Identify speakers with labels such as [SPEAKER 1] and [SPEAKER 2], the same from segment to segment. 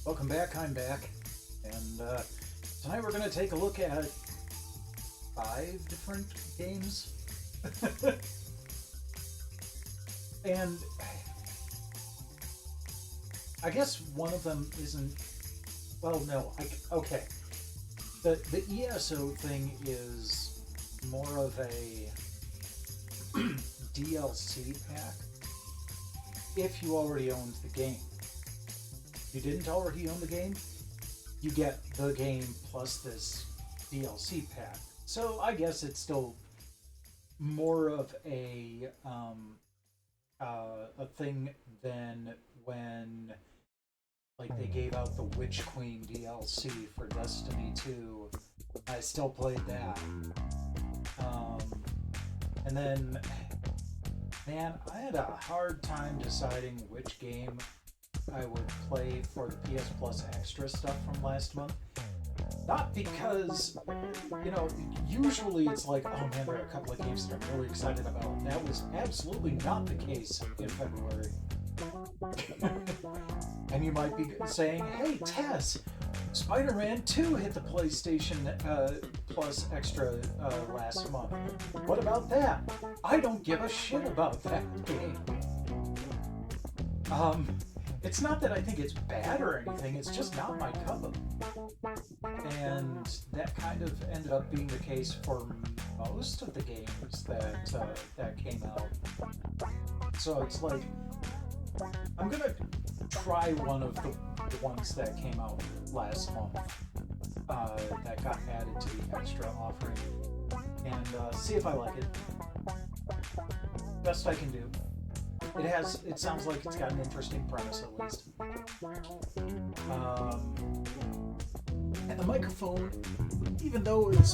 [SPEAKER 1] Welcome back, I'm back, and tonight we're going to take a look at 5 different games. And I guess one of them isn't, well, no, okay. The ESO thing is more of a DLC pack if you already owned the game. You didn't already own the game, you get the game plus this DLC pack. So I guess it's still more of a thing than when like they gave out the Witch Queen DLC for Destiny 2. I still played that. And then, man, I had a hard time deciding which game I would play for the PS Plus Extra stuff from last month. Not because, you know, usually it's like, oh man, there are a couple of games that I'm really excited about. And that was absolutely not the case in February. And you might be saying, hey Tess, Spider-Man 2 hit the PlayStation Plus Extra last month. What about that? I don't give a shit about that game. It's not that I think it's bad or anything, it's just not my cup of. And that kind of ended up being the case for most of the games that came out. So it's like, I'm gonna try one of the ones that came out last month that got added to the extra offering and see if I like it. Best I can do. It sounds like it's got an interesting premise at least. And the microphone, even though it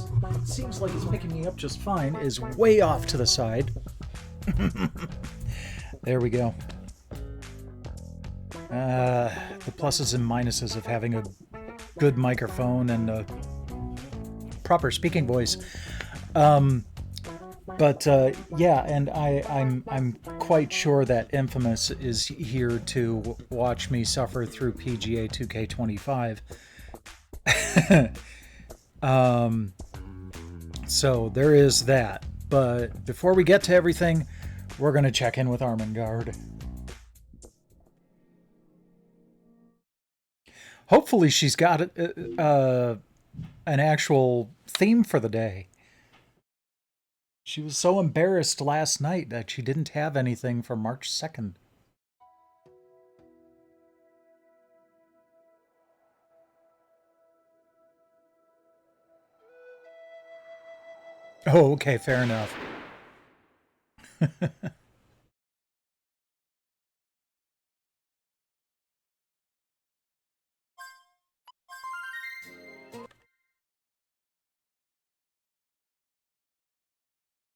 [SPEAKER 1] seems like it's picking me up just fine, is way off to the side. There we go. The pluses and minuses of having a good microphone and a proper speaking voice. Yeah, and I'm quite sure that Infamous is here to watch me suffer through PGA 2K25. So there is that. But before we get to everything, we're going to check in with Armengard. Hopefully she's got an actual theme for the day. She was so embarrassed last night that she didn't have anything for March 2nd. Oh, okay, fair enough.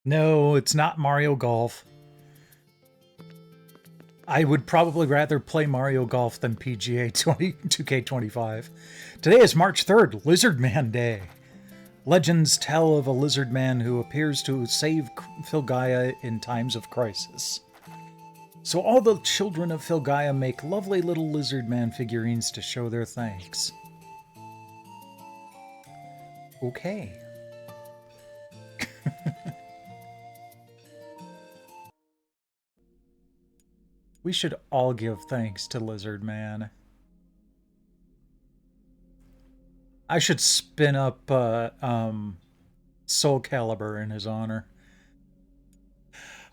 [SPEAKER 1] No, it's not Mario Golf. I would probably rather play Mario Golf than PGA 2K25. Today is March 3rd, Lizard Man Day. Legends tell of a lizard man who appears to save Filgaia in times of crisis. So all the children of Filgaia make lovely little lizard man figurines to show their thanks. Okay. We should all give thanks to Lizard Man. I should spin up Soul Calibur in his honor.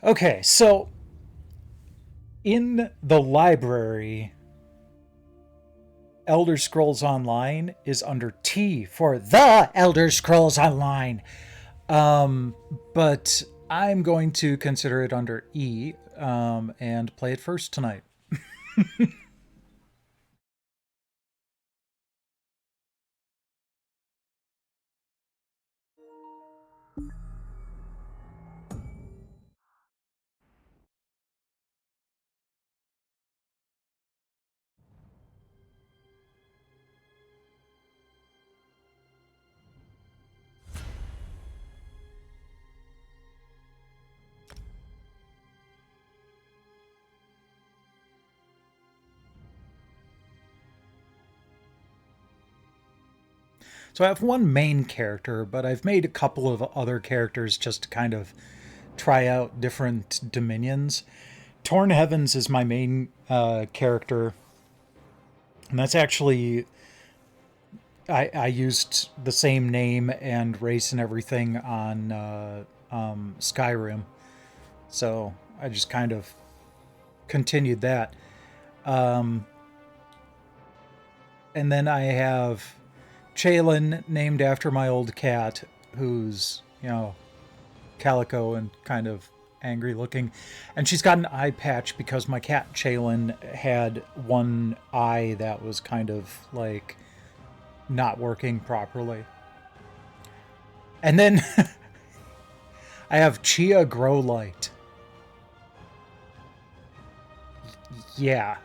[SPEAKER 1] Okay, so in the library, Elder Scrolls Online is under T for The Elder Scrolls Online. But I'm going to consider it under E and play it first tonight. So I have one main character, but I've made a couple of other characters just to kind of try out different dominions. Torn Heavens is my main character, and that's actually I used the same name and race and everything on Skyrim, so I just kind of continued that. And then I have Chalin, named after my old cat, who's, calico and kind of angry looking. And she's got an eye patch because my cat Chalin had one eye that was kind of like not working properly. And then I have Chia Grow Light. Yeah.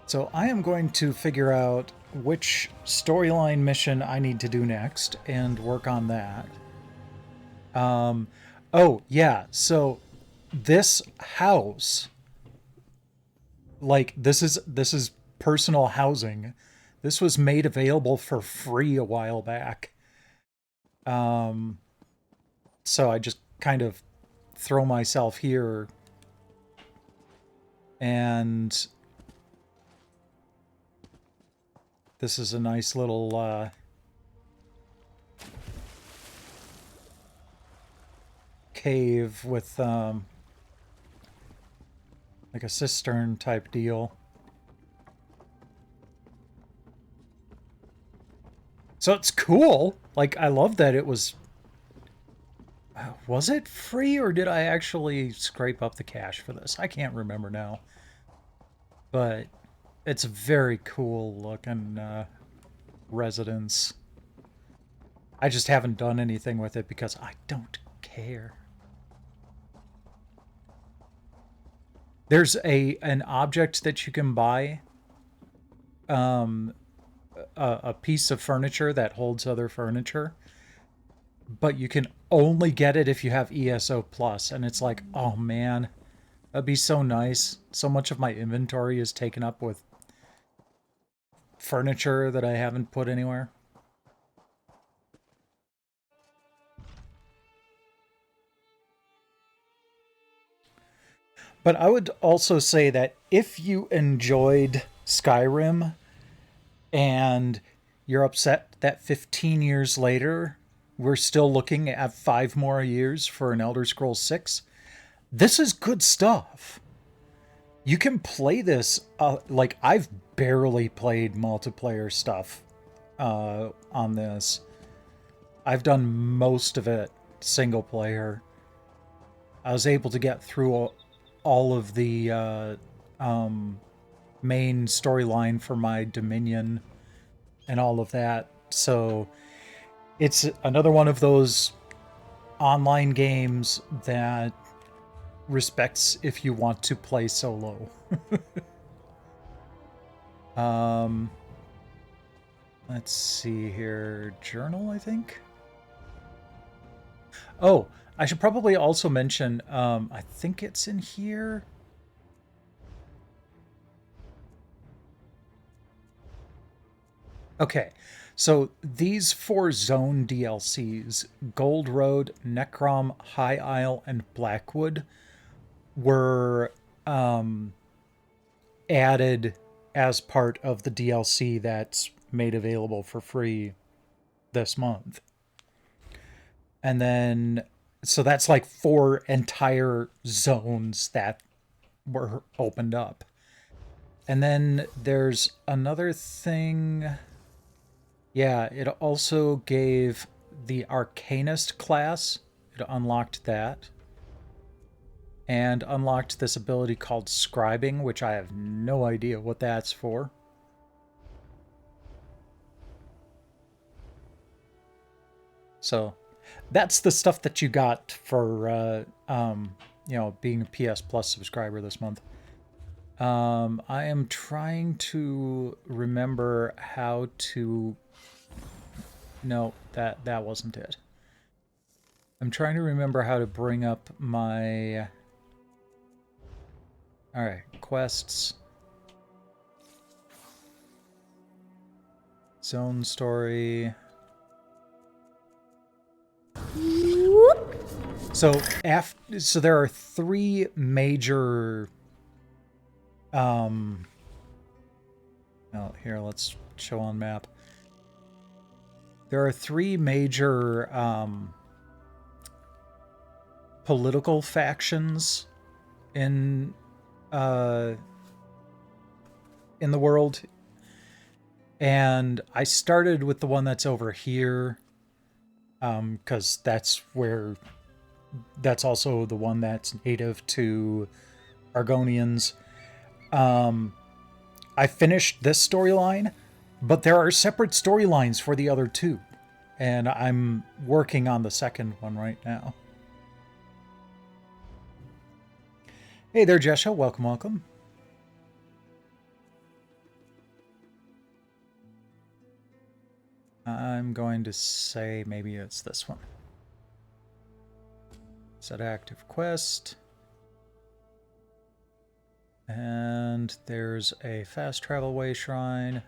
[SPEAKER 1] So I am going to figure out which storyline mission I need to do next and work on that. Oh yeah, so this house, like this is personal housing. This was made available for free a while back. So I just kind of throw myself here and this is a nice little cave with like a cistern type deal. So it's cool. Like, I love that it was it free or did I actually scrape up the cash for this? I can't remember now.
[SPEAKER 2] but it's a very cool looking residence. I just haven't done anything with it because I don't care. There's an object that you can buy, um, a piece of furniture that holds other furniture, but you can only get it if you have ESO Plus, and it's like, oh man, that'd be so nice. So much of my inventory is taken up with furniture that I haven't put anywhere. But I would also say that if you enjoyed Skyrim and you're upset that 15 years later we're still looking at 5 more years for an Elder Scrolls 6, this is good stuff. You can play this, like, I've barely played multiplayer stuff on this. I've done most of it single player. I was able to get through all of the main storyline for my Dominion and all of that. So it's another one of those online games that respects if you want to play solo. um, let's see here. Journal, I think. Oh, I should probably also mention, I think it's in here. Okay, so these 4 zone DLCs, Gold Road, Necrom, High Isle, and Blackwood, were added as part of the DLC that's made available for free this month. And then, so that's like 4 entire zones that were opened up. And then there's another thing. Yeah, it also gave the Arcanist class, it unlocked that. And unlocked this ability called Scribing, which I have no idea what that's for. So that's the stuff that you got for, being a PS Plus subscriber this month. I am trying to remember how to. No, that wasn't it. I'm trying to remember how to bring up my. All right, quests. Zone story. So there are 3 major oh, here, let's show on map. There are 3 major political factions in in the world, and I started with the one that's over here because that's also the one that's native to Argonians. I finished this storyline, but there are separate storylines for the other 2, and I'm working on the second one right now. Hey there, Jesha. Welcome, welcome. I'm going to say maybe it's this one. Set active quest. And there's a fast travel way shrine.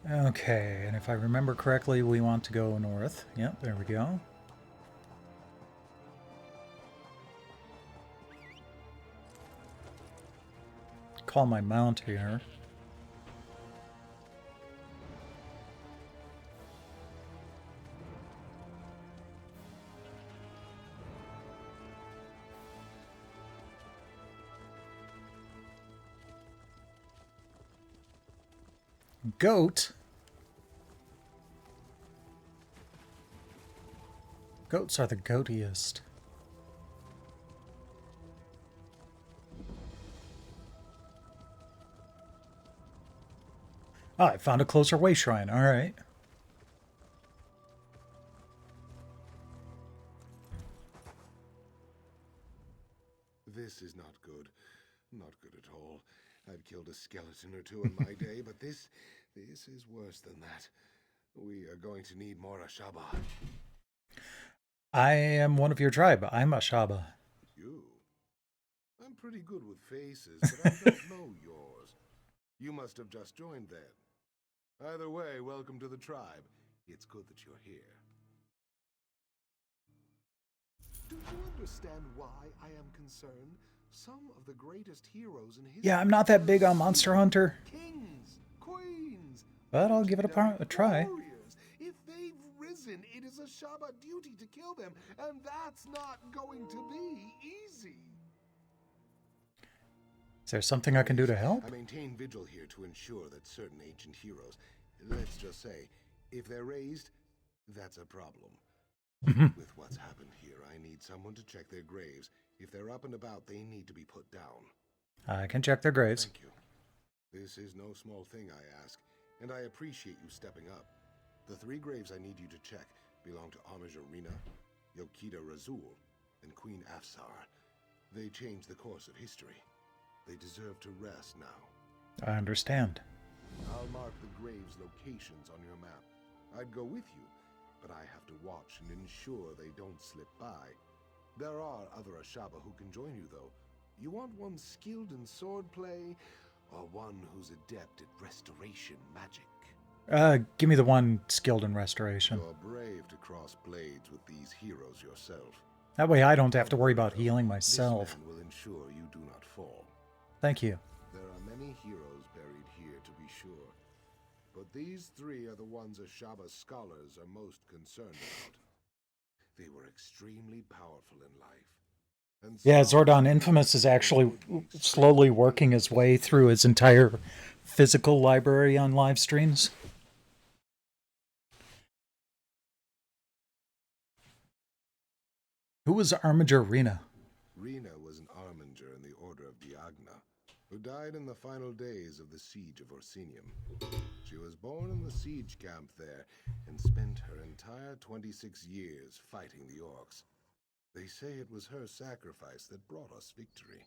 [SPEAKER 2] Okay, and if I remember correctly, we want to go north. Yep, there we go. Call my mount here. goat. Goats are the goatiest. Oh, I found a closer way shrine. All right.
[SPEAKER 3] This is not good. Not good at all. I've killed a skeleton or two in my day, but this is worse than that. We are going to need more Ashaba.
[SPEAKER 2] I am one of your tribe. I'm Ashaba.
[SPEAKER 3] You? I'm pretty good with faces, but I don't know yours. You must have just joined then. Either way, welcome to the tribe. It's good that you're here. Do you understand why I am concerned? Some of the greatest heroes in history.
[SPEAKER 2] Yeah, I'm not that big on Monster Hunter.
[SPEAKER 3] Kings, queens.
[SPEAKER 2] But I'll give it a try.
[SPEAKER 3] Warriors. If they've risen, it is a Shaba duty to kill them, and that's not going to be easy.
[SPEAKER 2] Is there something I can do to help?
[SPEAKER 3] I maintain vigil here to ensure that certain ancient heroes, let's just say, if they're raised, that's a problem. With what's happened here, I need someone to check their graves. If they're up and about, they need to be put down.
[SPEAKER 2] I can check their graves.
[SPEAKER 3] Thank you. This is no small thing, I ask, and I appreciate you stepping up. The 3 graves I need you to check belong to Homage Arena, Yokita Razul, and Queen Afsar. They changed the course of history. They deserve to rest now.
[SPEAKER 2] I understand.
[SPEAKER 3] I'll mark the graves' locations on your map. I'd go with you, but I have to watch and ensure they don't slip by. There are other Ashaba who can join you, though. You want one skilled in swordplay, or one who's adept at restoration magic?
[SPEAKER 2] Give me the one skilled in restoration.
[SPEAKER 3] You're brave to cross blades with these heroes yourself.
[SPEAKER 2] That way I don't have to worry about healing myself.
[SPEAKER 3] This man will ensure you do not fall.
[SPEAKER 2] Thank you.
[SPEAKER 3] There are many heroes buried here, to be sure. But these 3 are the ones Ashaba scholars are most concerned about. They were extremely powerful in life. And
[SPEAKER 2] Yeah,
[SPEAKER 3] some
[SPEAKER 2] Zordon Infamous is actually slowly working his way through his entire physical library on live streams. Who was Armiger Rena?
[SPEAKER 3] Rena was an armiger in the Order of Diagna, who died in the final days of the siege of Orsinium. She was born in the siege camp there and spent her entire 26 years fighting the orcs. They say it was her sacrifice that brought us victory.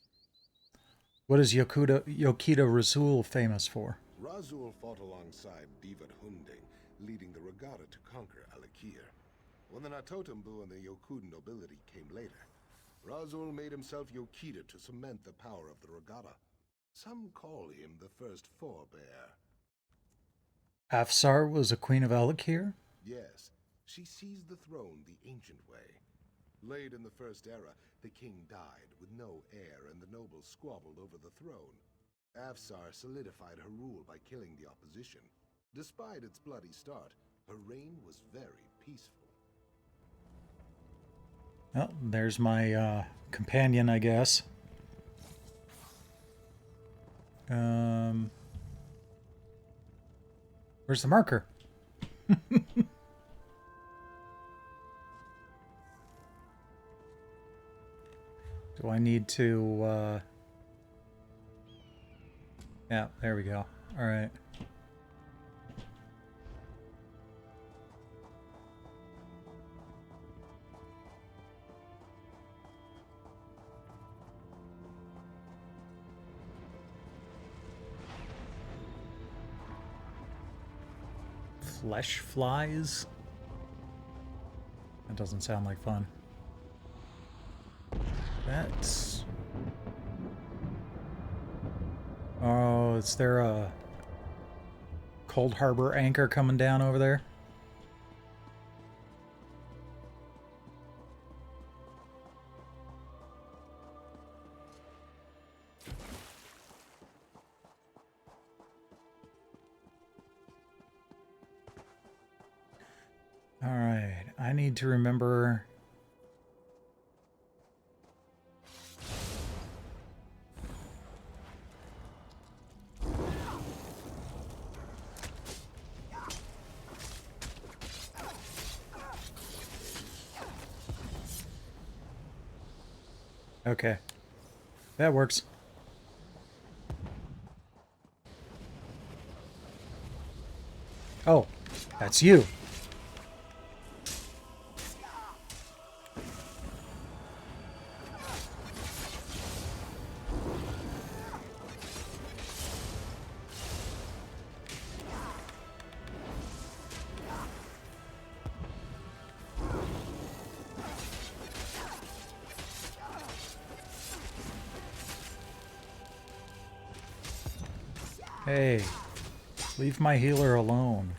[SPEAKER 2] What is Yokita Razul famous for?
[SPEAKER 3] Razul fought alongside Divad Hunding, leading the regatta to conquer Alakir. When the Natotembu and the Yokudan nobility came later, Razul made himself Yokita to cement the power of the regatta. Some call him the first forebear.
[SPEAKER 2] Afsar was a queen of Alakir?
[SPEAKER 3] Yes, she seized the throne the ancient way. Late in the First Era, the king died with no heir and the nobles squabbled over the throne. Afsar solidified her rule by killing the opposition. Despite its bloody start, her reign was very peaceful.
[SPEAKER 2] Well, there's my companion, I guess. Where's the marker? Do I need to, yeah, there we go. All right. Flesh flies? That doesn't sound like fun. That's... Oh, is there a Cold Harbor anchor coming down over there? All right, I need to remember... Okay. That works. Oh, that's you. Hey, leave my healer alone.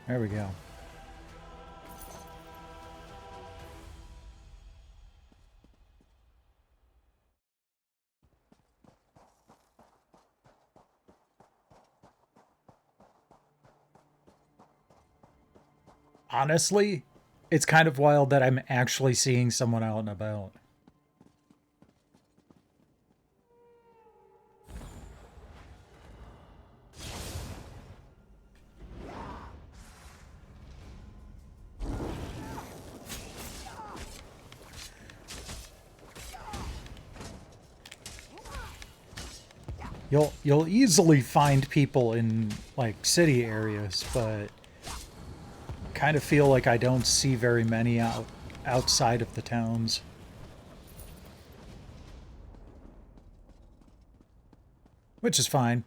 [SPEAKER 2] There we go. Honestly, it's kind of wild that I'm actually seeing someone out and about. You'll easily find people in like city areas, but kind of feel like I don't see very many outside of the towns. Which is fine.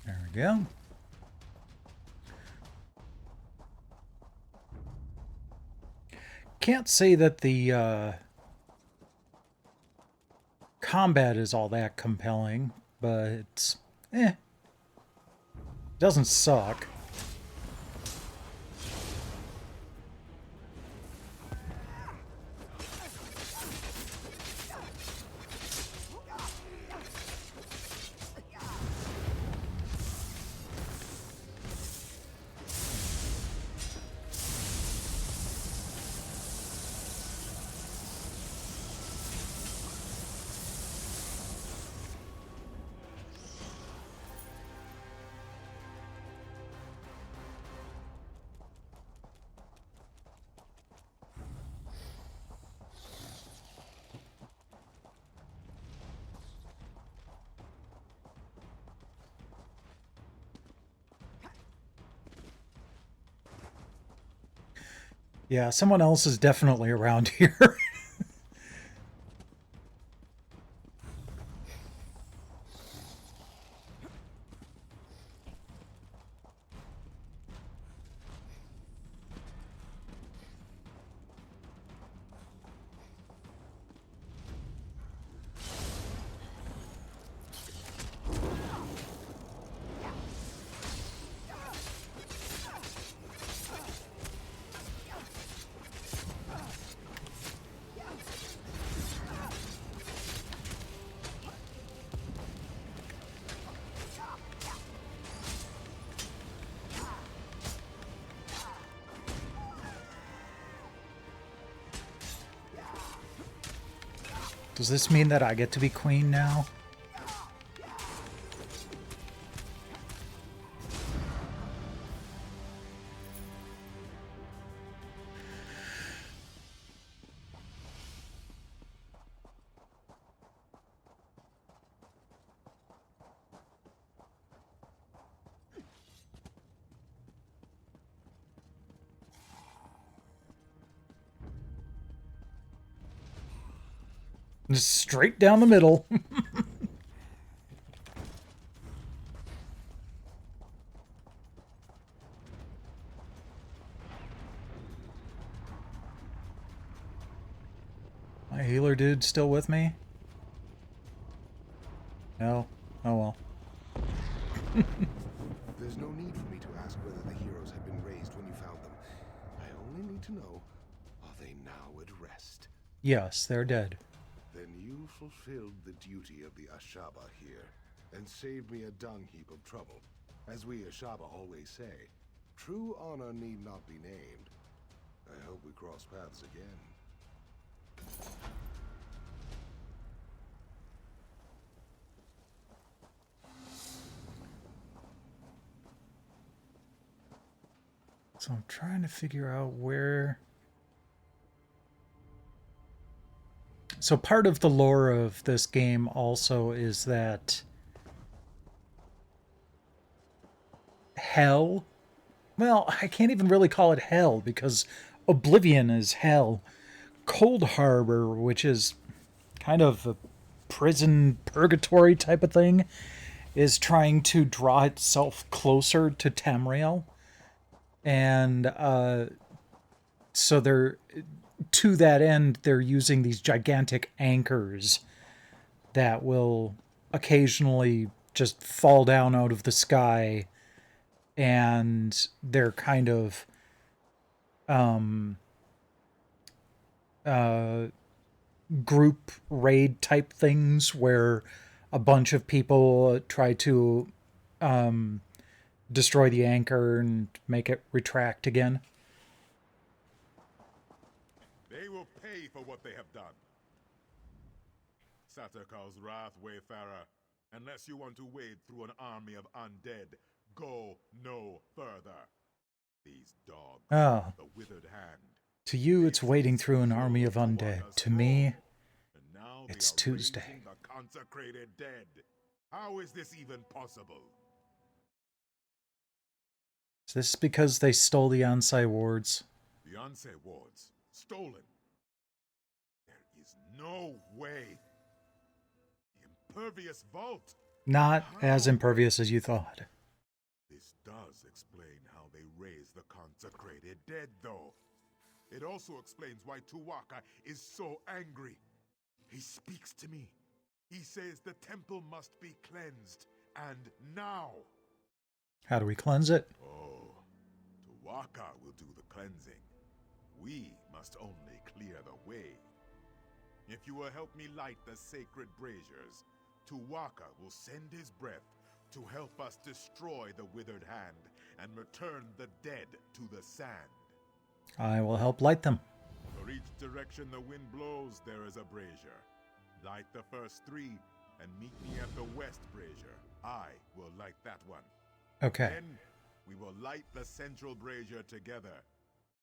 [SPEAKER 2] There we go. Can't say that the combat is all that compelling, but doesn't suck. Yeah, someone else is definitely around here. Does this mean that I get to be queen now? Just straight down the middle. My healer dude still with me? No? Oh well.
[SPEAKER 3] There's no need for me to ask whether the heroes had been raised when you found them. I only need to know, are they now at rest?
[SPEAKER 2] Yes, they're dead.
[SPEAKER 3] Then you fulfilled the duty of the Ashaba here, and saved me a dung heap of trouble. As we Ashaba always say, true honor need not be named. I hope we cross paths again.
[SPEAKER 2] So I'm trying to figure out where... So part of the lore of this game also is that hell... Well, I can't even really call it hell because Oblivion is hell. Cold Harbor, which is kind of a prison purgatory type of thing, is trying to draw itself closer to Tamriel. And so they're, to that end, they're using these gigantic anchors that will occasionally just fall down out of the sky, and they're kind of group raid type things where a bunch of people try to destroy the anchor and make it retract again.
[SPEAKER 4] They will pay for what they have done. Satarkal's wrath, Wayfarer. Unless you want to wade through an army of undead, go no further. These dogs,
[SPEAKER 2] Ah.
[SPEAKER 4] the withered hand.
[SPEAKER 2] To you, it's wading through an army of undead. To me,
[SPEAKER 4] And now they
[SPEAKER 2] it's
[SPEAKER 4] are
[SPEAKER 2] Tuesday.
[SPEAKER 4] raising the consecrated dead. How is this even possible?
[SPEAKER 2] is this because they stole the Ansai wards?
[SPEAKER 4] The Ansei wards, stolen. There is no way. The impervious vault.
[SPEAKER 2] Not as
[SPEAKER 4] How?
[SPEAKER 2] impervious as you thought.
[SPEAKER 4] This does explain how they raise the consecrated dead, though. It also explains why Tuwaka is so angry. He speaks to me. He says the temple must be cleansed, and now.
[SPEAKER 2] How do we cleanse it?
[SPEAKER 4] Oh, Tuwaka will do the cleansing. We must only clear the way. If you will help me light the sacred braziers, Tuwaka will send his breath to help us destroy the withered hand and return the dead to the sand.
[SPEAKER 2] I will help light them.
[SPEAKER 4] For each direction the wind blows, there is a brazier. Light the first 3 and meet me at the west brazier. I will light that one.
[SPEAKER 2] Okay.
[SPEAKER 4] Then we will light the central brazier together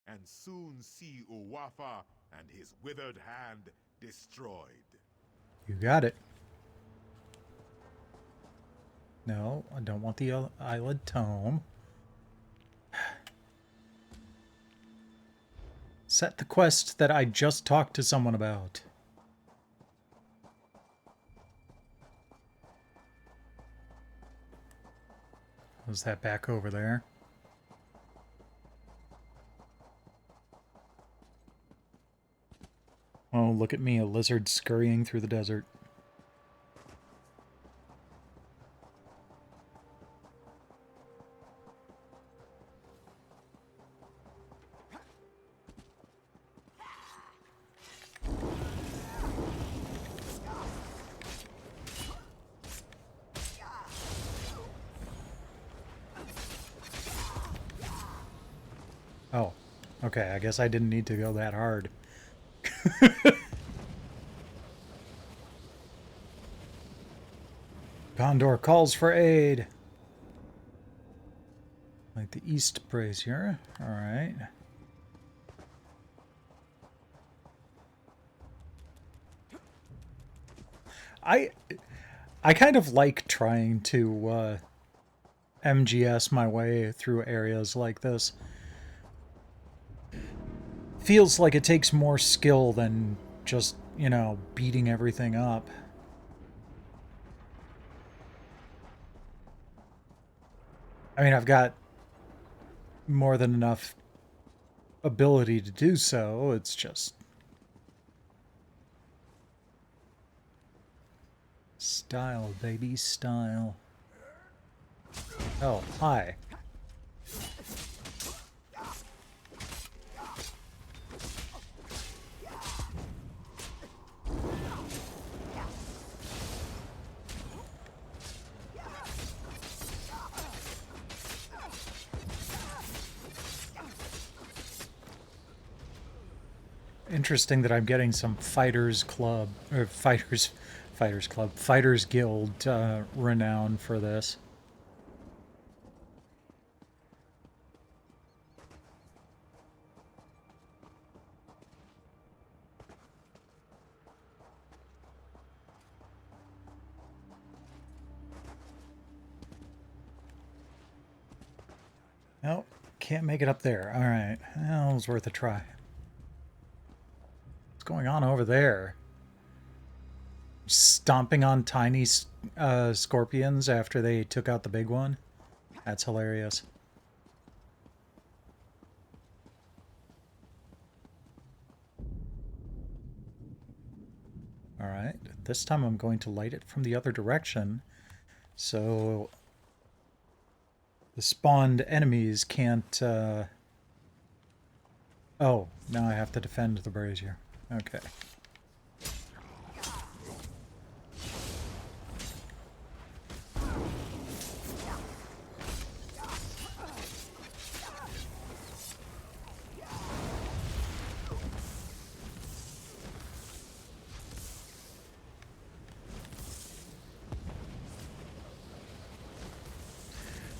[SPEAKER 4] and soon see Uwafa and his withered hand destroyed.
[SPEAKER 2] You got it. No, I don't want the eyelid tome. Set the quest that I just talked to someone about. Was that back over there? Oh, look at me, a lizard scurrying through the desert. Oh, okay, I guess I didn't need to go that hard. Condor calls for aid. Like the east brazier. Alright. I kind of like trying to MGS my way through areas like this. Feels like it takes more skill than just, you know, beating everything up. I mean, I've got more than enough ability to do so. It's just Style, baby, style. Oh, hi. Interesting that I'm getting some Fighters Club, or Fighters Club, Fighters Guild renown for this. Oh, can't make it up there. All right, well, it was worth a try. What's going on over there? Stomping on tiny scorpions after they took out the big one? That's hilarious. Alright, this time I'm going to light it from the other direction, so the spawned enemies can't... Oh, now I have to defend the brazier. Okay.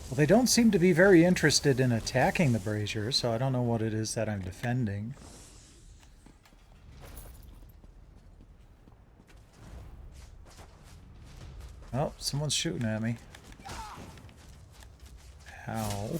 [SPEAKER 2] Well, they don't seem to be very interested in attacking the brazier, so I don't know what it is that I'm defending. Oh, someone's shooting at me. How?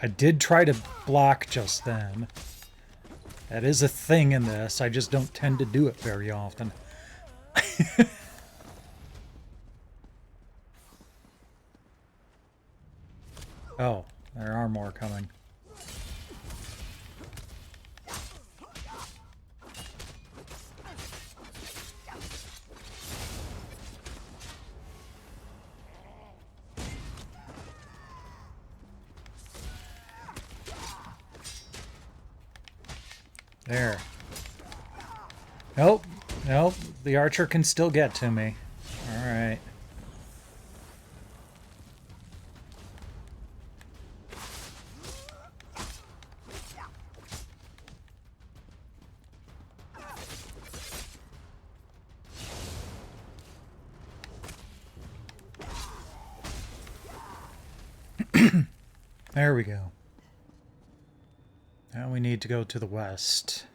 [SPEAKER 2] I did try to block just then. That is a thing in this. I just don't tend to do it very often. Oh, there are more coming. There. Nope. Nope. The archer can still get to me. Alright. There we go. Now we need to go to the west.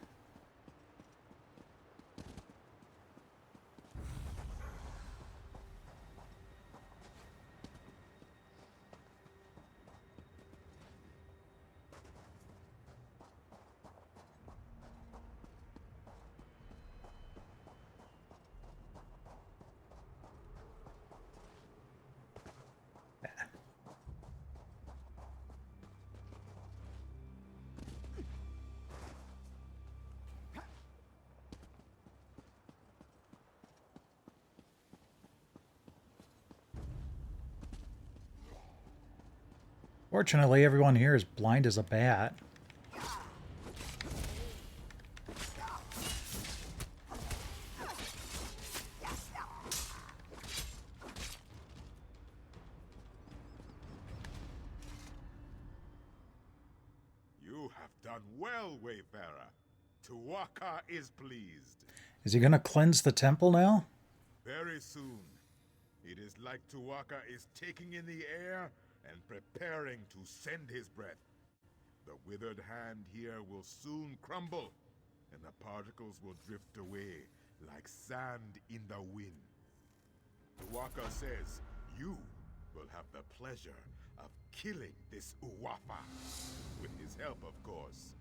[SPEAKER 2] Fortunately, everyone here is blind as a bat.
[SPEAKER 4] You have done well, Wayfarer. Tuwaka is pleased.
[SPEAKER 2] Is he gonna cleanse the temple now?
[SPEAKER 4] Very soon. It is like Tuwaka is taking in the air and preparing to send his breath. The withered hand here will soon crumble, and the particles will drift away like sand in the wind. Tuwaka says you will have the pleasure of killing this Uwafa. With his help, of course.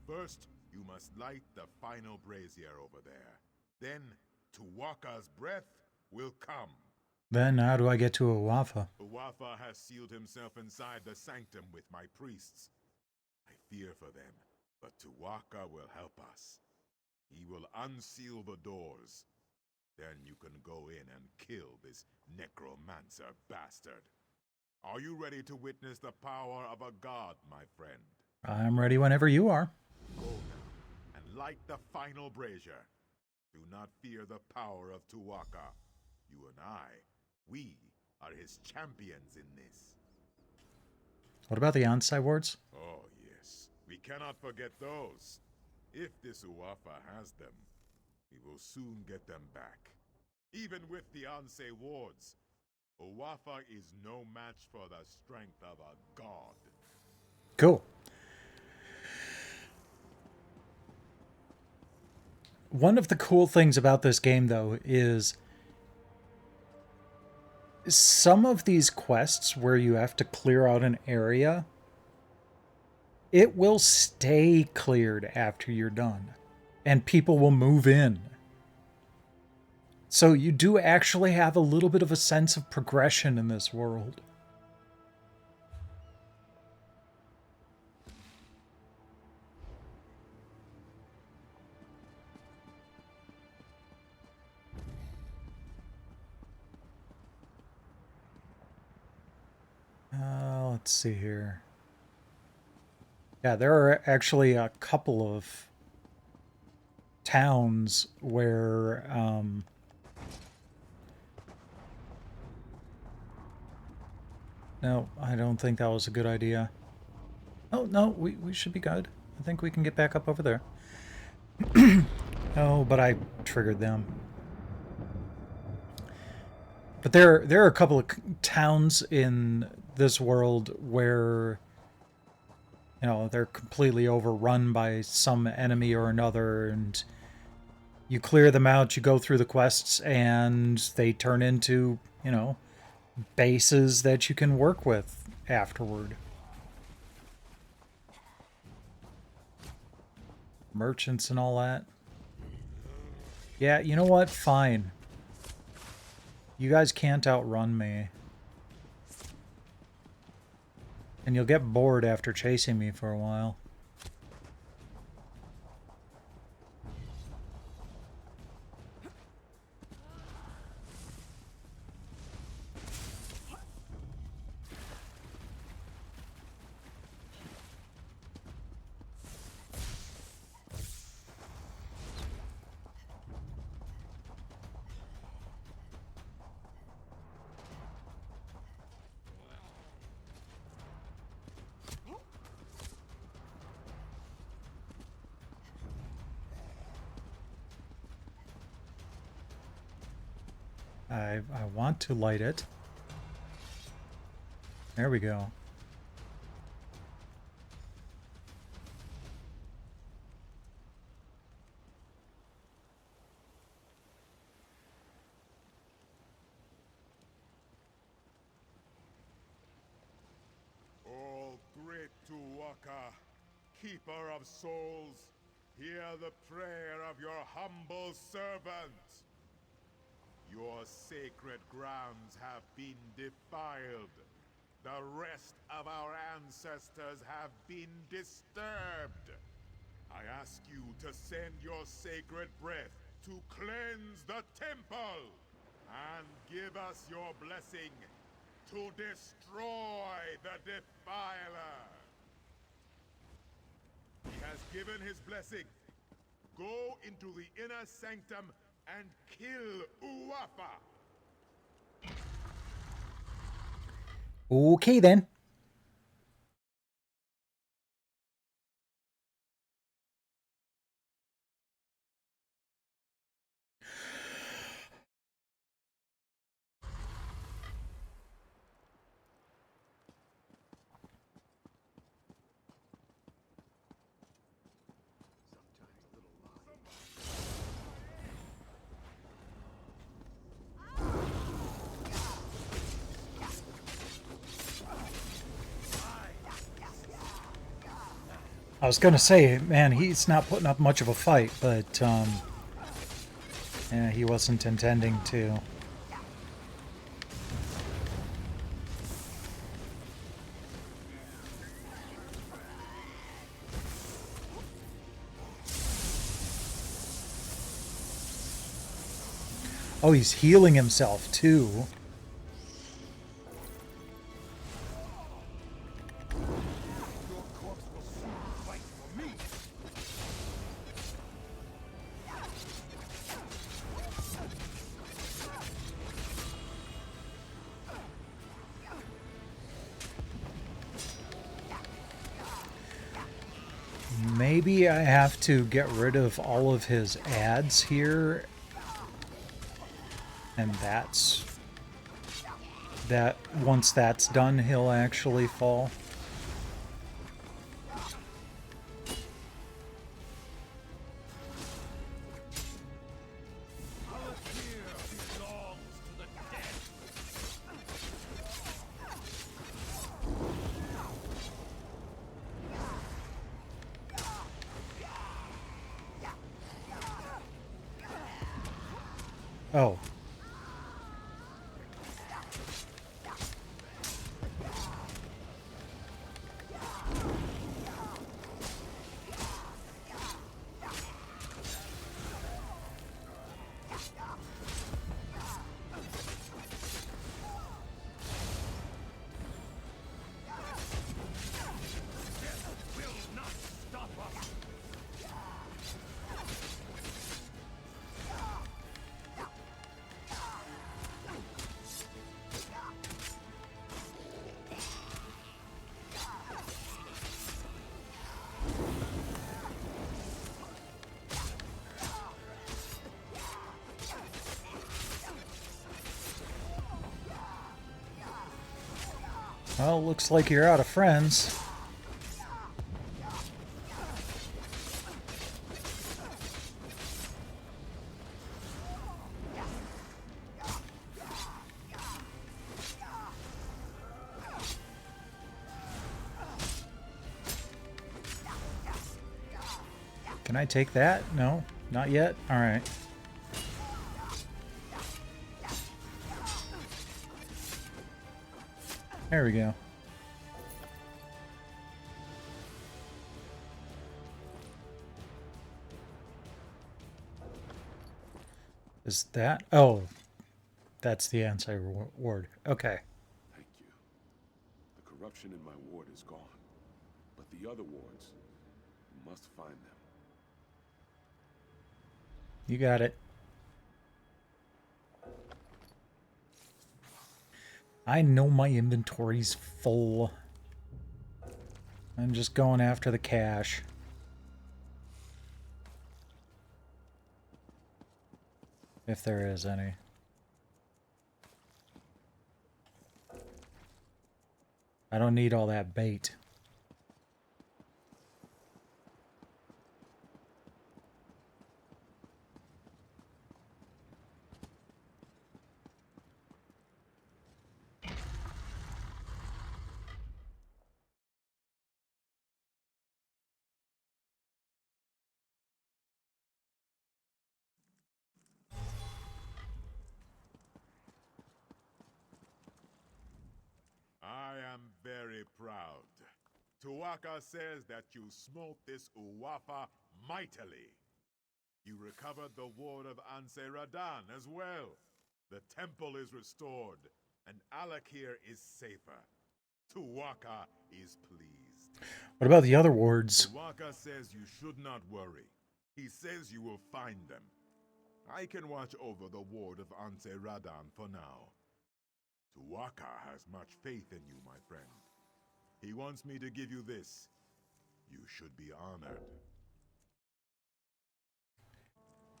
[SPEAKER 4] First, you must light the final brazier over there. Then, Tuwaka's breath will come.
[SPEAKER 2] Then how do I get to Uwafa?
[SPEAKER 4] Uwafa has sealed himself inside the sanctum with my priests. I fear for them, but Tuwaka will help us. He will unseal the doors. Then you can go in and kill this necromancer bastard. Are you ready to witness the power of a god, my friend?
[SPEAKER 2] I'm ready whenever you are.
[SPEAKER 4] Go now and light the final brazier. Do not fear the power of Tuwaka. You and I, we are his champions in this.
[SPEAKER 2] What about the Ansai words?
[SPEAKER 4] Oh, yes. We cannot forget those. If this Uwafa has them, we will soon get them back. Even with the Ansei wards, Uwafa is no match for the strength of a god.
[SPEAKER 2] Cool. One of the cool things about this game, though, is some of these quests where you have to clear out an area, it will stay cleared after you're done, and people will move in. So you do actually have a little bit of a sense of progression in this world. Let's see here. Yeah, there are actually a couple of towns where no, I don't think that was a good idea. Oh, no, we should be good. I think we can get back up over there. Oh, but I triggered them. But there are a couple of towns in this world where, you know, they're completely overrun by some enemy or another, and you clear them out, you go through the quests, and they turn into, you know, bases that you can work with afterward. Merchants and all that. Yeah, you know what? Fine. You guys can't outrun me. And you'll get bored after chasing me for a while. I want to light it. There we go.
[SPEAKER 4] Oh, great Tuwaka, keeper of souls, hear the prayer of your humble servant. Your sacred grounds have been defiled. The rest of our ancestors have been disturbed. I ask you to send your sacred breath to cleanse the temple and give us your blessing to destroy the defiler. He has given his blessing. Go into the inner sanctum and kill Uwafa.
[SPEAKER 2] Okay then. I was gonna say, man, he's not putting up much of a fight, but yeah, he wasn't intending to. Oh, he's healing himself too.
[SPEAKER 3] Your corpse will soon fight for me.
[SPEAKER 2] Maybe I have to get rid of all of his ads here. And that's... that once that's done, he'll actually fall. Oh. Well, looks like you're out of friends. Can I take that? No, not yet? Alright. There we go. Is that? Oh, that's the anti-ward. Okay.
[SPEAKER 3] Thank you. The corruption in my ward is gone. But the other wards, you must find them.
[SPEAKER 2] You got it. I know my inventory's full. I'm just going after the cash. If there is any. I don't need all that bait.
[SPEAKER 4] I am very proud. Tuaka says that you smote this Uwafa mightily. You recovered the ward of Anse Radan as well. The temple is restored, and Alakir is safer. Tuaka is pleased.
[SPEAKER 2] What about the other wards?
[SPEAKER 4] Tuaka says you should not worry. He says you will find them. I can watch over the ward of Anse Radan for now. Tuaka has much faith in you, my friend. He wants me to give you this. You should be honored.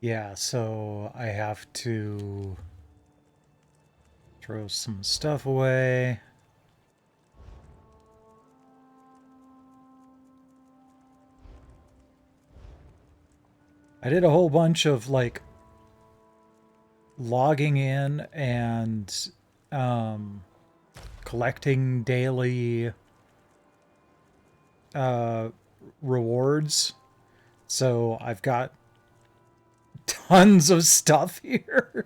[SPEAKER 2] Yeah, so I have to throw some stuff away. I did a whole bunch of like logging in and collecting daily rewards. So I've got tons of stuff here.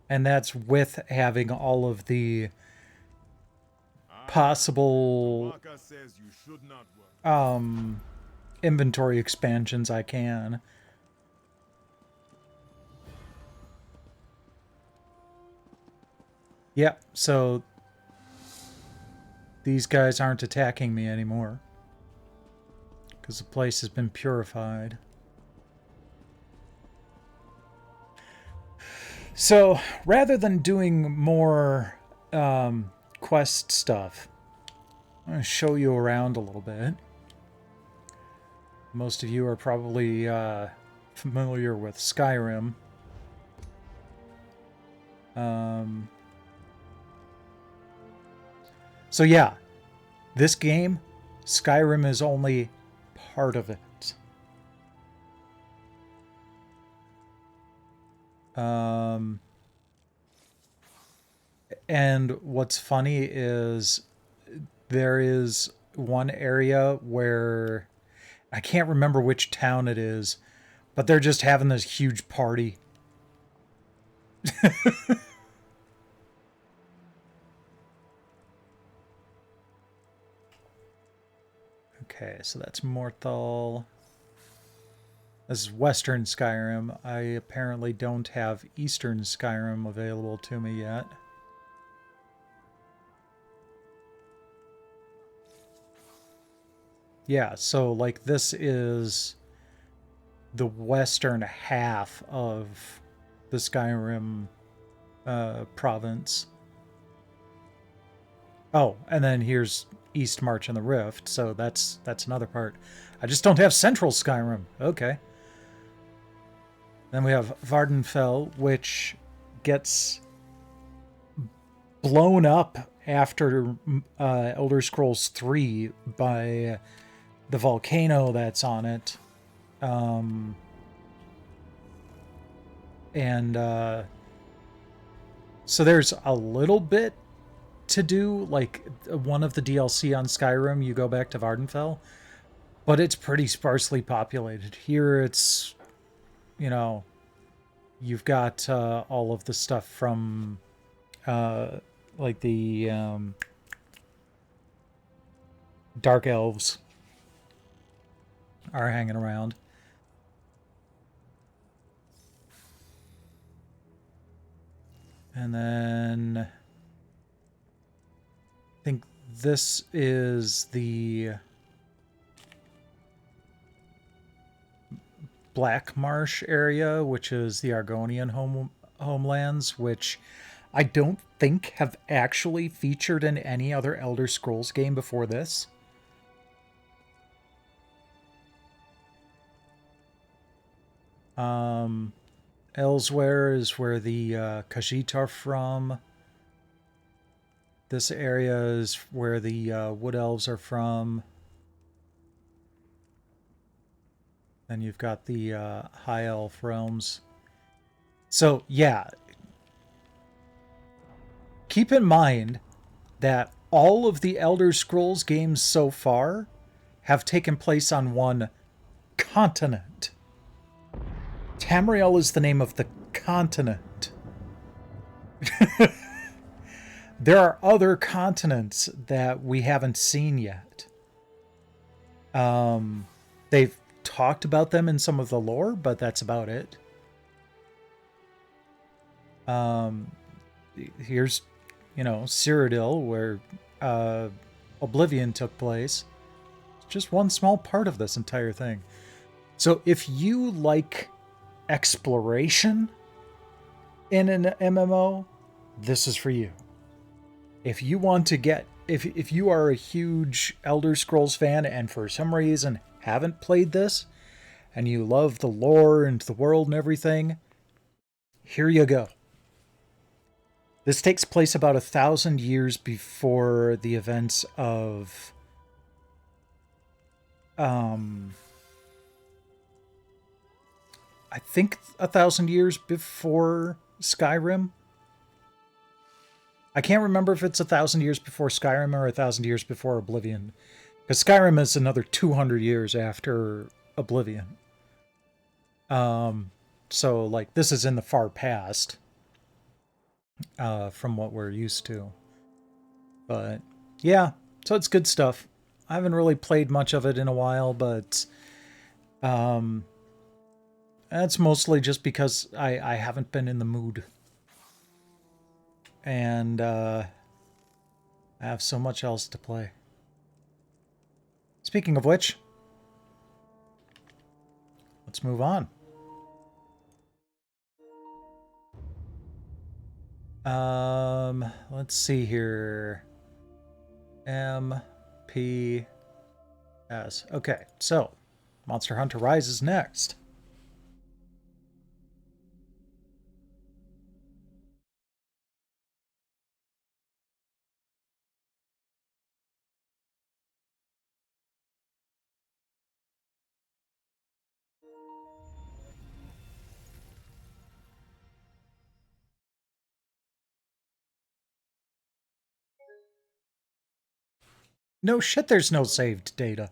[SPEAKER 2] And that's with having all of the possible
[SPEAKER 4] Waka says you should not work.
[SPEAKER 2] inventory expansions I can. Yep, so these guys aren't attacking me anymore because the place has been purified. So rather than doing more quest stuff, I'm going to show you around a little bit. Most of you are probably familiar with Skyrim. So yeah, this game, Skyrim is only part of it. And what's funny is there is one area where I can't remember which town it is, but they're just having this huge party. Okay, so that's Morthal. This is Western Skyrim. I apparently don't have Eastern Skyrim available to me yet. Yeah, so like this is the western half of the Skyrim province. Oh, and then here's East March and the Rift, so that's another part. I just don't have Central Skyrim. Okay. Then we have Vardenfell, which gets blown up after Elder Scrolls 3 by the volcano that's on it. So there's a little bit to do, like one of the DLC on Skyrim, you go back to Vardenfell, but it's pretty sparsely populated. Here it's, you know, you've got all of the stuff from like the Dark Elves are hanging around. And then I think this is the Black Marsh area, which is the Argonian homelands, which I don't think have actually featured in any other Elder Scrolls game before this. Elsewhere is where the Khajiit are from. This area is where the Wood Elves are from. Then you've got the High Elf realms. So, yeah. Keep in mind that all of the Elder Scrolls games so far have taken place on one continent. Tamriel is the name of the continent. There are other continents that we haven't seen yet. They've talked about them in some of the lore, but that's about it. Here's, you know, Cyrodiil, where Oblivion took place. It's just one small part of this entire thing. So if you like exploration in an MMO, this is for you. If you want to get, if you are a huge Elder Scrolls fan and for some reason haven't played this, and you love the lore and the world and everything, here you go. This takes place about 1,000 years before the events of I think 1,000 years before Skyrim. I can't remember if it's 1,000 years before Skyrim or 1,000 years before Oblivion. Because Skyrim is another 200 years after Oblivion. So, like, this is in the far past from what we're used to. But, yeah, so it's good stuff. I haven't really played much of it in a while, but that's mostly just because I haven't been in the mood. And I have so much else to play. Speaking of which, let's move on. Let's see here. MPS. Okay, so Monster Hunter Rise is next. No shit, there's no saved data.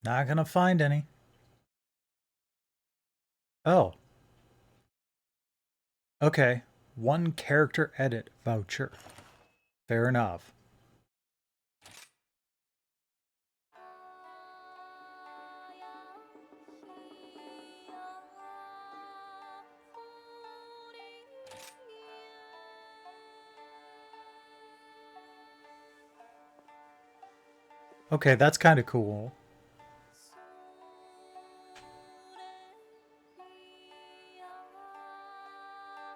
[SPEAKER 2] Not gonna find any. Oh. Okay. 1 character edit voucher. Fair enough. Okay, that's kind of cool.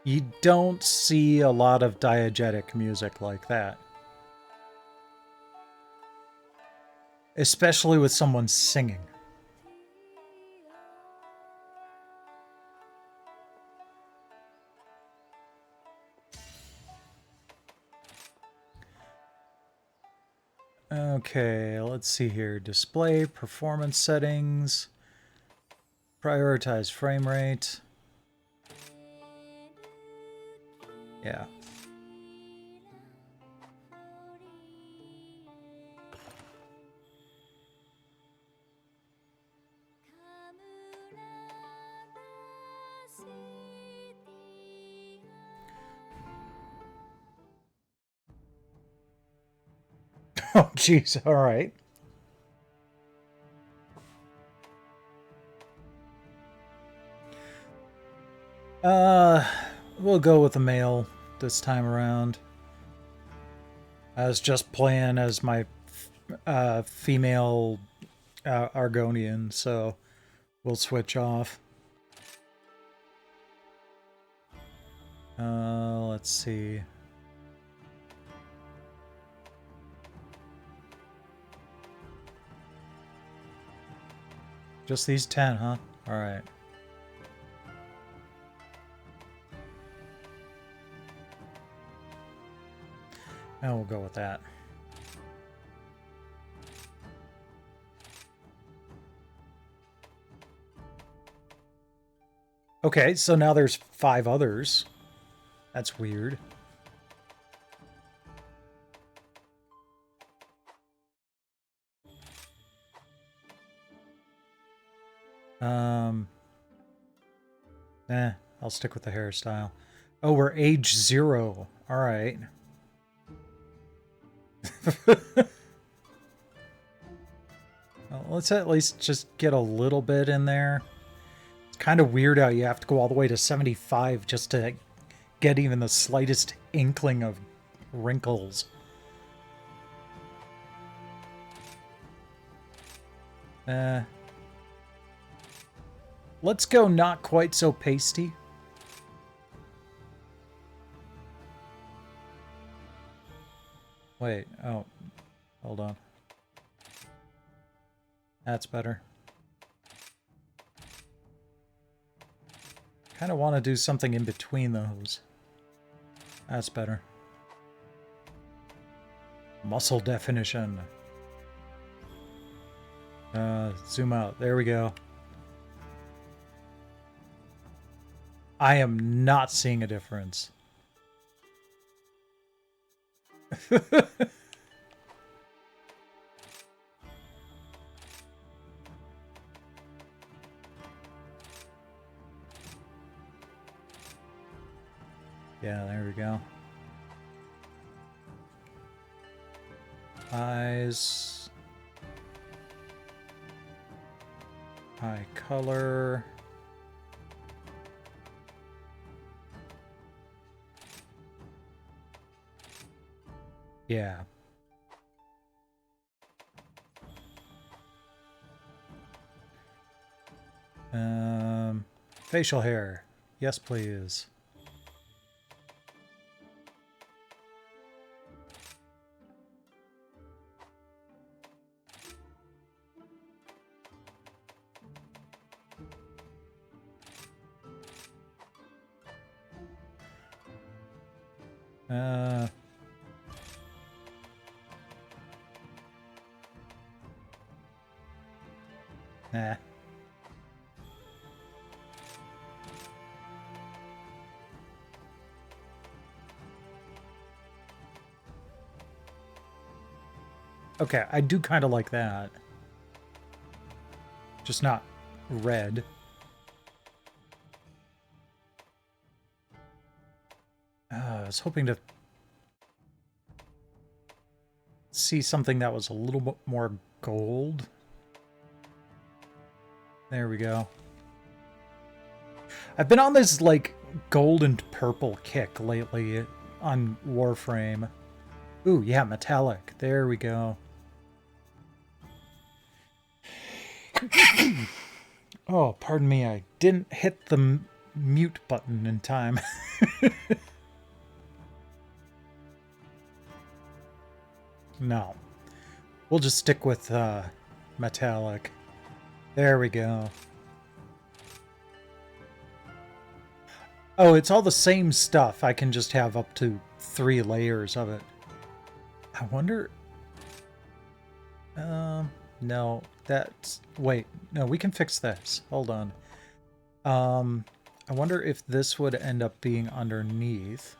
[SPEAKER 2] You don't see a lot of diegetic music like that. Especially with someone singing. Okay, let's see here. Display, performance settings, prioritize frame rate. Yeah. Oh, jeez. All right. We'll go with the male this time around. I was just playing as my female Argonian, so we'll switch off. Let's see. Just these 10, huh? Alright. And we'll go with that. Okay, so now there's 5 others. That's weird. I'll stick with the hairstyle. Oh, we're age 0. All right. Well, let's at least just get a little bit in there. It's kind of weird how you have to go all the way to 75 just to get even the slightest inkling of wrinkles. Let's go not quite so pasty. Wait, oh, hold on. That's better. Kind of want to do something in between those. That's better. Muscle definition. Zoom out. There we go. I am not seeing a difference. Yeah, there we go. Eyes. Eye color. Yeah. Facial hair. Yes, please. Nah. Okay, I do kind of like that. Just not red. I was hoping to see something that was a little bit more gold. There we go. I've been on this, like, gold and purple kick lately on Warframe. Ooh, yeah, metallic. There we go. Oh, pardon me, I didn't hit the mute button in time. No. We'll just stick with metallic. There we go. Oh, it's all the same stuff. I can just have up to 3 layers of it. I wonder... no, that's... Wait, no, we can fix this. Hold on. I wonder if this would end up being underneath.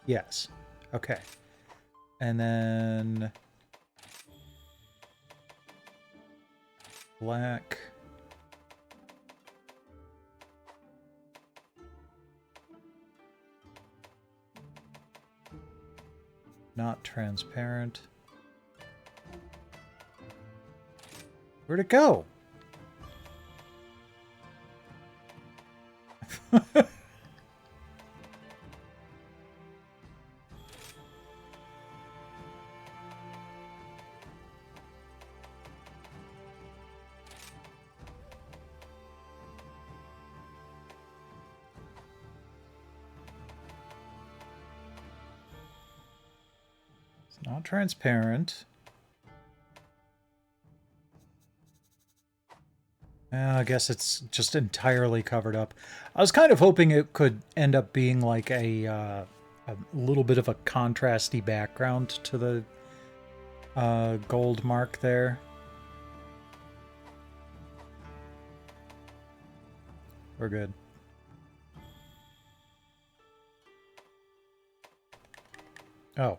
[SPEAKER 2] Yes. Okay. And then... black... not transparent. Where'd it go? It's not transparent. I guess it's just entirely covered up. I was kind of hoping it could end up being like a little bit of a contrasty background to the gold mark there. We're good. Oh.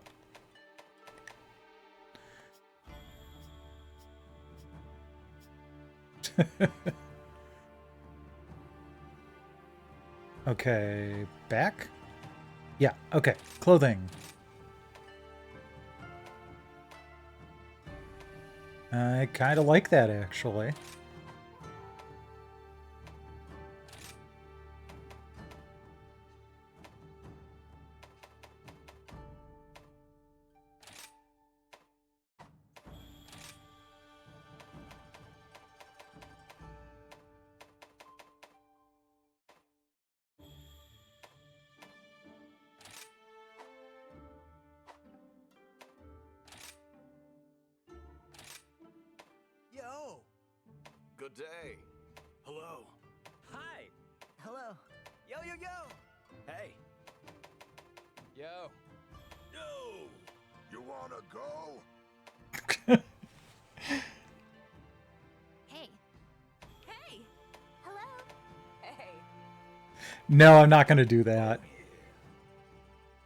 [SPEAKER 2] Okay, back? Yeah, okay. Clothing. I kind of like that, actually.
[SPEAKER 5] Good day.
[SPEAKER 6] Hello.
[SPEAKER 7] Hi. Hello. Yo, yo, yo. Hey.
[SPEAKER 5] Yo.
[SPEAKER 6] Yo.
[SPEAKER 3] You wanna go?
[SPEAKER 8] Hey. Hey. Hello.
[SPEAKER 7] Hey.
[SPEAKER 2] No, I'm not going to do that.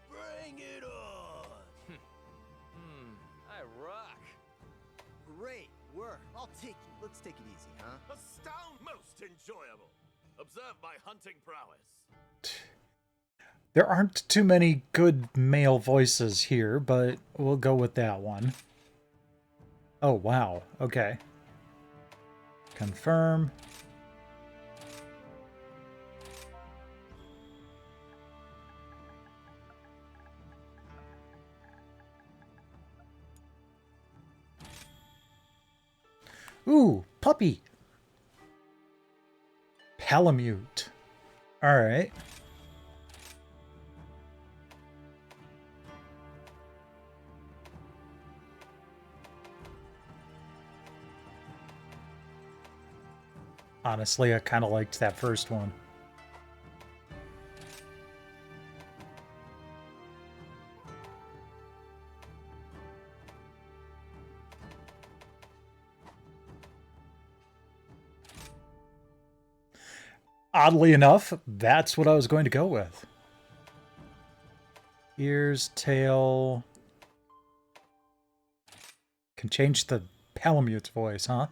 [SPEAKER 6] Bring it on.
[SPEAKER 7] I rock.
[SPEAKER 9] Great work. I'll take you. Let's take it easy, huh?
[SPEAKER 6] Astound most enjoyable. Observe my hunting prowess.
[SPEAKER 2] There aren't too many good male voices here, but we'll go with that one. Oh, wow. Okay. Confirm. Ooh, puppy. Palamute. All right. Honestly, I kind of liked that first one. Oddly enough, that's what I was going to go with. Ears, tail. Can change the Palamute's voice, huh?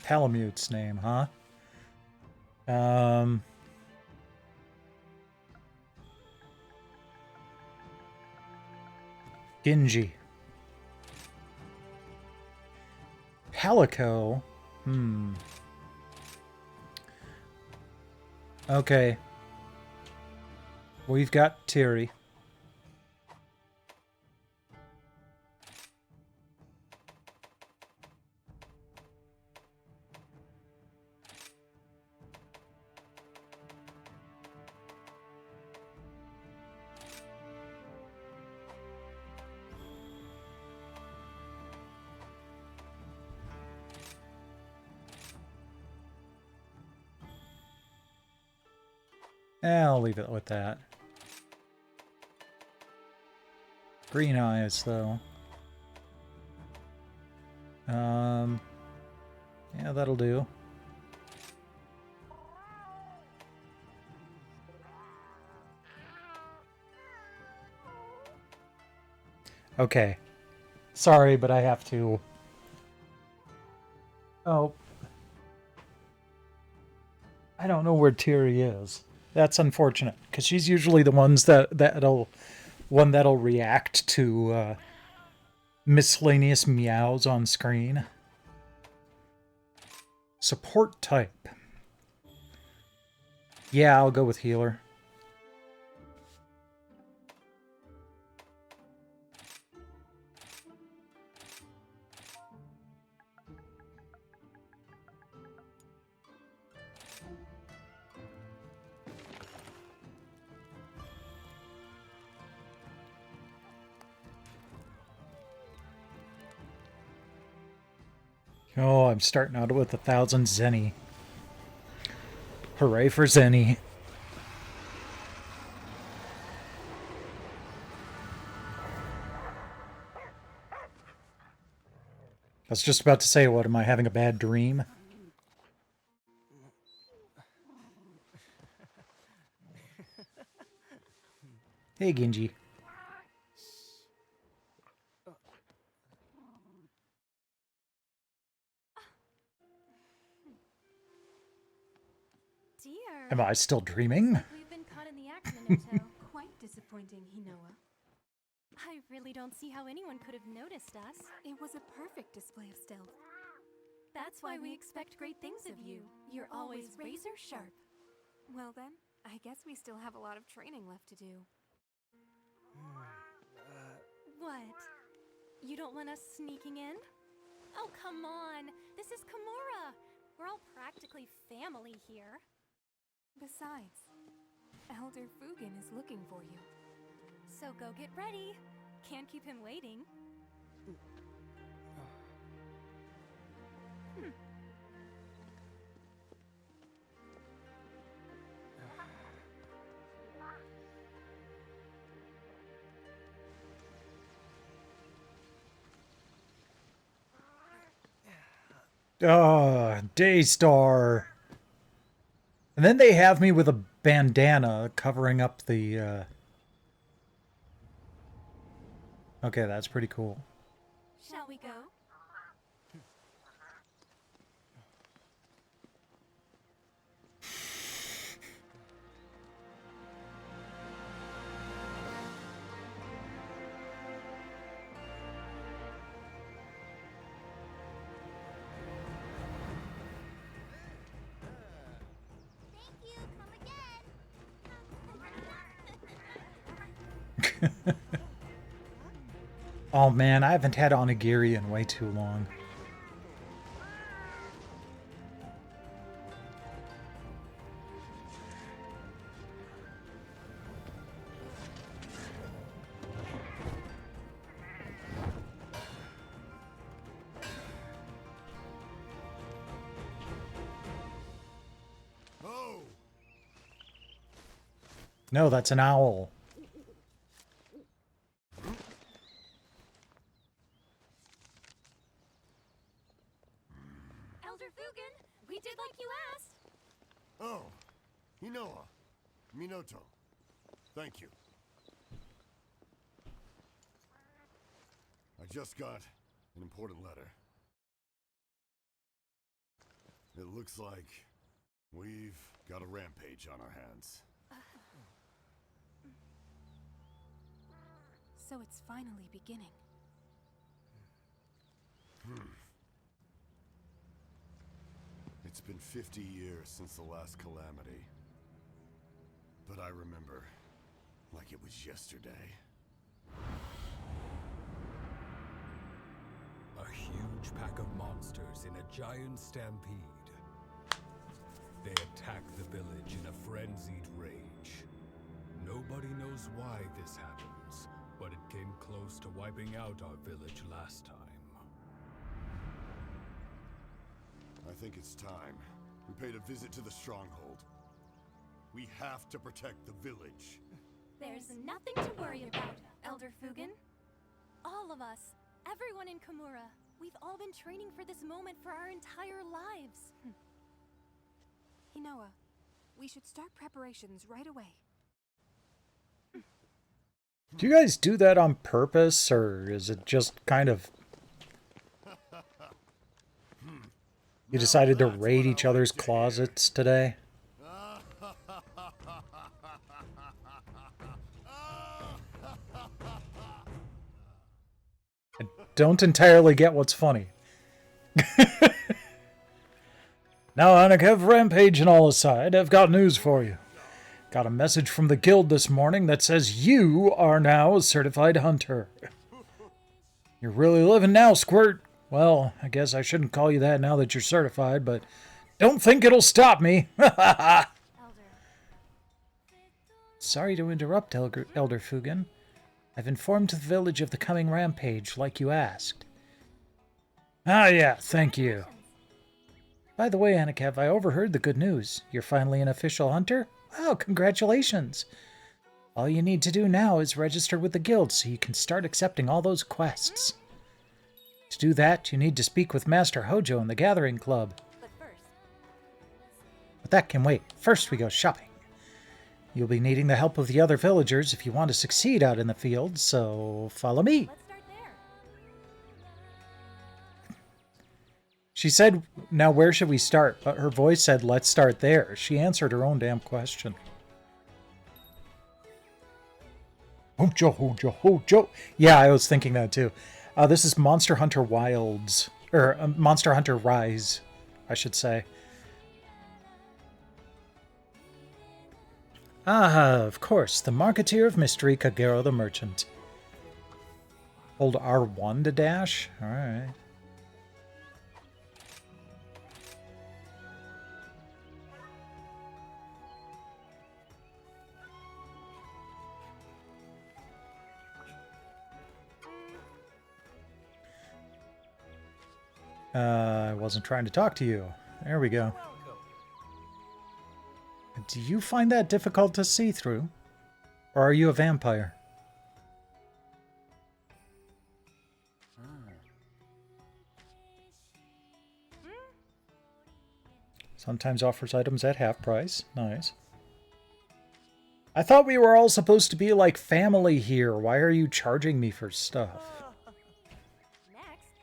[SPEAKER 2] Palamute's name, huh? Genji. Palico. Okay. We've got Tiri. I'll leave it with that. Green eyes, though. Yeah, that'll do. Okay. Sorry, but I have to. Oh. I don't know where Tiri is. That's unfortunate, because she's usually the ones that'll react to miscellaneous meows on screen. Support type. Yeah, I'll go with healer. Oh, I'm starting out with 1,000 Zenny. Hooray for Zenny. I was just about to say, what, am I having a bad dream? Hey, Genji.
[SPEAKER 8] Dear.
[SPEAKER 2] Am I still dreaming?
[SPEAKER 8] We've been caught in the act a minute ago. Quite disappointing, Hinoa. I really don't see how anyone could have noticed us. It was a perfect display of stealth. That's why we expect great things of you. You're always razor sharp. Well then, I guess we still have a lot of training left to do. What? You don't want us sneaking in? Oh, come on. This is Kimura. We're all practically family here. Besides, Elder Fugan is looking for you. So go get ready. Can't keep him waiting.
[SPEAKER 2] Daystar. And then they have me with a bandana covering up the, Okay, that's pretty cool.
[SPEAKER 8] Shall we go?
[SPEAKER 2] Oh man, I haven't had onigiri in way too long.
[SPEAKER 3] Oh!
[SPEAKER 2] No, that's an owl.
[SPEAKER 8] Elder Fugan, we did like you asked.
[SPEAKER 3] Oh! Hinoa. Minoto. Thank you. I just got an important letter. It looks like we've got a rampage on our hands.
[SPEAKER 8] So it's finally beginning.
[SPEAKER 3] It's been 50 years since the last calamity. But I remember like it was yesterday.
[SPEAKER 10] A huge pack of monsters in a giant stampede. They attack the village in a frenzied rage. Nobody knows why this happens, but it came close to wiping out our village last time.
[SPEAKER 3] I think it's time. We paid a visit to the stronghold. We have to protect the village.
[SPEAKER 8] There's nothing to worry about, Elder Fugan. All of us, everyone in Kimura, we've all been training for this moment for our entire lives. Hinoa, we should start preparations right away.
[SPEAKER 2] Do you guys do that on purpose, or is it just kind of... You decided to raid each other's closets today? I don't entirely get what's funny. Now, Anakev, Rampage and all aside, I've got news for you. Got a message from the guild this morning that says you are now a certified hunter. You're really living now, Squirt. Well, I guess I shouldn't call you that now that you're certified, but don't think it'll stop me. Sorry to interrupt, Elder Fugan. I've informed the village of the coming rampage, like you asked. Ah, yeah, thank you. By the way, Anakev, I overheard the good news. You're finally an official hunter? Wow, congratulations. All you need to do now is register with the guild so you can start accepting all those quests. To do that, you need to speak with Master Hojo in the Gathering Club. But that can wait. First we go shopping. You'll be needing the help of the other villagers if you want to succeed out in the field, so follow me.
[SPEAKER 8] Let's start there.
[SPEAKER 2] She said, now where should we start? But her voice said, let's start there. She answered her own damn question. Hojo, Hojo, Hojo. Yeah, I was thinking that too. This is Monster Hunter Wilds. Or Monster Hunter Rise, I should say. Ah, of course, the Marketeer of Mystery, Kagero the Merchant. Hold R1 to dash? Alright. I wasn't trying to talk to you. There we go. Do you find that difficult to see through? Or are you a vampire? Sometimes offers items at half price. Nice. I thought we were all supposed to be like family here. Why are you charging me for stuff?
[SPEAKER 8] Next.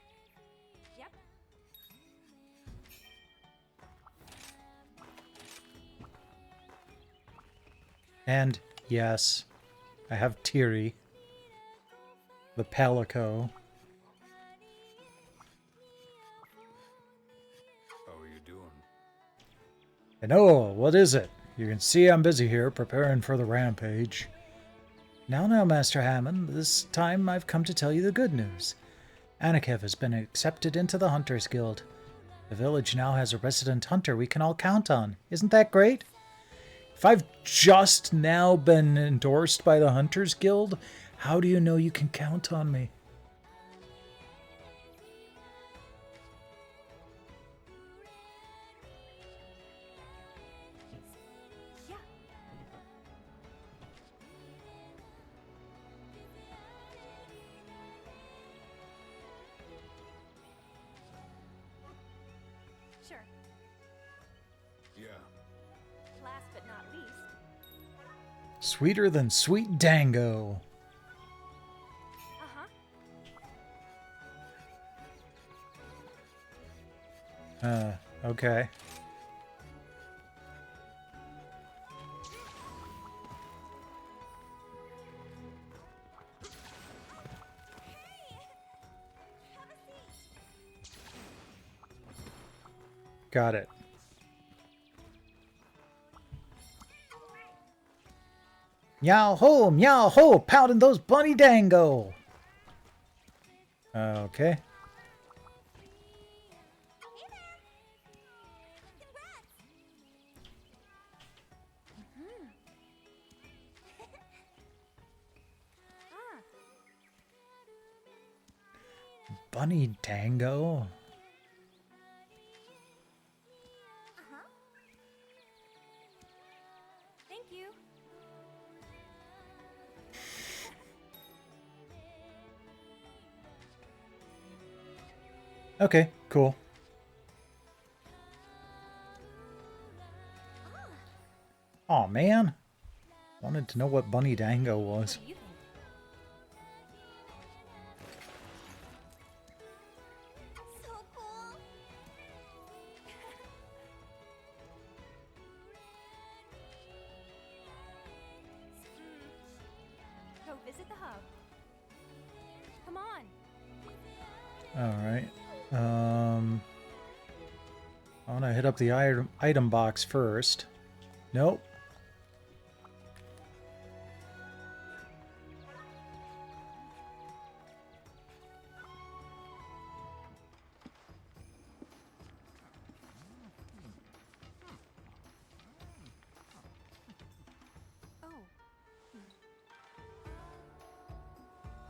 [SPEAKER 8] Yep.
[SPEAKER 2] And yes, I have Tiri, the Palico.
[SPEAKER 10] How are you doing?
[SPEAKER 2] And oh, what is it? You can see I'm busy here preparing for the rampage. Now, Master Hammond, this time I've come to tell you the good news. Anakev has been accepted into the Hunters Guild. The village now has a resident hunter we can all count on. Isn't that great? If I've just now been endorsed by the Hunters Guild, how do you know you can count on me?
[SPEAKER 8] Yeah. Sure.
[SPEAKER 10] Yeah.
[SPEAKER 8] Last but not least.
[SPEAKER 2] Sweeter than sweet dango. Okay. Got it. Meow ho, pounding those bunny dango. Okay. Bunny dango.
[SPEAKER 8] Thank you.
[SPEAKER 2] Okay, cool. Aw, man. Wanted to know what bunny dango was.
[SPEAKER 8] What do you think? So cool. Go visit the hub. Come on.
[SPEAKER 2] Alright. I want to hit up the item box first. Nope.
[SPEAKER 8] Oh.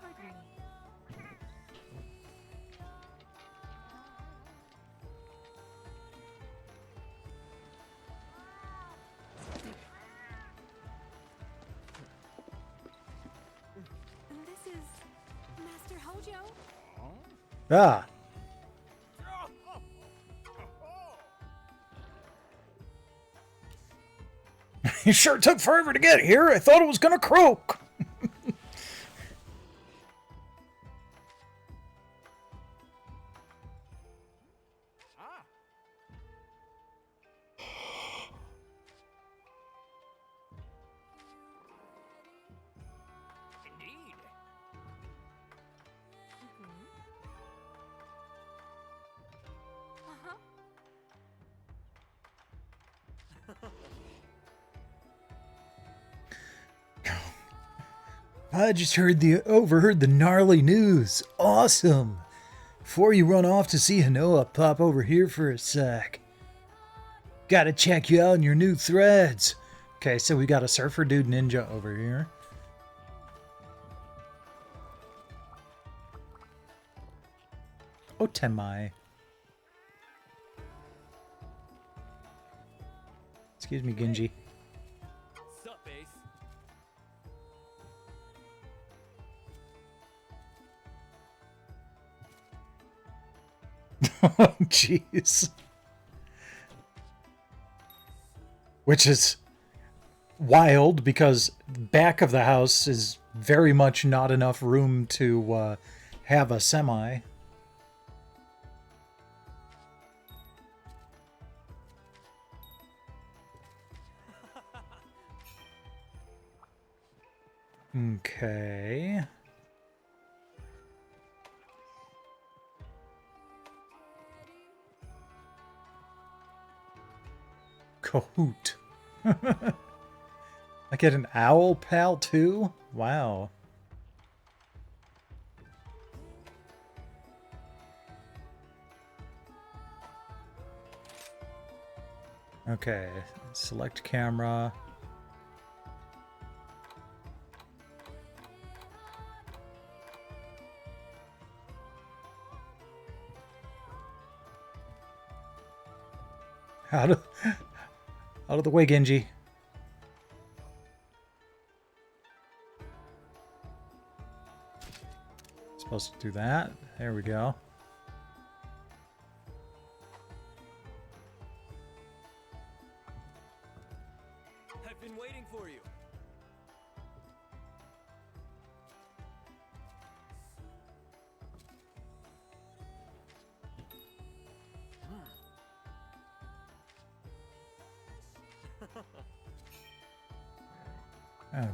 [SPEAKER 8] Pardon me. This is Master Hojo.
[SPEAKER 2] Ah! It sure took forever to get here. I thought it was gonna croak.
[SPEAKER 6] Indeed.
[SPEAKER 8] Uh-huh.
[SPEAKER 2] I just overheard the gnarly news. Awesome. Before you run off to see Hanoa, pop over here for a sec. Gotta check you out in your new threads. Okay, so we got a surfer dude ninja over here. Oh, Tenmai. Excuse me, Genji.
[SPEAKER 6] Sup, Ace?
[SPEAKER 2] Oh, jeez. Which is wild because back of the house is very much not enough room to have a semi. Okay. Kahoot. I get an owl pal too? Wow. Okay, select camera. Out of the way, Genji. Supposed to do that. There we go.
[SPEAKER 6] I've been waiting for you.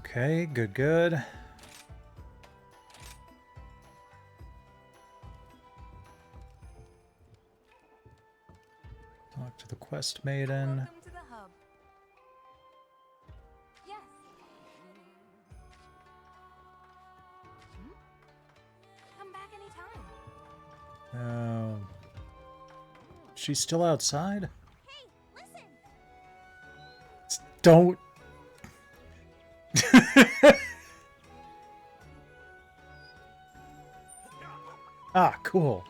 [SPEAKER 2] Okay, good, good. Talk to the quest maiden.
[SPEAKER 8] Welcome to the hub. Yes. Come back anytime.
[SPEAKER 2] Oh. She's still outside?
[SPEAKER 8] Hey, listen.
[SPEAKER 2] Don't. Ah, cool.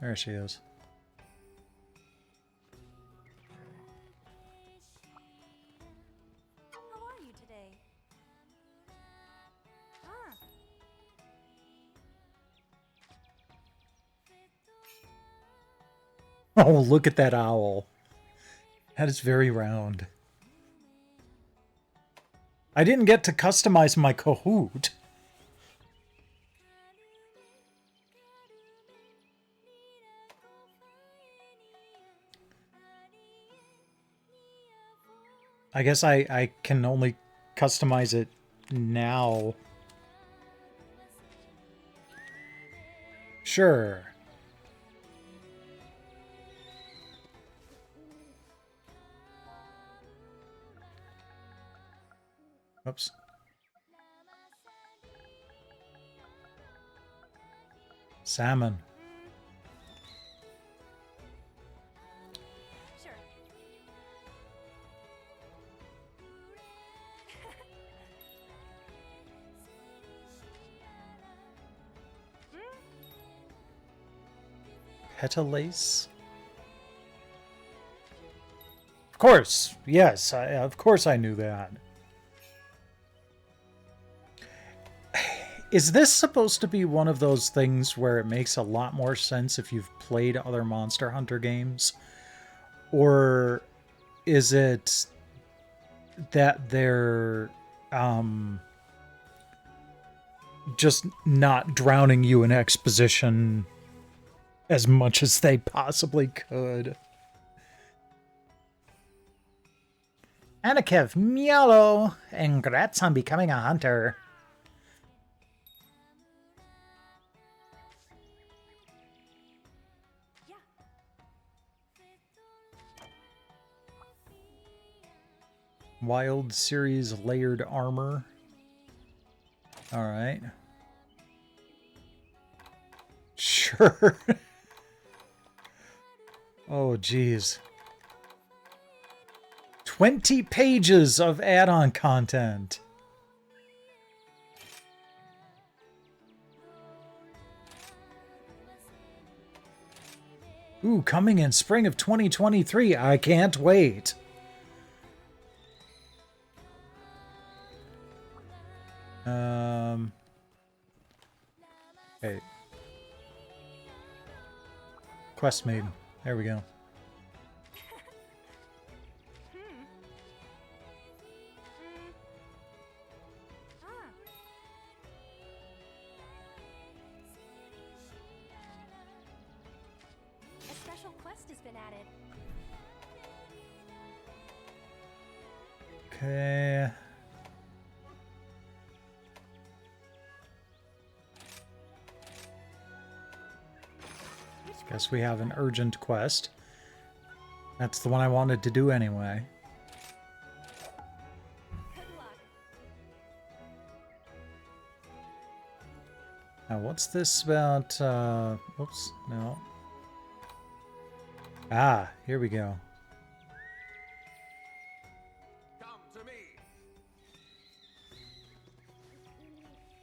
[SPEAKER 2] There she is.
[SPEAKER 8] How are you today? Ah.
[SPEAKER 2] Oh, look at that owl. That is very round. I didn't get to customize my Kahoot. I guess I can only customize it now. Sure. Oops. Salmon.
[SPEAKER 8] Sure.
[SPEAKER 2] Petalace? Of course. Yes, of course I knew that. Is this supposed to be one of those things where it makes a lot more sense if you've played other Monster Hunter games? Or is it that they're just not drowning you in exposition as much as they possibly could? Anakev, Mialo, and congrats on becoming a hunter. Wild Series layered armor. Alright. Sure. Oh, geez. 20 pages of add-on content. Ooh, coming in spring of 2023. I can't wait. Hey. Quest maiden. There we go.
[SPEAKER 8] A special quest has been added.
[SPEAKER 2] Okay. Guess we have an urgent quest. That's the one I wanted to do anyway.
[SPEAKER 8] Good luck.
[SPEAKER 2] Now, what's this about? Oops, no. Ah, here we go.
[SPEAKER 6] Come to me.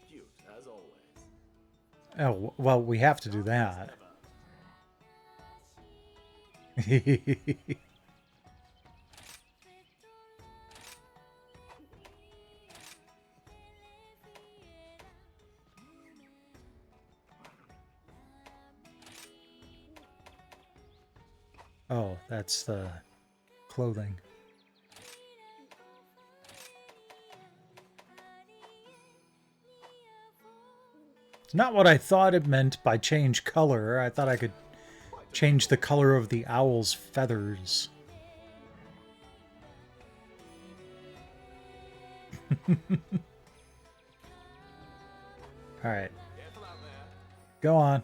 [SPEAKER 6] Cute as always.
[SPEAKER 2] Oh, well, we have to do that. Oh, that's the clothing. It's not what I thought it meant by change color. I thought I could change the color of the owl's feathers. Alright. Go on.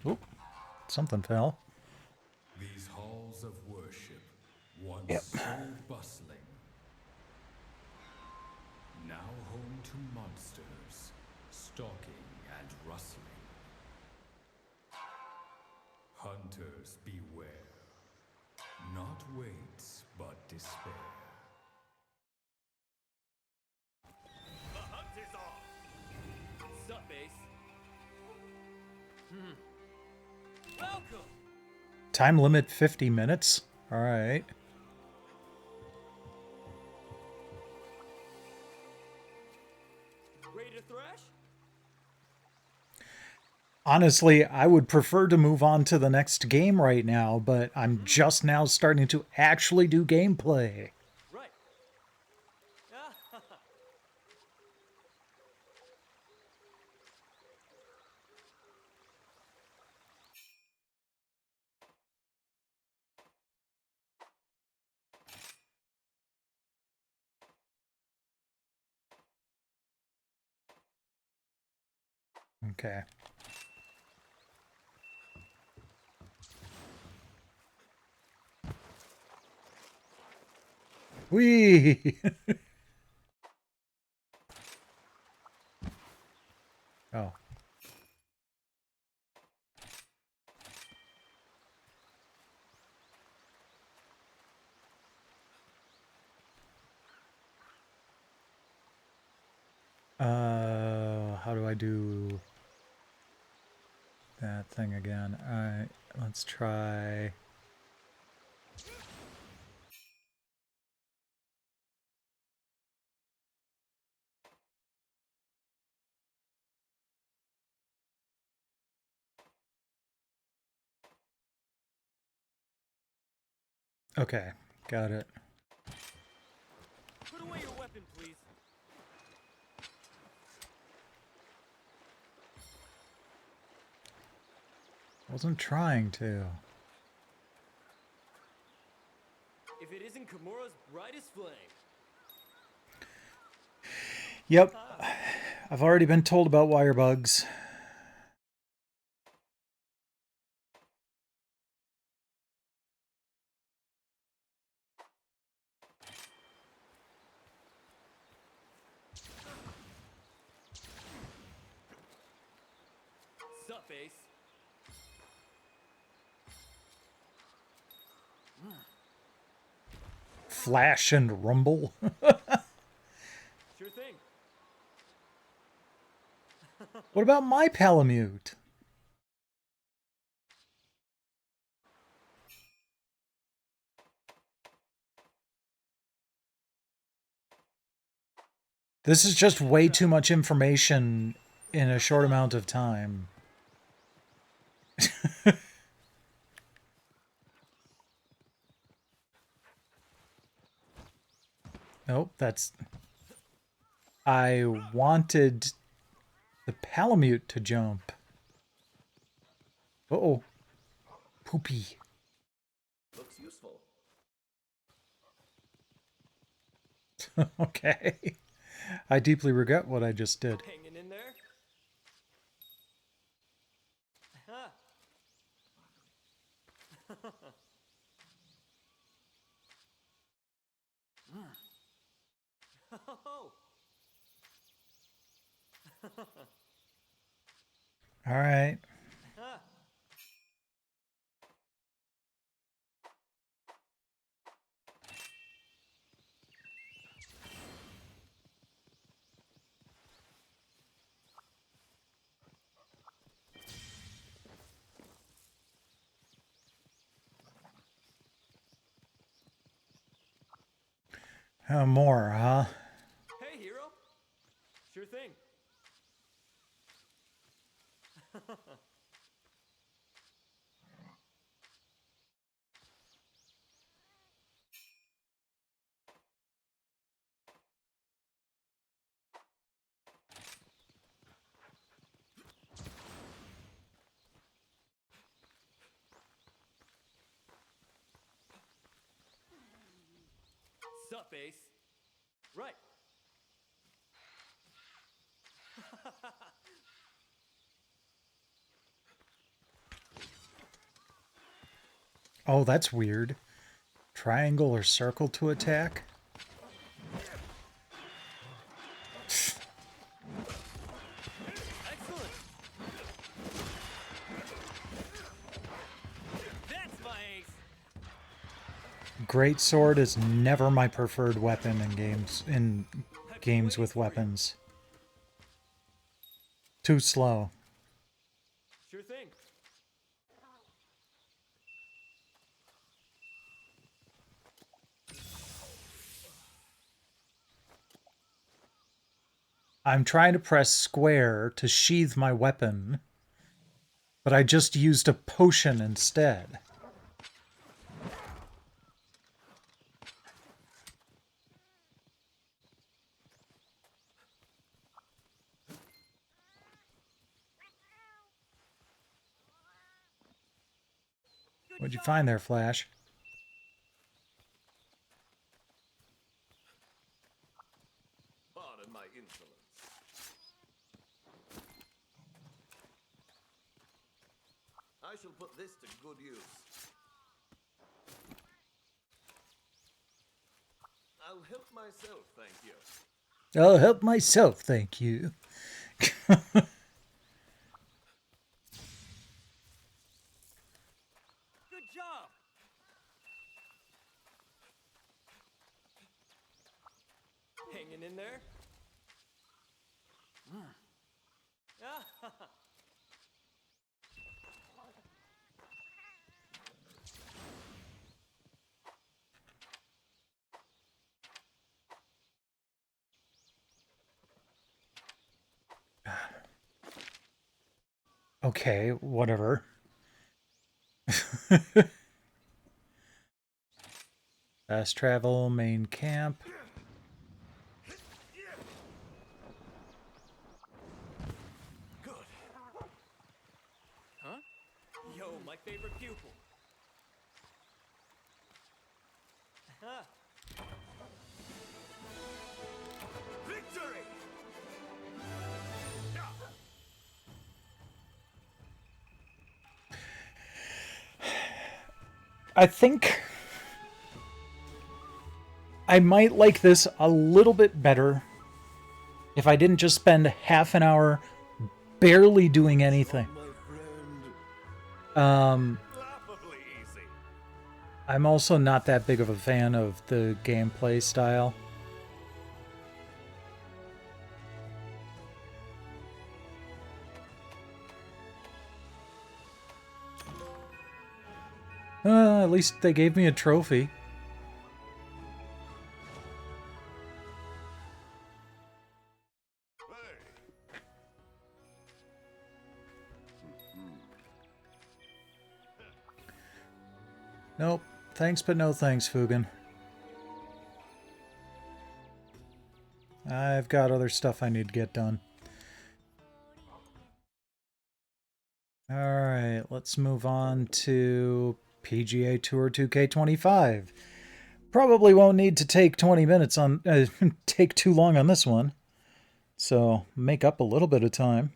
[SPEAKER 2] Oop. Something fell.
[SPEAKER 10] These halls of worship, once so bustling, now home to monsters, stalking and rustling. Hunters beware, not waits, but despair.
[SPEAKER 6] The hunt is on.
[SPEAKER 5] Sup, base? Welcome!
[SPEAKER 2] Time limit 50 minutes. Alright.
[SPEAKER 5] Ready to thrash?
[SPEAKER 2] Honestly, I would prefer to move on to the next game right now, but I'm just now starting to actually do gameplay.
[SPEAKER 5] Right.
[SPEAKER 2] Okay. Whee! Oh. How do I do that thing again? Alright, let's try... Okay, got it.
[SPEAKER 5] Put away your weapon, please.
[SPEAKER 2] Wasn't trying to.
[SPEAKER 5] If it isn't Kimura's brightest flame.
[SPEAKER 2] Yep. I've already been told about wire bugs.
[SPEAKER 5] Sup, base?
[SPEAKER 2] flash and rumble.
[SPEAKER 5] Sure thing.
[SPEAKER 2] What about my Palamute? This is just way too much information in a short amount of time. Nope, that's... I wanted the Palamute to jump. Uh-oh. Poopy.
[SPEAKER 6] Looks useful.
[SPEAKER 2] Okay. I deeply regret what I just did.
[SPEAKER 5] Hanging in there? Huh. Oh.
[SPEAKER 2] All right.
[SPEAKER 5] Huh.
[SPEAKER 2] More, huh?
[SPEAKER 5] Hey, hero. Sure thing. Sup, Ace? Right.
[SPEAKER 2] Oh, that's weird. Triangle or circle to attack?
[SPEAKER 5] Excellent. That's my ace.
[SPEAKER 2] Great sword is never my preferred weapon in games with weapons. Too slow.
[SPEAKER 5] Sure thing.
[SPEAKER 2] I'm trying to press square to sheath my weapon, but I just used a potion instead. What'd you find there, Flash?
[SPEAKER 6] Pardon my insolence. I shall put this to good use. I'll help myself, thank you.
[SPEAKER 2] I'll help myself, thank you.
[SPEAKER 5] Good job. Hanging in there? Ah.
[SPEAKER 2] Okay, whatever. Fast travel, main camp.
[SPEAKER 5] Good. Huh? Yo, my favorite pupil. Huh.
[SPEAKER 6] Victory!
[SPEAKER 2] I think I might like this a little bit better if I didn't just spend half an hour barely doing anything.
[SPEAKER 6] Laughably easy.
[SPEAKER 2] I'm also not that big of a fan of the gameplay style. At least they gave me a trophy. Nope. Thanks, but no thanks, Fugan. I've got other stuff I need to get done. Alright, let's move on to PGA Tour 2K25. Probably won't need to take 20 minutes on... take too long on this one. So, make up a little bit of time.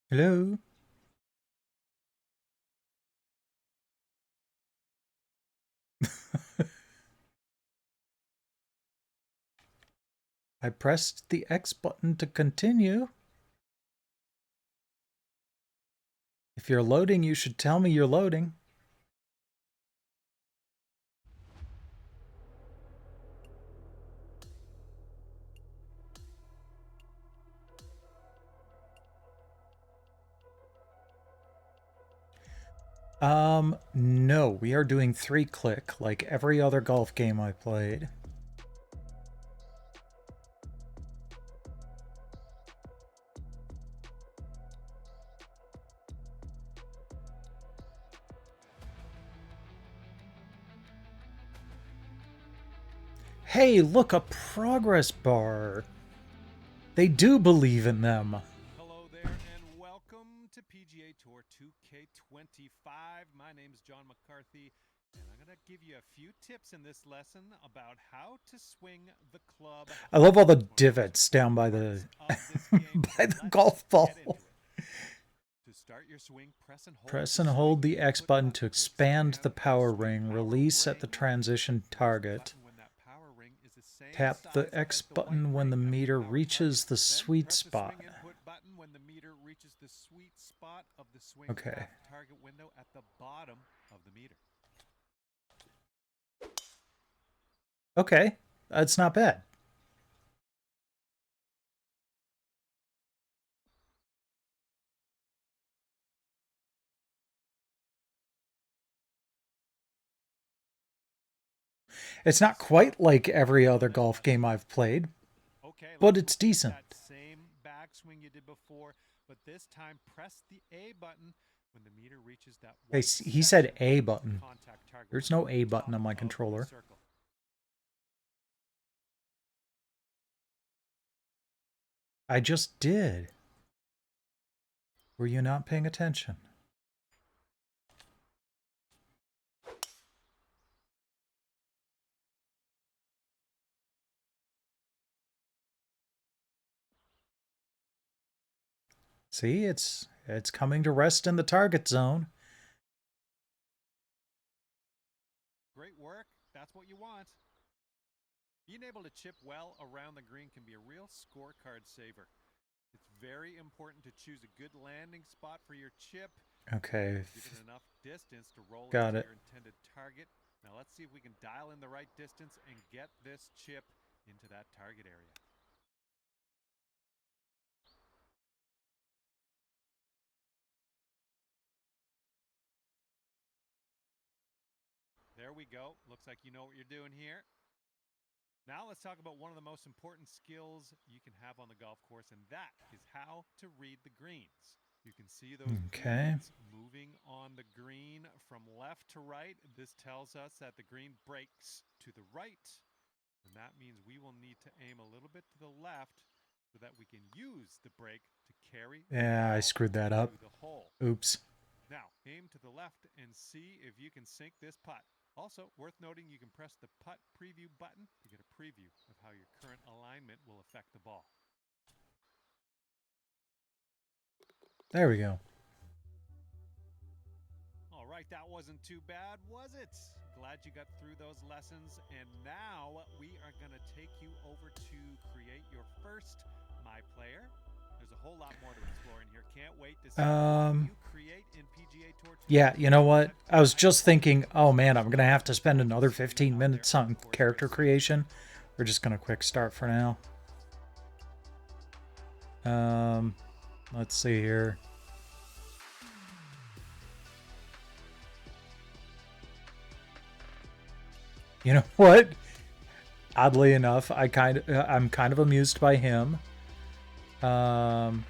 [SPEAKER 2] Hello? I pressed the X button to continue. If you're loading, you should tell me you're loading. No, we are doing 3-click like every other golf game I played. Hey, look, a progress bar. They do believe in them.
[SPEAKER 10] Hello there, and welcome to PGA Tour 2K25. My name is John McCarthy, and I'm going to give you a few tips in this lesson about how to swing the club.
[SPEAKER 2] I love all the divots down by the by the golf ball.
[SPEAKER 10] To start your swing,
[SPEAKER 2] press and hold the X button to expand the power ring. Release at the transition target. Tap the X button when the meter reaches the sweet spot. Okay.
[SPEAKER 10] Target window at the bottom of the meter.
[SPEAKER 2] Okay, that's not bad. It's not quite like every other golf game I've played, but it's decent.
[SPEAKER 10] Same backswing you did before, but this time press the A button when the meter reaches that.
[SPEAKER 2] Hey, he said A button. There's no A button on my controller. I just did. Were you not paying attention? See, it's coming to rest in the target zone.
[SPEAKER 10] Great work. That's what you want. Being able to chip well around the green can be a real scorecard saver. It's very important to choose a good landing spot for your chip.
[SPEAKER 2] Okay.
[SPEAKER 10] Give it enough distance to roll
[SPEAKER 2] Got
[SPEAKER 10] into
[SPEAKER 2] it.
[SPEAKER 10] your intended target. Now let's see if we can dial in the right distance and get this chip into that target area. There we go. Looks like you know what you're doing here. Now let's talk about one of the most important skills you can have on the golf course, and that is how to read the greens. You can see those beads moving on the green from left to right. This tells us that the green breaks to the right.
[SPEAKER 11] And that means we will need to aim a little bit to the left so that we can use the brake to carry
[SPEAKER 2] Yeah, I screwed that up.
[SPEAKER 11] through the hole.
[SPEAKER 2] Oops.
[SPEAKER 11] Now, aim to the left and see if you can sink this putt. Also, worth noting, you can press the putt preview button to get a preview of how your current alignment will affect the ball.
[SPEAKER 2] There we go.
[SPEAKER 11] All right, that wasn't too bad, was it? Glad you got through those lessons. And now we are going to take you over to create your first My Player. There's a whole lot more to explore in here. Can't wait to see what you create in PGA Tour.
[SPEAKER 2] Yeah, you know what? I was just thinking, oh man, I'm going to have to spend another 15 minutes on character creation. We're just going to quick start for now. Let's see here. You know what? Oddly enough, I'm kind of amused by him. Kind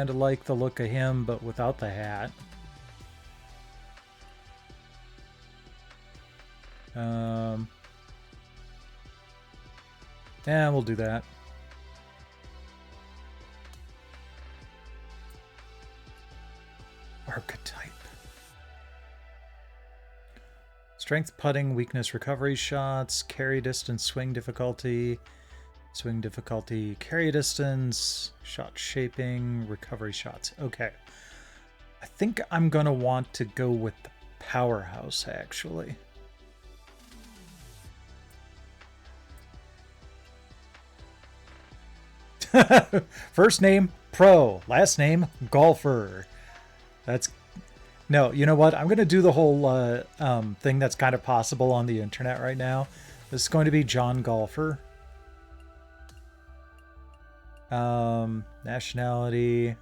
[SPEAKER 2] of like the look of him, but without the hat. Yeah, we'll do that. Archetype. Strength putting, weakness recovery shots, carry distance, swing difficulty, carry distance, shot shaping, recovery shots. Okay. I think I'm going to want to go with the powerhouse, actually. First name, pro. Last name, golfer. That's... No, you know what? I'm going to do the whole thing that's kind of possible on the internet right now. This is going to be John Golfer. Nationality.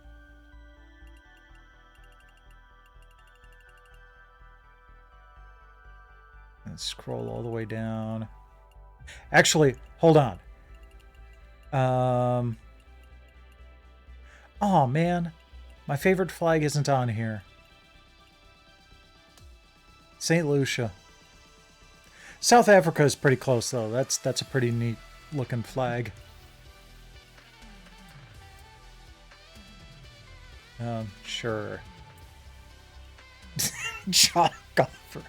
[SPEAKER 2] And scroll all the way down. Actually, hold on. Oh man, my favorite flag isn't on here. St. Lucia. South Africa is pretty close though. That's a pretty neat looking flag. Sure. John Golfer.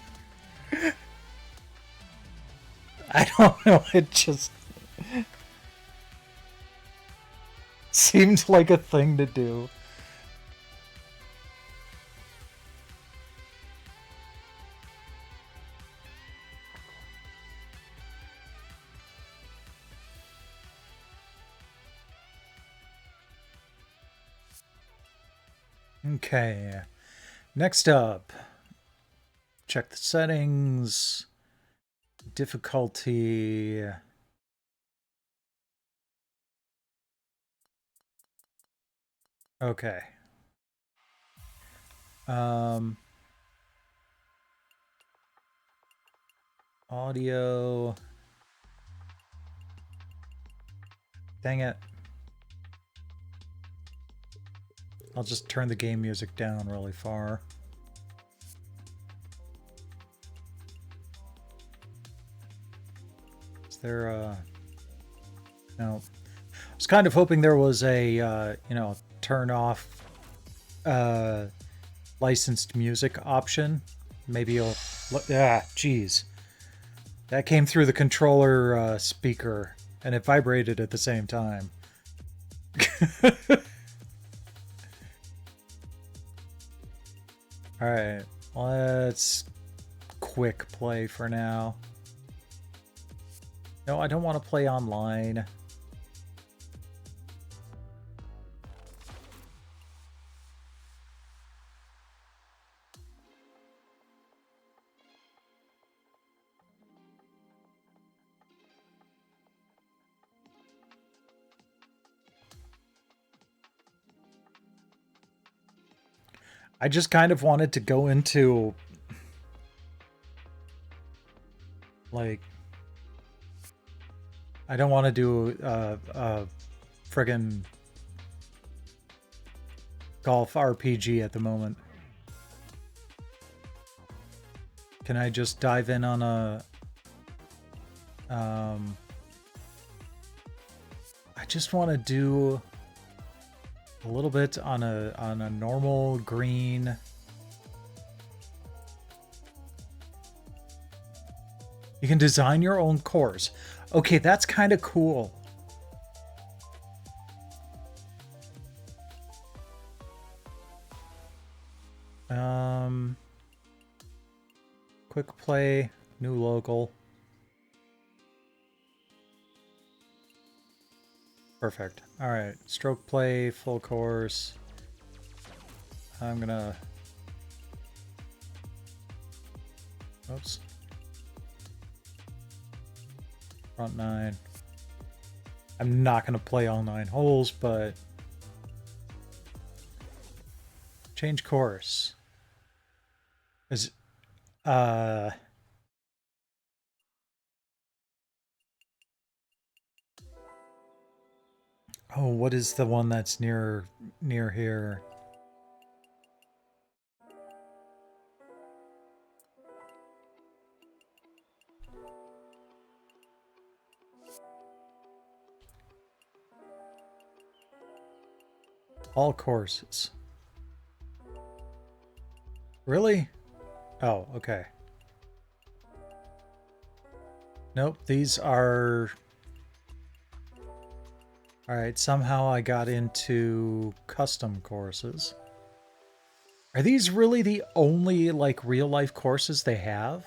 [SPEAKER 2] I don't know, it just seemed like a thing to do. Okay, next up, check the settings, difficulty. Okay. Audio. Dang it. I'll just turn the game music down really far. Is there a... No. I was kind of hoping there was a, you know, turn off licensed music option. Maybe you'll... Jeez. That came through the controller speaker, and it vibrated at the same time. Alright, let's quick play for now. No, I don't want to play online. I just kind of wanted to go into, like, I don't want to do a friggin' golf RPG at the moment. Can I just dive in on I just want to do a little bit on a normal green. You can design your own course. Okay, that's kind of cool. Quick play, new local. Perfect. All right, stroke play, full course. I'm gonna. Oops. Front 9. I'm not gonna play all 9 holes, but change course. Is oh, what is the one that's near here? All courses. Really? Oh, okay. Nope, these are... Alright, somehow I got into custom courses. Are these really the only, like, real-life courses they have?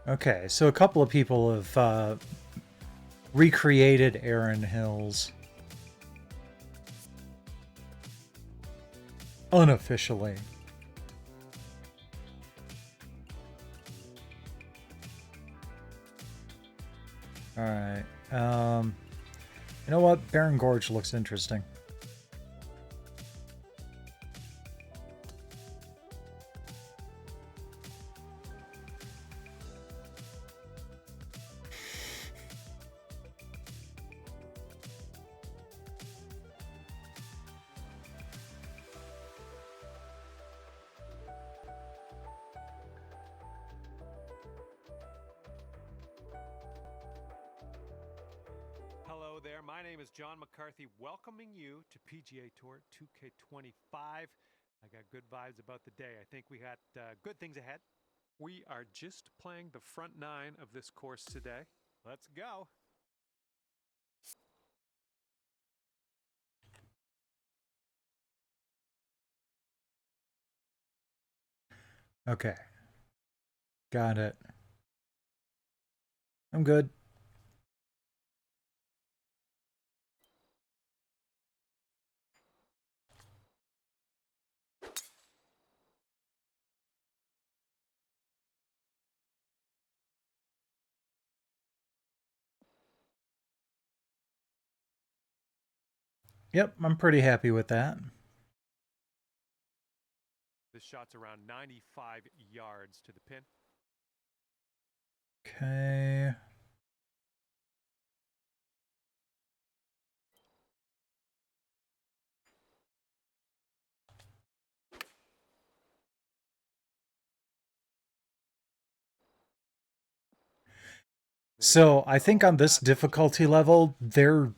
[SPEAKER 2] Okay, so a couple of people have recreated Erin Hills. Unofficially. Alright. You know what? Barren Gorge looks interesting.
[SPEAKER 11] Hello there, my name is John McCarthy, welcoming you to PGA Tour 2K25. I got good vibes about the day. I think we got good things ahead. We are just playing the front 9 of this course today. Let's go.
[SPEAKER 2] Okay. Got it. I'm good. Yep, I'm pretty happy with that.
[SPEAKER 11] This shot's around 95 yards to the pin.
[SPEAKER 2] Okay. So I think on this difficulty level, they're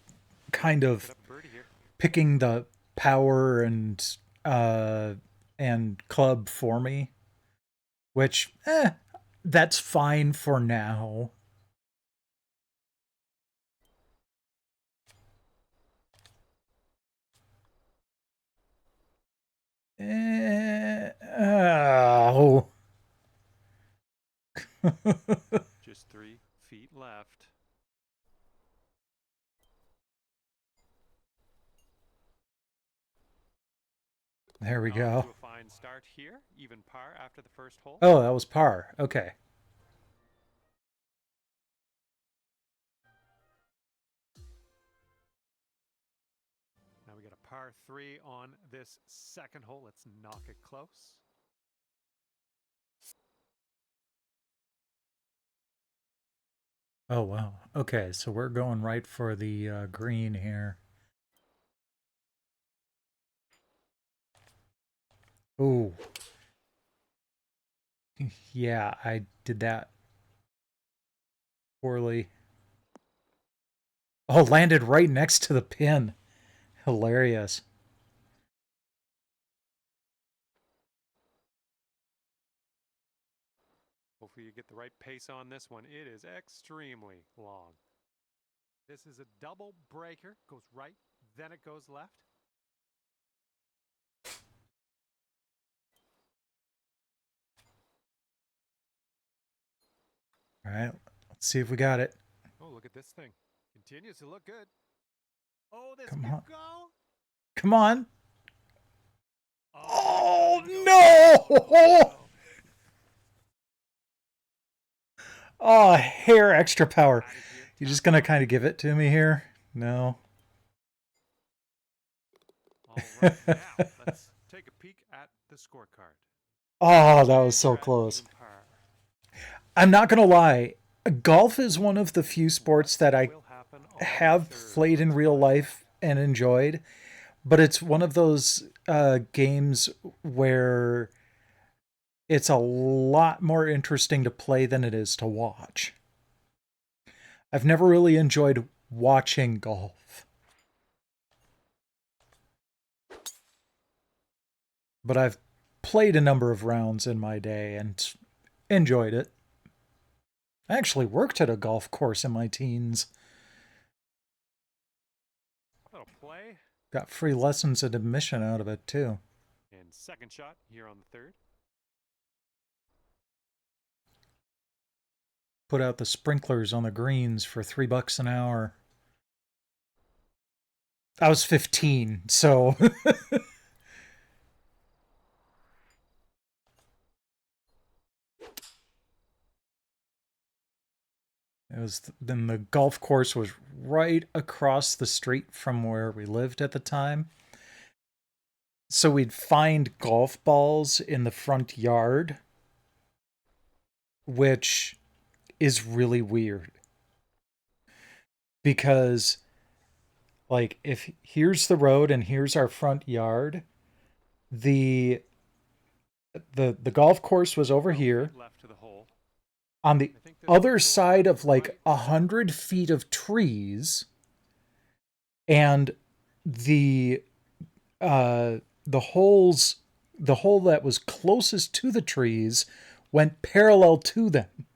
[SPEAKER 2] kind of picking the power and club for me, which that's fine for now. Oh.
[SPEAKER 11] Just 3 feet left.
[SPEAKER 2] There we go.
[SPEAKER 11] To a fine start here, even par after the first hole.
[SPEAKER 2] Oh, that was par. Okay.
[SPEAKER 11] Now we got a par 3 on this second hole. Let's knock it close.
[SPEAKER 2] Oh, wow. Okay, so we're going right for the green here. Ooh. Yeah, I did that poorly. Oh, landed right next to the pin. Hilarious.
[SPEAKER 11] Hopefully you get the right pace on this one. It is extremely long. This is a double breaker. Goes right, then it goes left.
[SPEAKER 2] All right, let's see if we got it.
[SPEAKER 11] Oh, look at this thing. Continues to look good. Oh, this
[SPEAKER 2] Come
[SPEAKER 11] could
[SPEAKER 2] on.
[SPEAKER 11] go.
[SPEAKER 2] Come on.
[SPEAKER 11] Oh,
[SPEAKER 2] no! Oh, hair extra power. You just gonna kind of give it to me here? No.
[SPEAKER 11] All right, now let's take a peek at the scorecard.
[SPEAKER 2] Oh, that was so close. I'm not gonna lie. Golf is one of the few sports that I have played in real life and enjoyed, but it's one of those games where it's a lot more interesting to play than it is to watch. I've never really enjoyed watching golf, but I've played a number of rounds in my day and enjoyed it. I actually worked at a golf course in my teens.
[SPEAKER 11] Little play.
[SPEAKER 2] Got free lessons and admission out of it, too.
[SPEAKER 11] And second shot here on the third.
[SPEAKER 2] Put out the sprinklers on the greens for $3 an hour. I was 15, so... It was then the golf course was right across the street from where we lived at the time. So we'd find golf balls in the front yard, which is really weird. Because like if here's the road and here's our front yard, the golf course was over here.
[SPEAKER 11] Left to the hole.
[SPEAKER 2] On the other side of like 100 feet of trees, and the hole that was closest to the trees went parallel to them.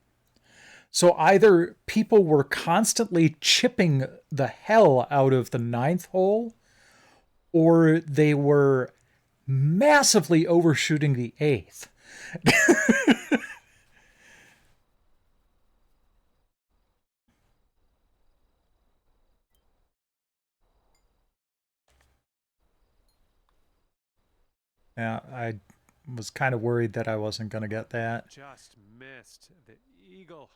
[SPEAKER 2] So either people were constantly chipping the hell out of the ninth hole, or they were massively overshooting the eighth. Yeah, I was kind of worried that I wasn't going to get that.
[SPEAKER 11] Just missed the eagle.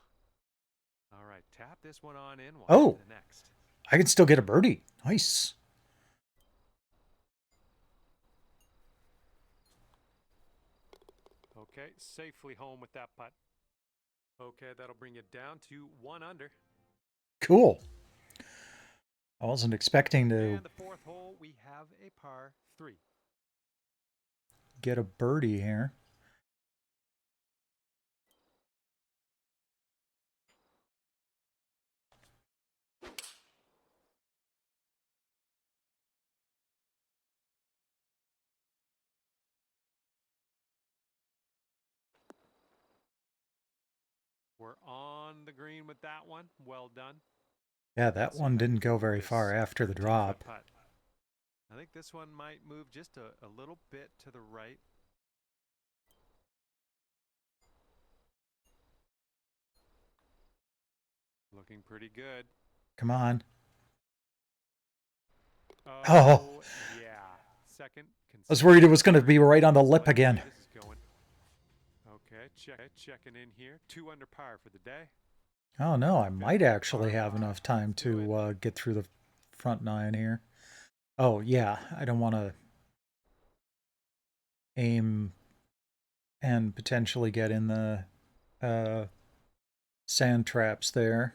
[SPEAKER 11] All right, tap this one on in.
[SPEAKER 2] Oh,
[SPEAKER 11] the next.
[SPEAKER 2] I can still get a birdie. Nice.
[SPEAKER 11] Okay, safely home with that putt. Okay, that'll bring you down to 1 under.
[SPEAKER 2] Cool. I wasn't expecting to...
[SPEAKER 11] And the fourth hole, we have a par 3.
[SPEAKER 2] Get a birdie here.
[SPEAKER 11] We're on the green with that one. Well done.
[SPEAKER 2] Yeah, that one didn't go very far after the drop.
[SPEAKER 11] I think this one might move just a little bit to the right. Looking pretty good.
[SPEAKER 2] Come on.
[SPEAKER 11] Oh, yeah. Second.
[SPEAKER 2] I was worried it was going to be right on the lip again.
[SPEAKER 11] Okay, checking in here. 2 under par for the day.
[SPEAKER 2] Oh no, I might actually have enough time to get through the front 9 here. Oh yeah, I don't want to aim and potentially get in the sand traps there.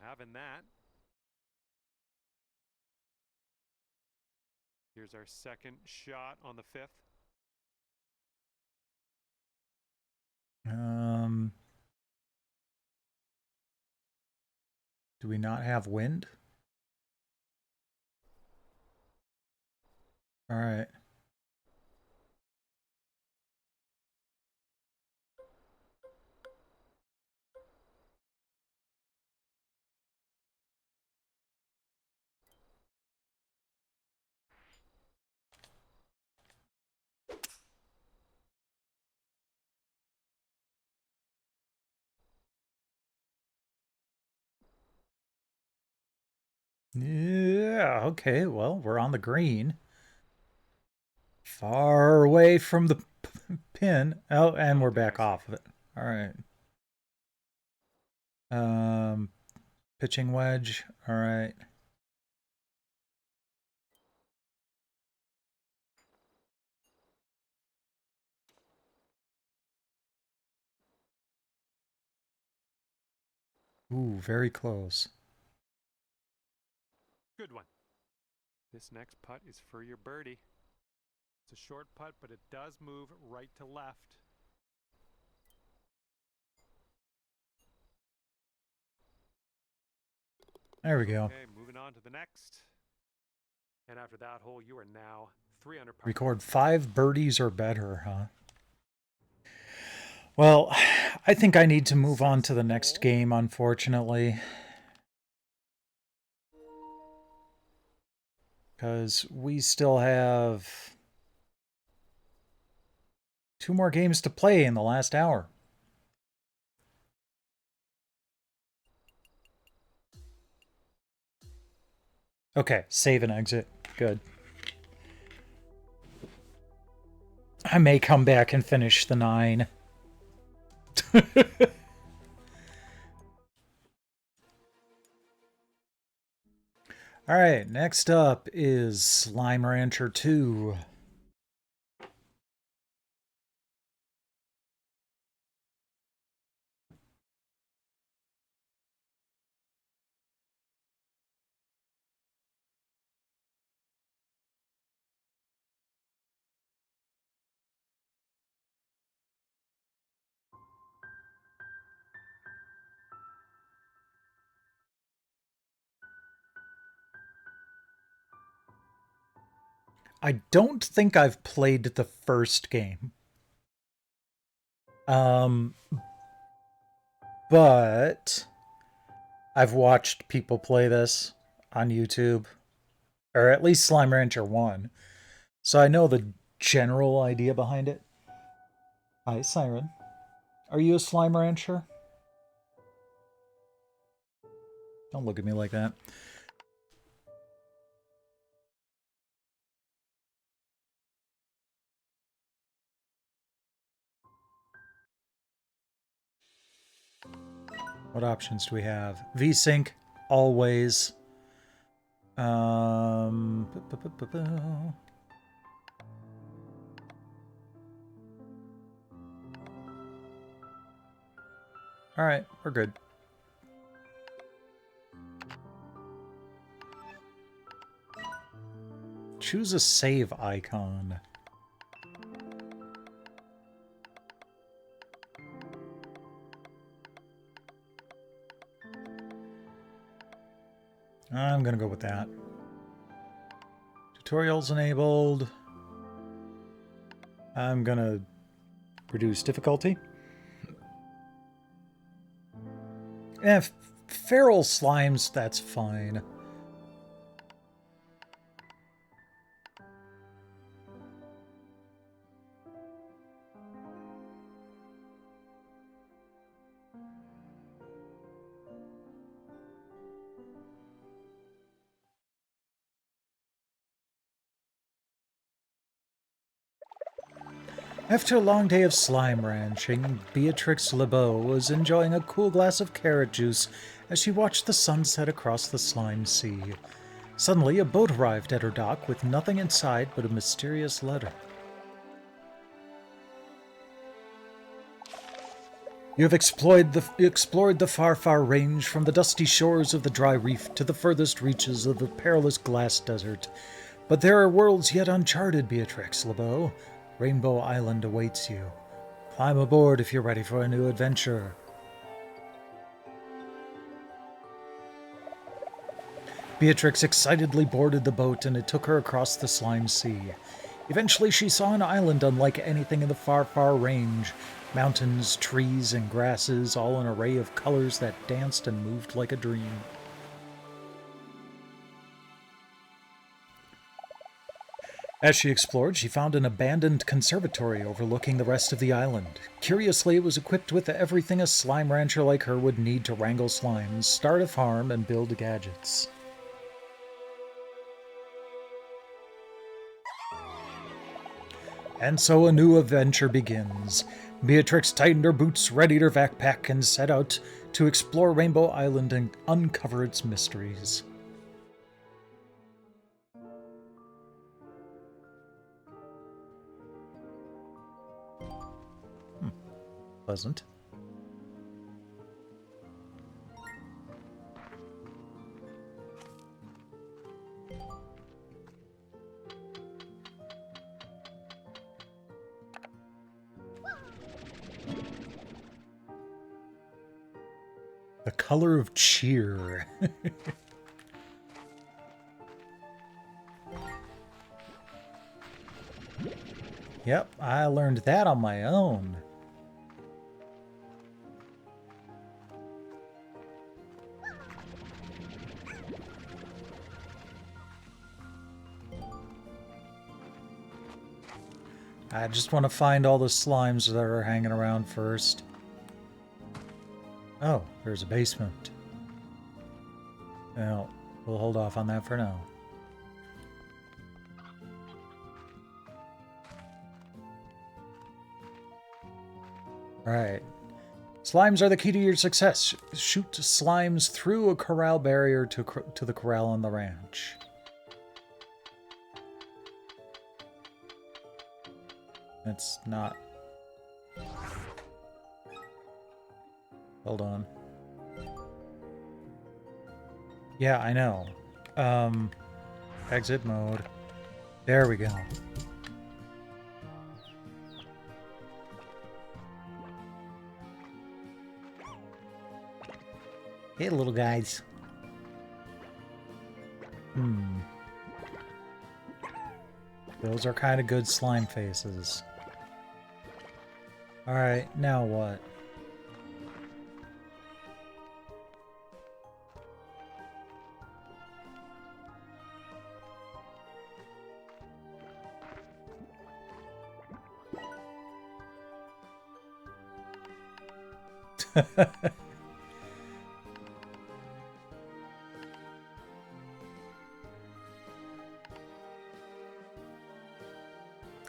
[SPEAKER 11] having that. Here's our second shot on the 5th.
[SPEAKER 2] Do we not have wind? All right. Yeah, okay, well, we're on the green. Far away from the pin. Oh, and we're back off of it. All right. Pitching wedge. All right. Ooh, very close.
[SPEAKER 11] Good one. This next putt is for your birdie. It's a short putt, but it does move right to left.
[SPEAKER 2] There we go.
[SPEAKER 11] Okay, moving on to the next. And after that hole, you are now 3 under par.
[SPEAKER 2] Record 5 birdies or better, huh? Well, I think I need to move on to the next game, unfortunately. Because we still have 2 more games to play in the last hour. Okay, save and exit. Good. I may come back and finish the 9. Alright, next up is Slime Rancher 2. I don't think I've played the first game. But I've watched people play this on YouTube, or at least Slime Rancher 1. So I know the general idea behind it. Hi, Siren. Are you a Slime Rancher? Don't look at me like that. What options do we have? VSync, always. All right, we're good. Choose a save icon. I'm gonna go with that. Tutorials enabled. I'm gonna reduce difficulty. Feral slimes, that's fine. After a long day of slime ranching, Beatrix LeBeau was enjoying a cool glass of carrot juice as she watched the sun set across the slime sea. Suddenly, a boat arrived at her dock with nothing inside but a mysterious letter. You have explored the far, far range from the dusty shores of the dry reef to the furthest reaches of the perilous glass desert. But there are worlds yet uncharted, Beatrix LeBeau. Rainbow Island awaits you. Climb aboard if you're ready for a new adventure. Beatrix excitedly boarded the boat, and it took her across the slime sea. Eventually she saw an island unlike anything in the far, far range. Mountains, trees, and grasses, all an array of colors that danced and moved like a dream. As she explored, she found an abandoned conservatory overlooking the rest of the island. Curiously, it was equipped with everything a slime rancher like her would need to wrangle slimes, start a farm, and build gadgets. And so a new adventure begins. Beatrix tightened her boots, readied her backpack, and set out to explore Rainbow Island and uncover its mysteries. Pleasant. The color of cheer. Yep, I learned that on my own. I just want to find all the slimes that are hanging around first. Oh, there's a basement. Well, we'll hold off on that for now. Alright. Slimes are the key to your success. Shoot slimes through a corral barrier to the corral on the ranch. It's not... Hold on. Yeah, I know. Exit mode. There we go. Hey, little guys. Those are kind of good slime faces. Alright, now what?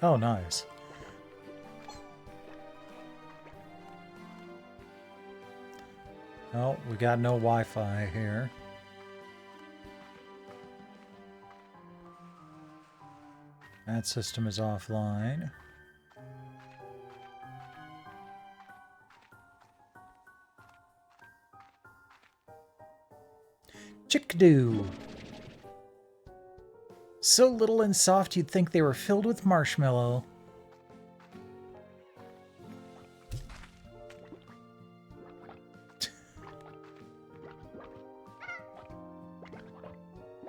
[SPEAKER 2] Oh, nice. Oh, we got no Wi-Fi here. That system is offline. Chickadoo! So little and soft you'd think they were filled with marshmallow.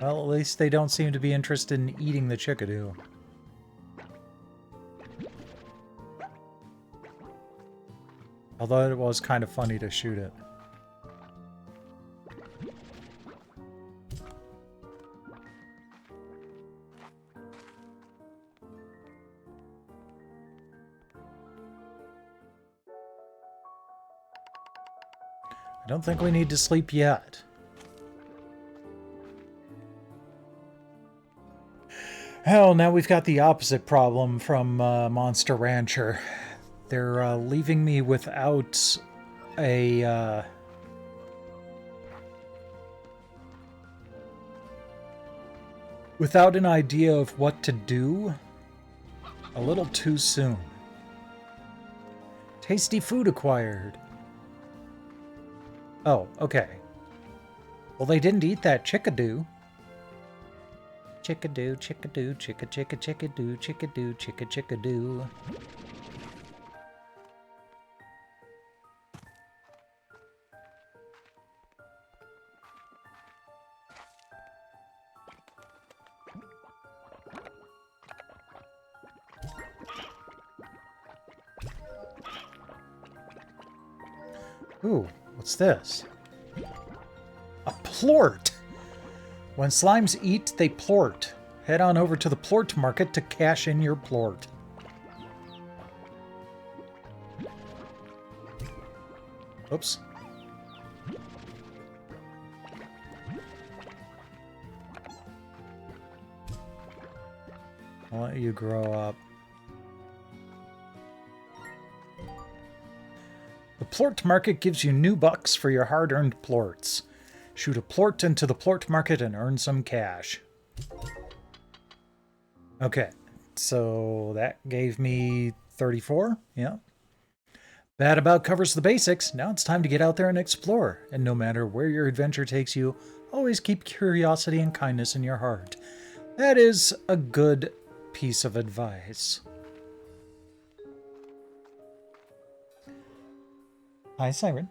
[SPEAKER 2] Well, at least they don't seem to be interested in eating the chickadoo. Although it was kind of funny to shoot it. I don't think we need to sleep yet. Hell, now we've got the opposite problem from Monster Rancher. They're leaving me without a... without an idea of what to do a little too soon. Tasty food acquired. Oh, okay. Well, they didn't eat that chickadoo. Chickadoo, chickadoo, chickadoo, chickadoo, chickadoo. Ooh, what's this? A plort! When slimes eat, they plort. Head on over to the plort market to cash in your plort. Oops. I'll let you grow up. The plort market gives you new bucks for your hard-earned plorts. Shoot a plort into the plort market and earn some cash. Okay, so that gave me 34, yeah. That about covers the basics. Now it's time to get out there and explore. And no matter where your adventure takes you, always keep curiosity and kindness in your heart. That is a good piece of advice. Hi, Siren.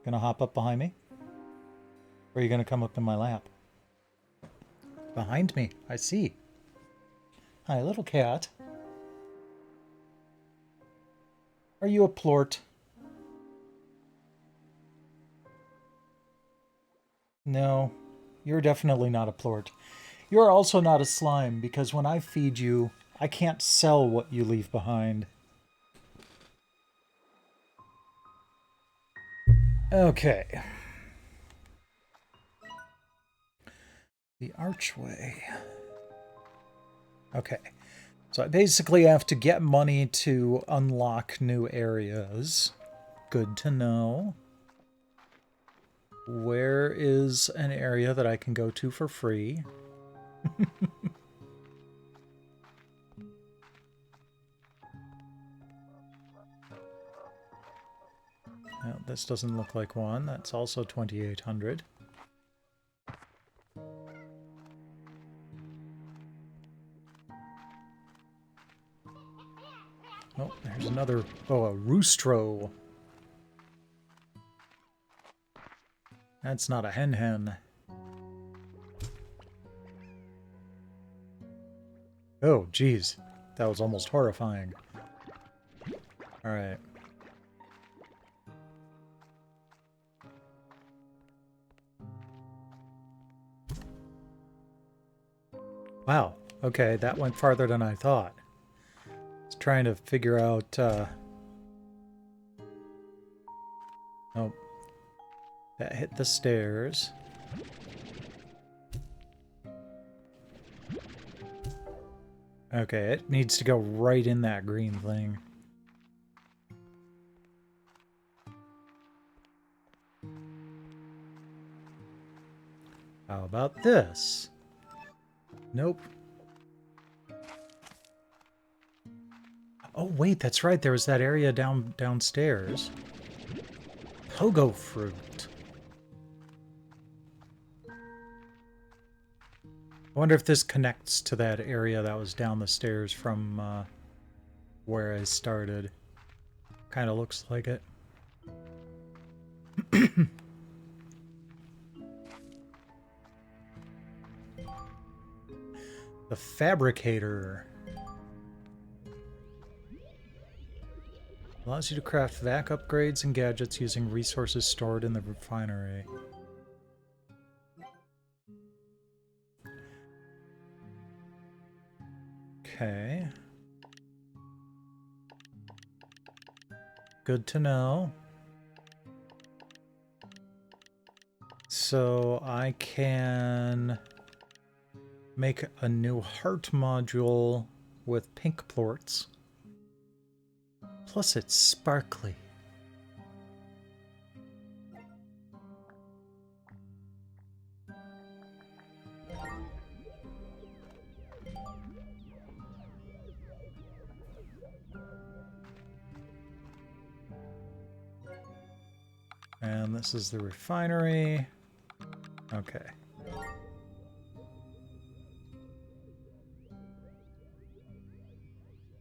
[SPEAKER 2] Gonna hop up behind me? Or are you gonna come up in my lap? Behind me, I see. Hi, little cat. Are you a plort? No, you're definitely not a plort. You're also not a slime, because when I feed you, I can't sell what you leave behind. Okay. The archway. Okay. So I basically have to get money to unlock new areas. Good to know. Where is an area that I can go to for free? No, this doesn't look like one. That's also 2,800. Oh, there's another. Oh, a roostro. That's not a hen. Oh, geez. That was almost horrifying. Alright. Wow. Okay, that went farther than I thought. I was trying to figure out, Oh. That hit the stairs. Okay, it needs to go right in that green thing. How about this? Nope. Oh, wait, that's right. There was that area downstairs. Pogo fruit. I wonder if this connects to that area that was down the stairs from where I started. Kind of looks like it. The Fabricator. Allows you to craft vac upgrades and gadgets using resources stored in the refinery. Okay. Good to know. So I can make a new heart module with pink plorts. Plus it's sparkly. And this is the refinery. Okay.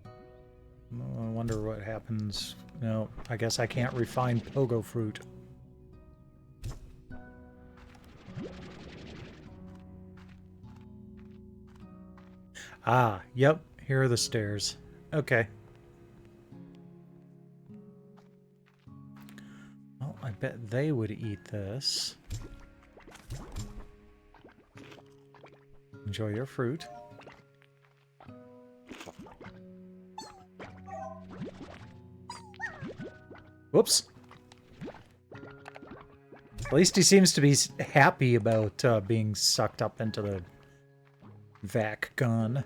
[SPEAKER 2] I wonder what happens. No, I guess I can't refine pogo fruit. Ah, yep. Here are the stairs. Okay. Well, I bet they would eat this. Enjoy your fruit. Whoops. At least he seems to be happy about being sucked up into the vac gun.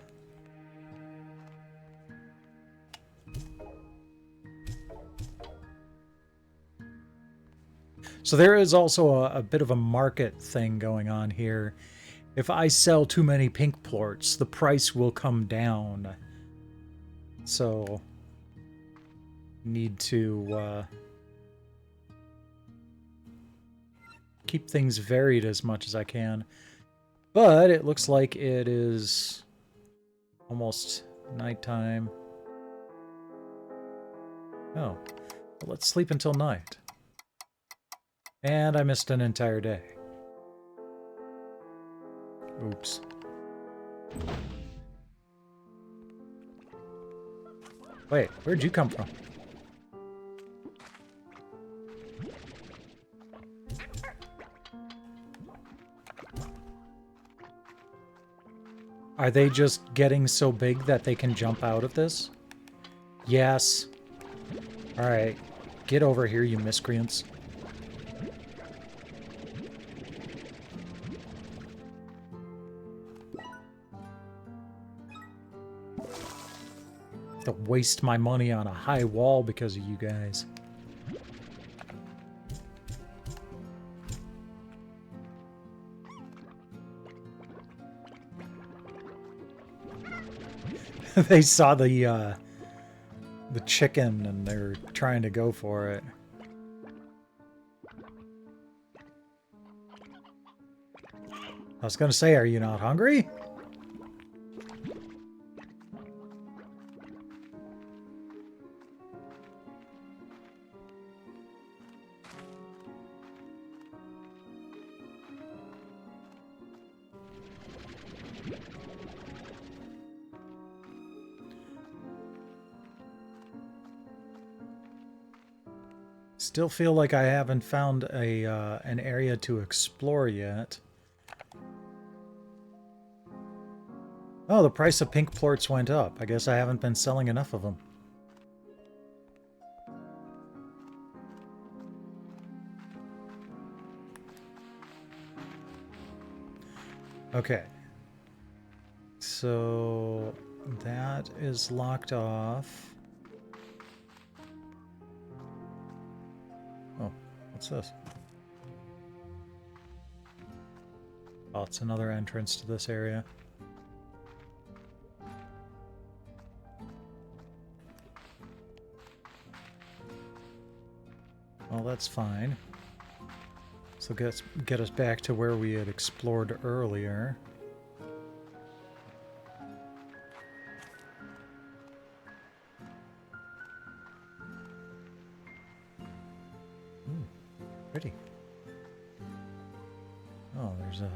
[SPEAKER 2] So there is also a bit of a market thing going on here. If I sell too many pink plorts, the price will come down. So, need to keep things varied as much as I can. But it looks like it is almost nighttime. Oh, well, let's sleep until night. And I missed an entire day. Oops. Wait, where'd you come from? Are they just getting so big that they can jump out of this? Yes. Alright. Get over here, you miscreants. To waste my money on a high wall because of you guys. They saw the chicken and they're trying to go for it. I was gonna say, are you not hungry? Still feel like I haven't found a an area to explore yet. Oh, the price of pink plorts went up. I guess I haven't been selling enough of them. Okay. So that is locked off. Oh, what's this? Oh, it's another entrance to this area. Well, that's fine. So get us back to where we had explored earlier. Pretty. Oh, there's a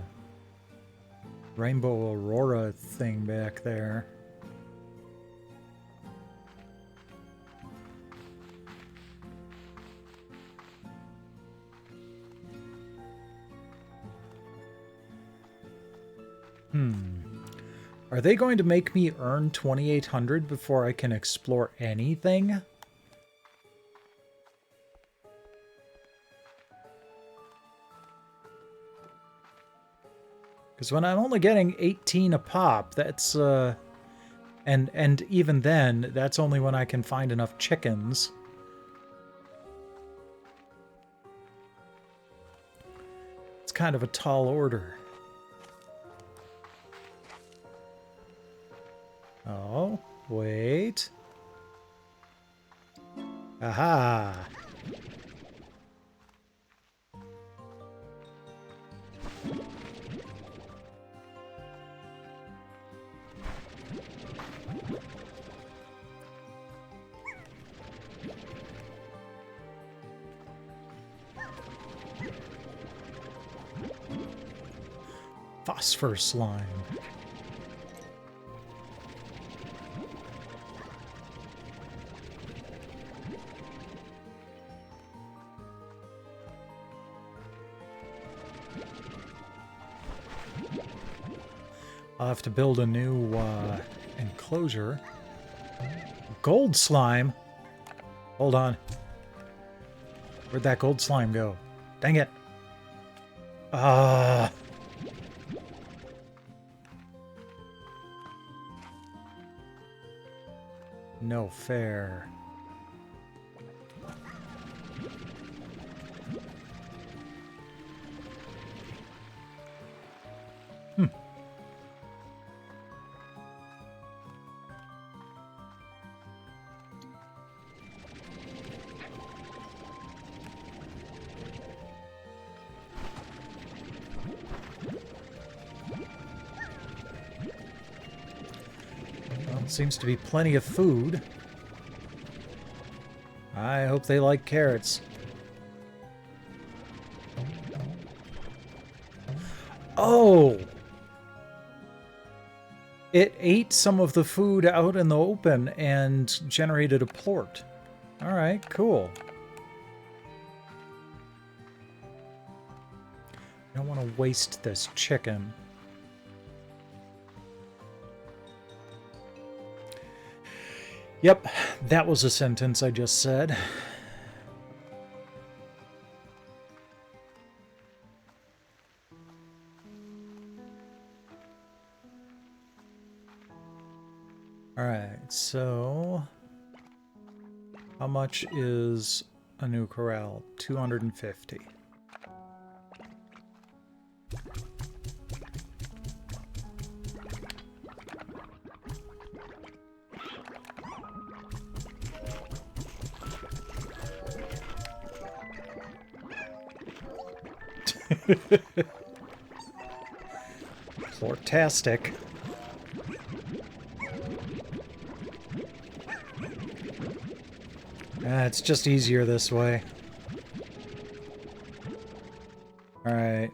[SPEAKER 2] rainbow aurora thing back there. Are they going to make me earn 2,800 before I can explore anything? Because when I'm only getting 18 a pop, that's, and even then, that's only when I can find enough chickens. It's kind of a tall order. Oh, wait. Aha! phosphor slime. I'll have to build a new enclosure. Gold slime? Hold on. Where'd that gold slime go? Dang it. No fair. Seems to be plenty of food. I hope they like carrots. Oh! It ate some of the food out in the open and generated a plort. Alright, cool. I don't want to waste this chicken. Yep, that was a sentence I just said. Alright, so how much is a new corral? 250. Flortastic. It's just easier this way. Alright.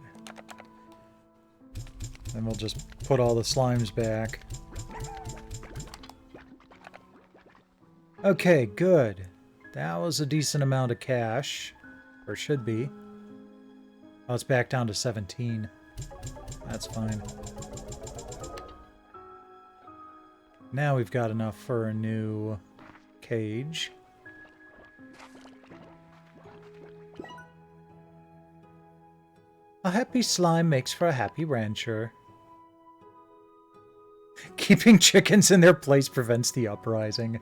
[SPEAKER 2] Then we'll just put all the slimes back. Okay, good. That was a decent amount of cash. Or should be. Oh, it's back down to 17. That's fine. Now we've got enough for a new cage. A happy slime makes for a happy rancher. Keeping chickens in their place prevents the uprising.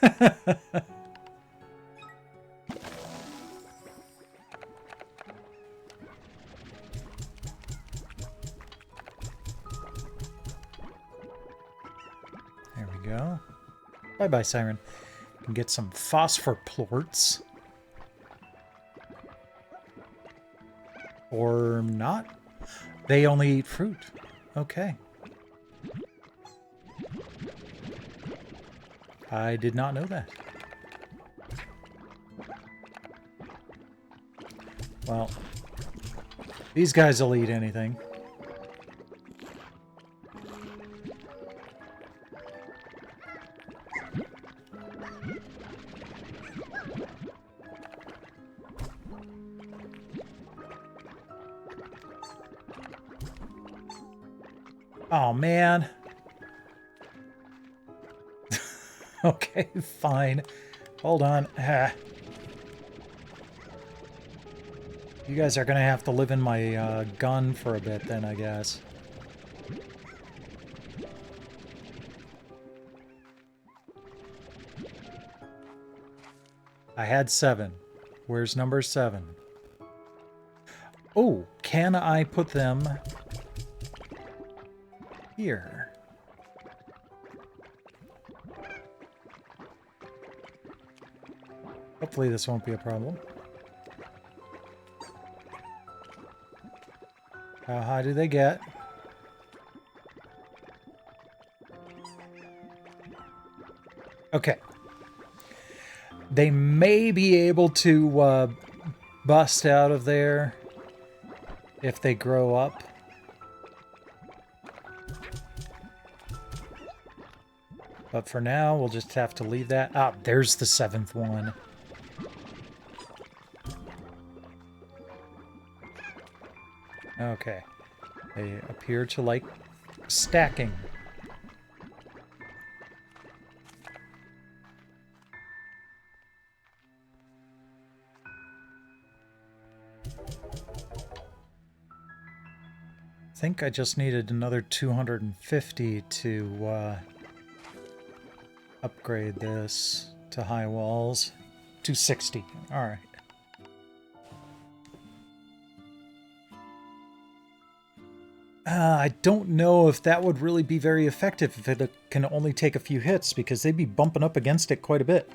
[SPEAKER 2] There we go. Bye-bye, Siren. Can get some phosphor plorts. Or not. They only eat fruit. Okay. I did not know that. Well, these guys will eat anything. Oh, man. Okay, fine. Hold on. You guys are going to have to live in my gun for a bit then, I guess. I had 7. Where's number 7? Oh, can I put them here? Hopefully this won't be a problem. How high do they get? Okay. They may be able to bust out of there if they grow up. But for now, we'll just have to leave that. Ah, there's the 7th one. Okay. They appear to like stacking. I think I just needed another 250 to upgrade this to high walls. 260. All right. I don't know if that would really be very effective if it can only take a few hits, because they'd be bumping up against it quite a bit.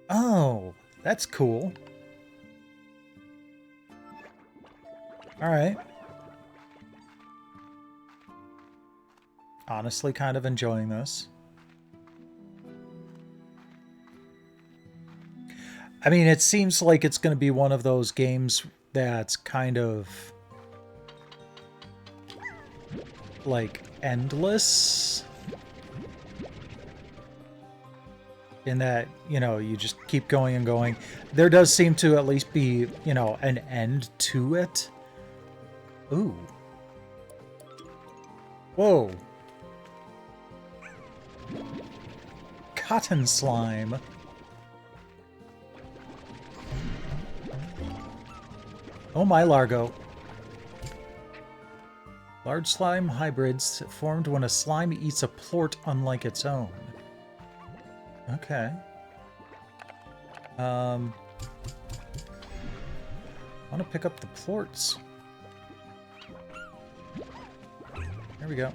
[SPEAKER 2] Oh, that's cool. All right. Honestly, kind of enjoying this. I mean, it seems like it's going to be one of those games that's kind of like endless. In that, you know, you just keep going and going. There does seem to at least be, you know, an end to it. Ooh. Whoa. Cotton slime. Oh my, Largo. Large slime hybrids formed when a slime eats a plort unlike its own. Okay. I want to pick up the plorts. There we go.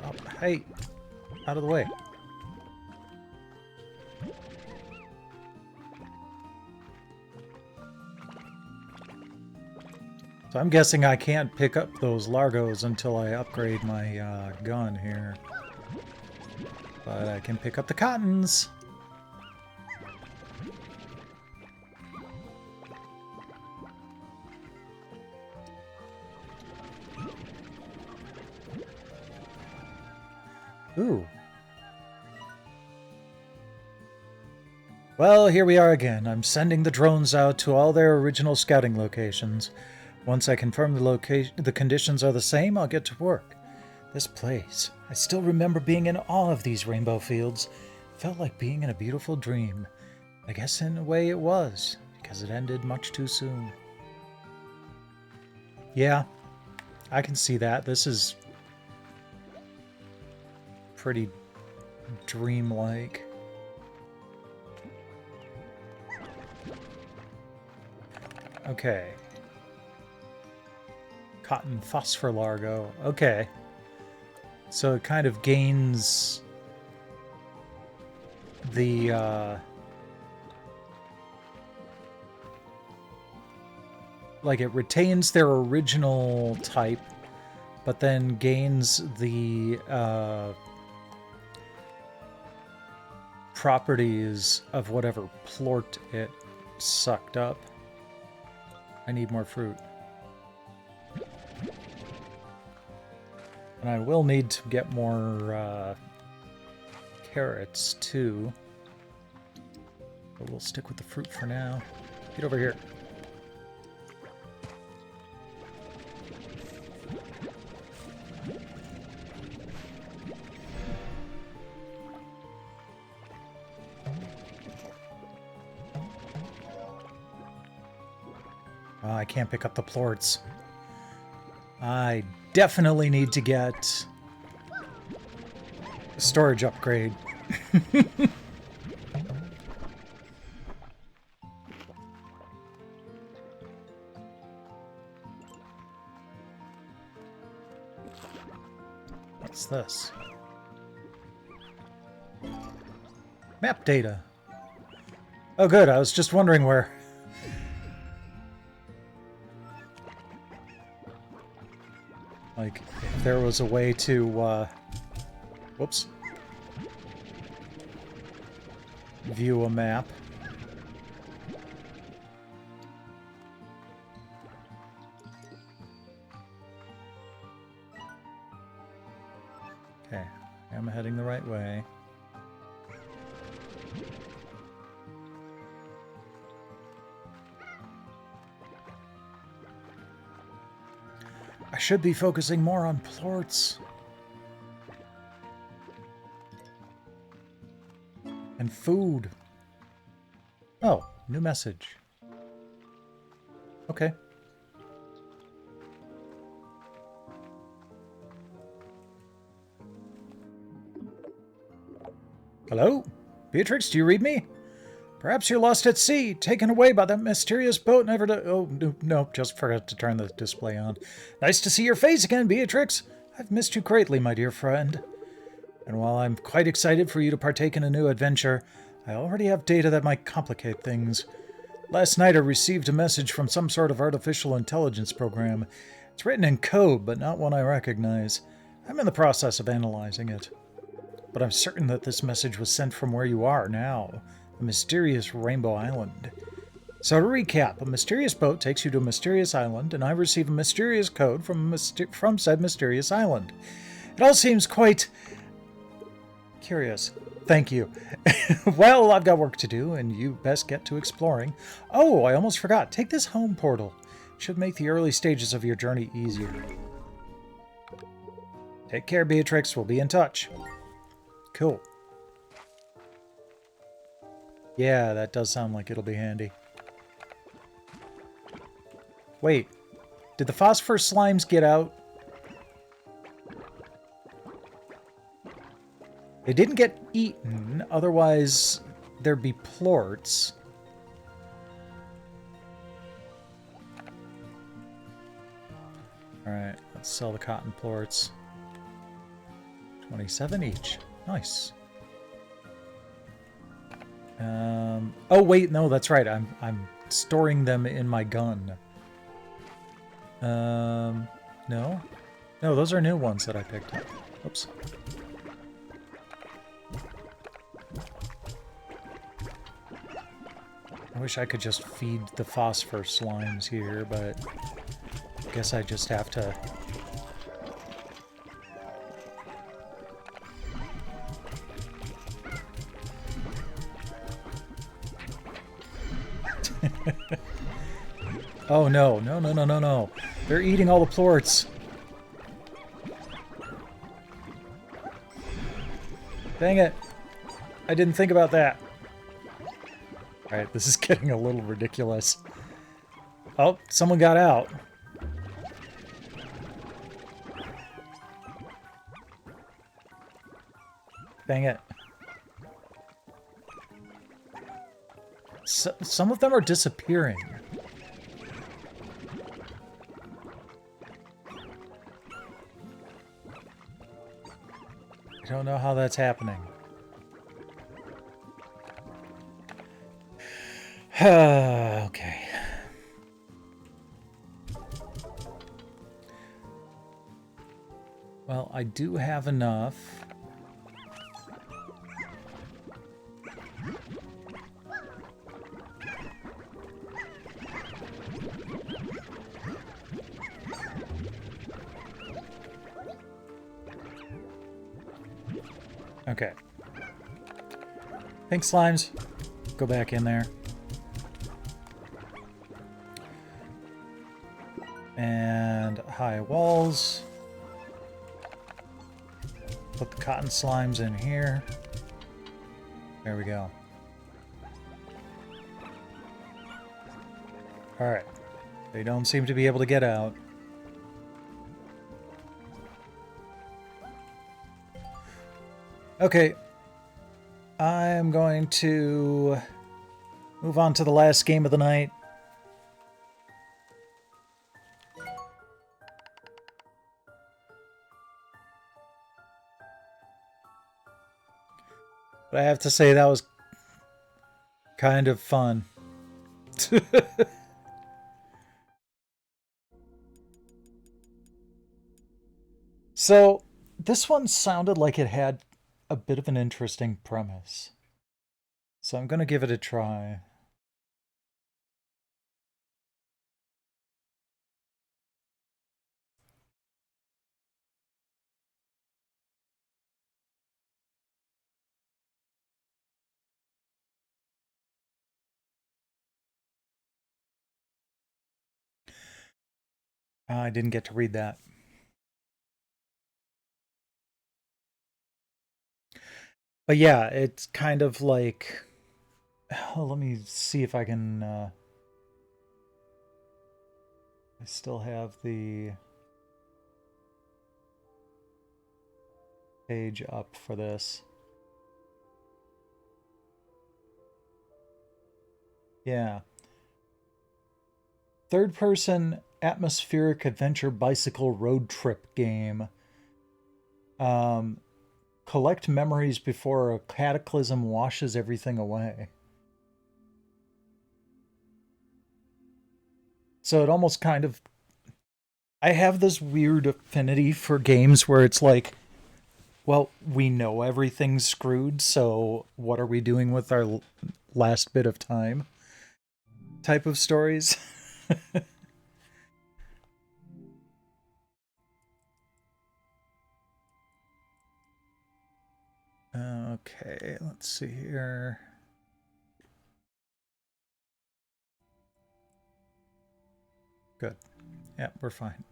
[SPEAKER 2] Oh, hey! Out of the way. So I'm guessing I can't pick up those Largos until I upgrade my gun here. But I can pick up the Cottons! Ooh. Well, here we are again. I'm sending the drones out to all their original scouting locations. Once I confirm the conditions are the same, I'll get to work. This place. I still remember being in awe of these rainbow fields. Felt like being in a beautiful dream. I guess in a way it was, because it ended much too soon. Yeah, I can see that. This is pretty dreamlike. Okay. Cotton phosphor Largo. Okay. So it kind of gains the like, it retains their original type, but then gains the properties of whatever plort it sucked up. I need more fruit. And I will need to get more carrots too. But we'll stick with the fruit for now. Get over here. I can't pick up the plorts. I definitely need to get a storage upgrade. What's this? Map data. Oh good, I was just wondering where. Like, if there was a way to, whoops. View a map. Okay, I'm heading the right way. I should be focusing more on plorts. And food. Oh, new message. Okay. Hello? Beatrix, do you read me? Perhaps you're lost at sea, taken away by that mysterious boat never to... Oh, no, just forgot to turn the display on. Nice to see your face again, Beatrix. I've missed you greatly, my dear friend. And while I'm quite excited for you to partake in a new adventure, I already have data that might complicate things. Last night I received a message from some sort of artificial intelligence program. It's written in code, but not one I recognize. I'm in the process of analyzing it. But I'm certain that this message was sent from where you are now, the mysterious Rainbow Island. So to recap, a mysterious boat takes you to a mysterious island, and I receive a mysterious code from said mysterious island. It all seems quite curious. Thank you. Well, I've got work to do, and you best get to exploring. Oh, I almost forgot. Take this home portal. It should make the early stages of your journey easier. Take care, Beatrix. We'll be in touch. Cool. Yeah, that does sound like it'll be handy. Wait, did the phosphor slimes get out? They didn't get eaten, otherwise there'd be plorts. Alright, let's sell the cotton plorts. 27 each. Nice. Oh wait, no, that's right. I'm storing them in my gun. No? No, those are new ones that I picked up. Oops. I wish I could just feed the phosphor slimes here, but I guess I just have to... Oh no, no, no, no, no, no. They're eating all the plorts. Dang it. I didn't think about that. Alright, this is getting a little ridiculous. Oh, someone got out. Dang it. Some of them are disappearing. I don't know how that's happening. Okay. Well, I do have enough. Okay. Pink slimes, go back in there. And high walls. Put the cotton slimes in here. There we go. Alright. They don't seem to be able to get out. Okay. I'm going to move on to the last game of the night. But I have to say that was kind of fun. So, this one sounded like it had a bit of an interesting premise. So I'm going to give it a try. I didn't get to read that. But yeah, it's kind of like... let me see if I can... I still have the page up for this. Yeah. Third-person atmospheric adventure bicycle road trip game. Collect memories before a cataclysm washes everything away. So it almost kind of... I have this weird affinity for games where it's like, well, we know everything's screwed, so what are we doing with our last bit of time? Type of stories. Okay, let's see here. Good. Yeah, we're fine.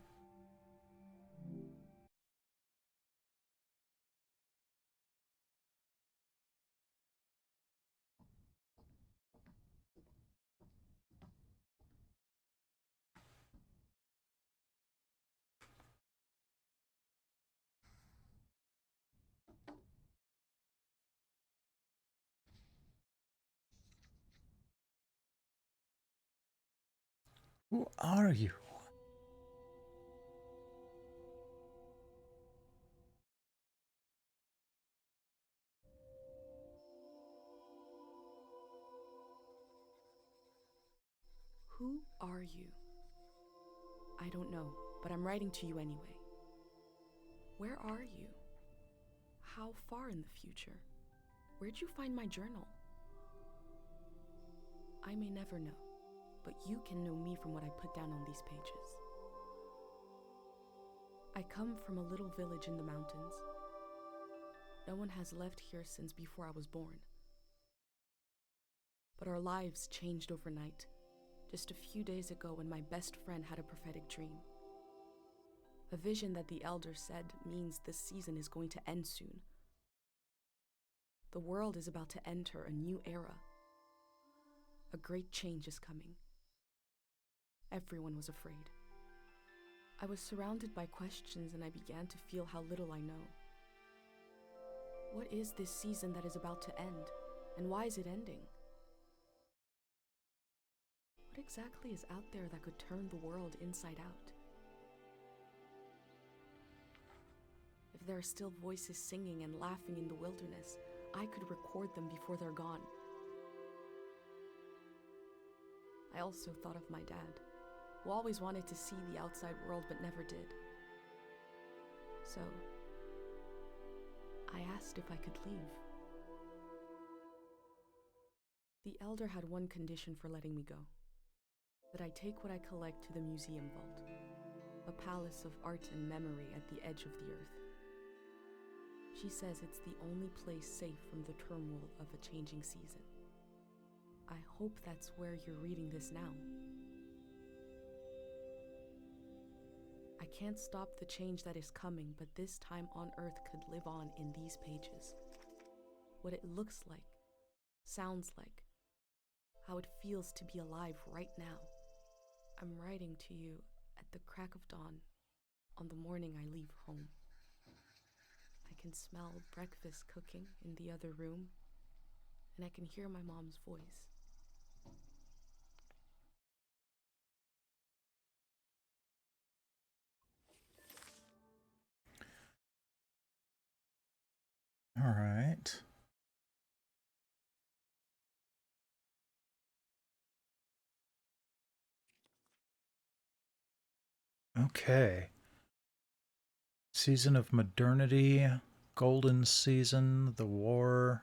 [SPEAKER 2] Who are you?
[SPEAKER 12] Who are you? I don't know, but I'm writing to you anyway. Where are you? How far in the future? Where'd you find my journal? I may never know, but you can know me from what I put down on these pages. I come from a little village in the mountains. No one has left here since before I was born. But our lives changed overnight, just a few days ago when my best friend had a prophetic dream. A vision that the elder said means this season is going to end soon. The world is about to enter a new era. A great change is coming. Everyone was afraid. I was surrounded by questions and I began to feel how little I know. What is this season that is about to end, and why is it ending? What exactly is out there that could turn the world inside out? If there are still voices singing and laughing in the wilderness, I could record them before they're gone. I also thought of my dad, who always wanted to see the outside world but never did. So, I asked if I could leave. The elder had one condition for letting me go: that I take what I collect to the museum vault, a palace of art and memory at the edge of the earth. She says it's the only place safe from the turmoil of a changing season. I hope that's where you're reading this now. I can't stop the change that is coming, but this time on Earth could live on in these pages. What it looks like, sounds like, how it feels to be alive right now. I'm writing to you at the crack of dawn on the morning I leave home. I can smell breakfast cooking in the other room, and I can hear my mom's voice.
[SPEAKER 2] All right. Okay. Season of modernity, golden season, the war.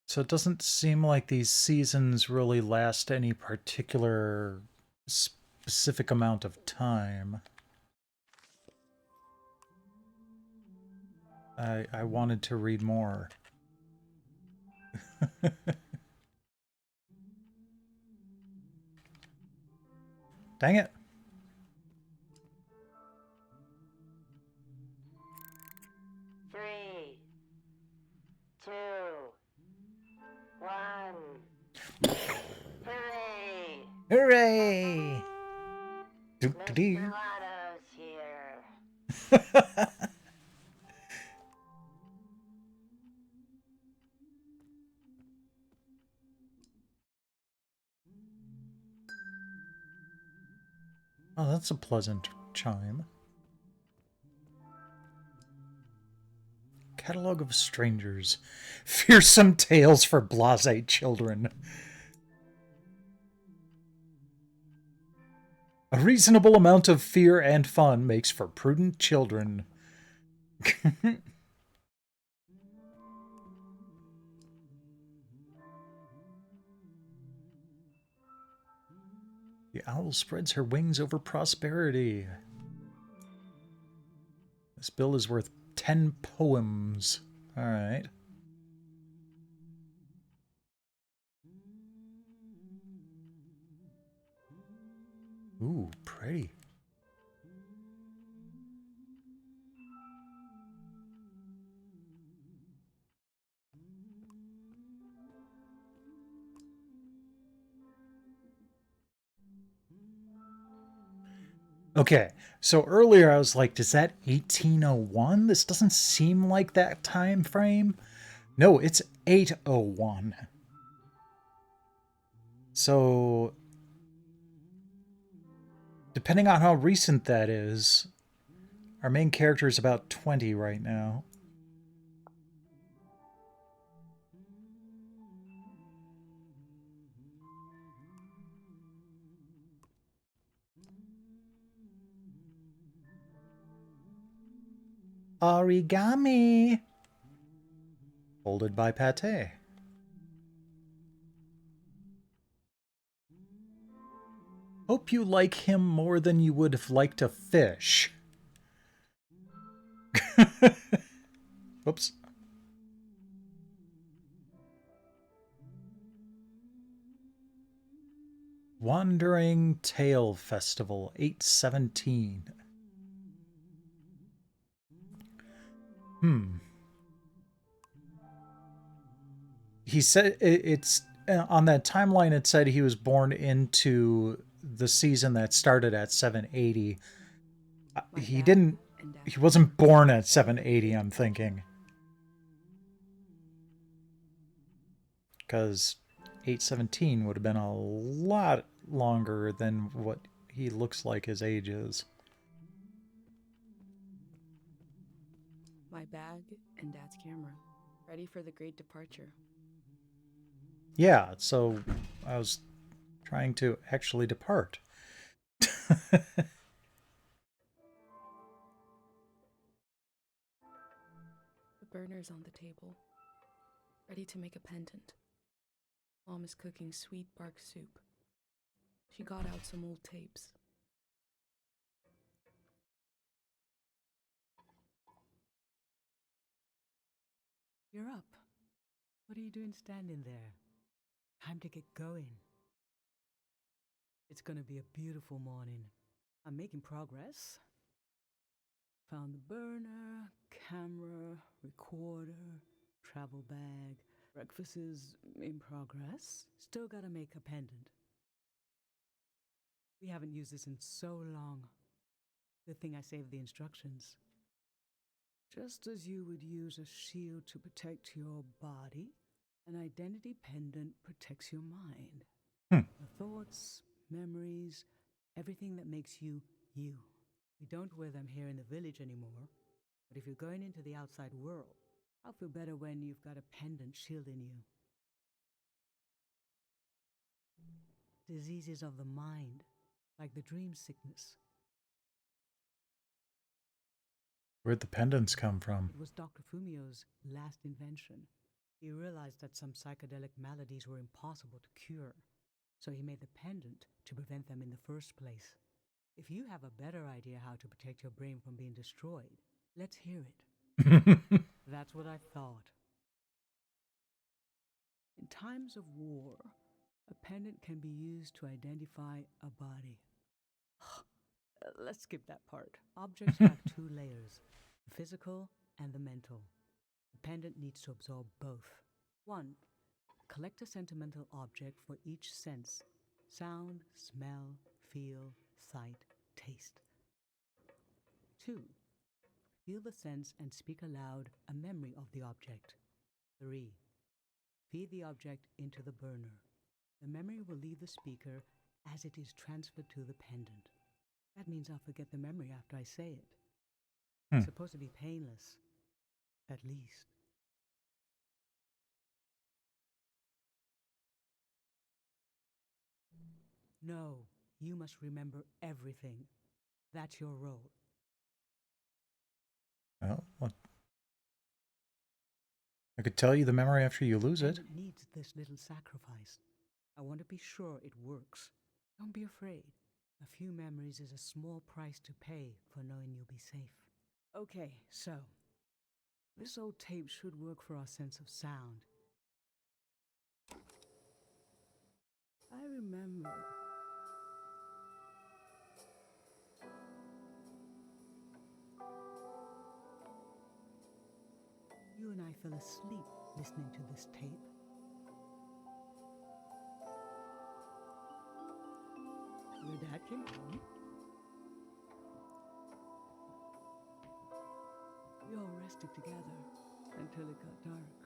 [SPEAKER 2] So it doesn't seem like these seasons really last any particular specific amount of time. I wanted to read more. Dang it.
[SPEAKER 13] Three, two, one. Hooray!
[SPEAKER 2] Hooray!
[SPEAKER 13] Mr. Lotto's here.
[SPEAKER 2] Oh, that's a pleasant chime. Catalog of Strangers. Fearsome tales for blasé children. A reasonable amount of fear and fun makes for prudent children. The owl spreads her wings over prosperity. This bill is worth 10 poems. All right. Ooh, pretty. Okay, so earlier I was like, is that 1801? This doesn't seem like that time frame. No, it's 801. So, depending on how recent that is, our main character is about 20 right now. Origami! Folded by Pate. Hope you like him more than you would have liked a fish. Oops. Wandering Tale Festival, 817. He said it's on that timeline. It said he was born into the season that started at 780. He wasn't born at 780, I'm thinking. Because 817 would have been a lot longer than what he looks like his age is.
[SPEAKER 12] My bag and Dad's camera. Ready for the great departure.
[SPEAKER 2] Yeah, so I was trying to actually depart.
[SPEAKER 12] The burner's on the table, ready to make a pendant. Mom is cooking sweet bark soup. She got out some old tapes.
[SPEAKER 14] You're up. What are you doing standing there? Time to get going. It's gonna be a beautiful morning. I'm making progress. Found the burner, camera, recorder, travel bag. Breakfast is in progress. Still gotta make a pendant. We haven't used this in so long. Good thing I saved the instructions. Just as you would use a shield to protect your body, an identity pendant protects your mind. The thoughts, memories, everything that makes you, you. We don't wear them here in the village anymore, but if you're going into the outside world, I'll feel better when you've got a pendant shielding you. Diseases of the mind, like the dream sickness.
[SPEAKER 2] Where'd the pendants come from?
[SPEAKER 14] It was Dr. Fumio's last invention. He realized that some psychedelic maladies were impossible to cure, so he made the pendant to prevent them in the first place. If you have a better idea how to protect your brain from being destroyed, let's hear it. That's what I thought. In times of war, a pendant can be used to identify a body. Let's skip that part. Objects have two layers, the physical and the mental. The pendant needs to absorb both. 1. Collect a sentimental object for each sense: sound, smell, feel, sight, taste. 2. Feel the sense and speak aloud a memory of the object. 3. Feed the object into the burner. The memory will leave the speaker as it is transferred to the pendant. That means I'll forget the memory after I say it. It's supposed to be painless, at least. No, you must remember everything. That's your role.
[SPEAKER 2] Well, what? I could tell you the memory after you lose it.
[SPEAKER 14] It needs this little sacrifice. I want to be sure it works. Don't be afraid. A few memories is a small price to pay for knowing you'll be safe. Okay, so this old tape should work for our sense of sound. I remember. You and I fell asleep listening to this tape. Your dad came home. We all rested together until it got dark.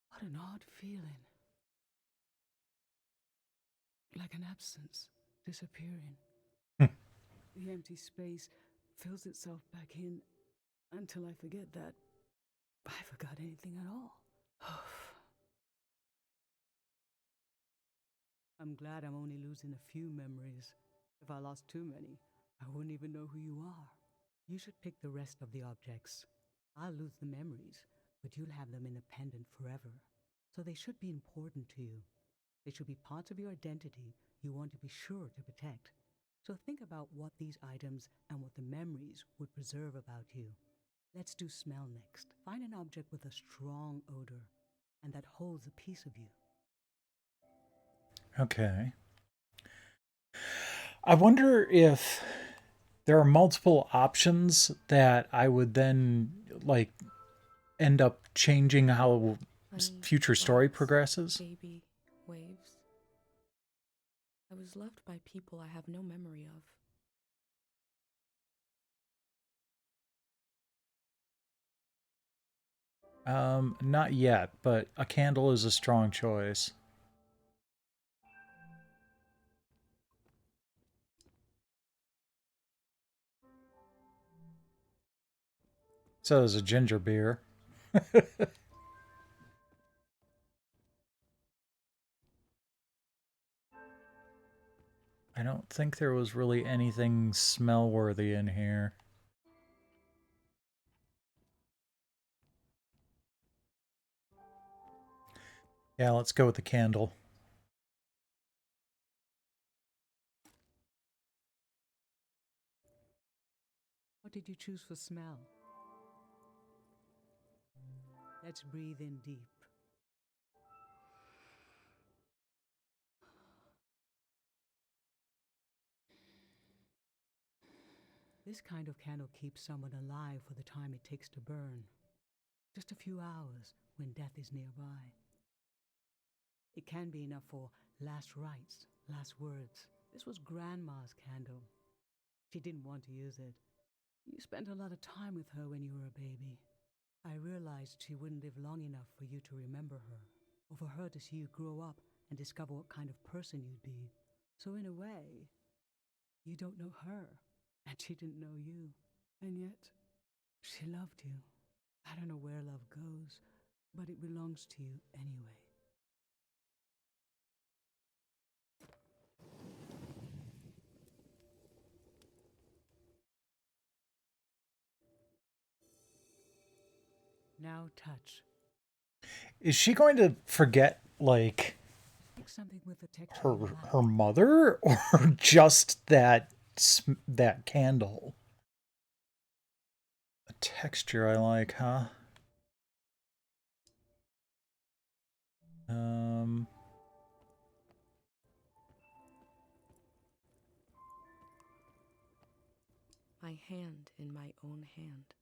[SPEAKER 14] What an odd feeling. Like an absence, disappearing. The empty space fills itself back in until I forget that I forgot anything at all. I'm glad I'm only losing a few memories. If I lost too many, I wouldn't even know who you are. You should pick the rest of the objects. I'll lose the memories, but you'll have them in a pendant forever. So they should be important to you. They should be parts of your identity you want to be sure to protect. So think about what these items and what the memories would preserve about you. Let's do smell next. Find an object with a strong odor and that holds a piece of you.
[SPEAKER 2] Okay. I wonder if there are multiple options that I would then, like, end up changing how future story progresses.
[SPEAKER 12] Baby waves. I was loved by people I have no memory of.
[SPEAKER 2] Not yet, but a candle is a strong choice. So is a ginger beer. I don't think there was really anything smell-worthy in here. Yeah, let's go with the candle.
[SPEAKER 14] What did you choose for smell? Let's breathe in deep. This kind of candle keeps someone alive for the time it takes to burn. Just a few hours when death is nearby. It can be enough for last rites, last words. This was Grandma's candle. She didn't want to use it. You spent a lot of time with her when you were a baby. I realized she wouldn't live long enough for you to remember her, or for her to see you grow up and discover what kind of person you'd be. So in a way, you don't know her, and she didn't know you. And yet, she loved you. I don't know where love goes, but it belongs to you anyway. Now touch.
[SPEAKER 2] Is she going to forget, like,
[SPEAKER 14] Pick something with the texture
[SPEAKER 2] her mother, or just that that candle. A texture I like, huh?
[SPEAKER 12] My hand in my own hand.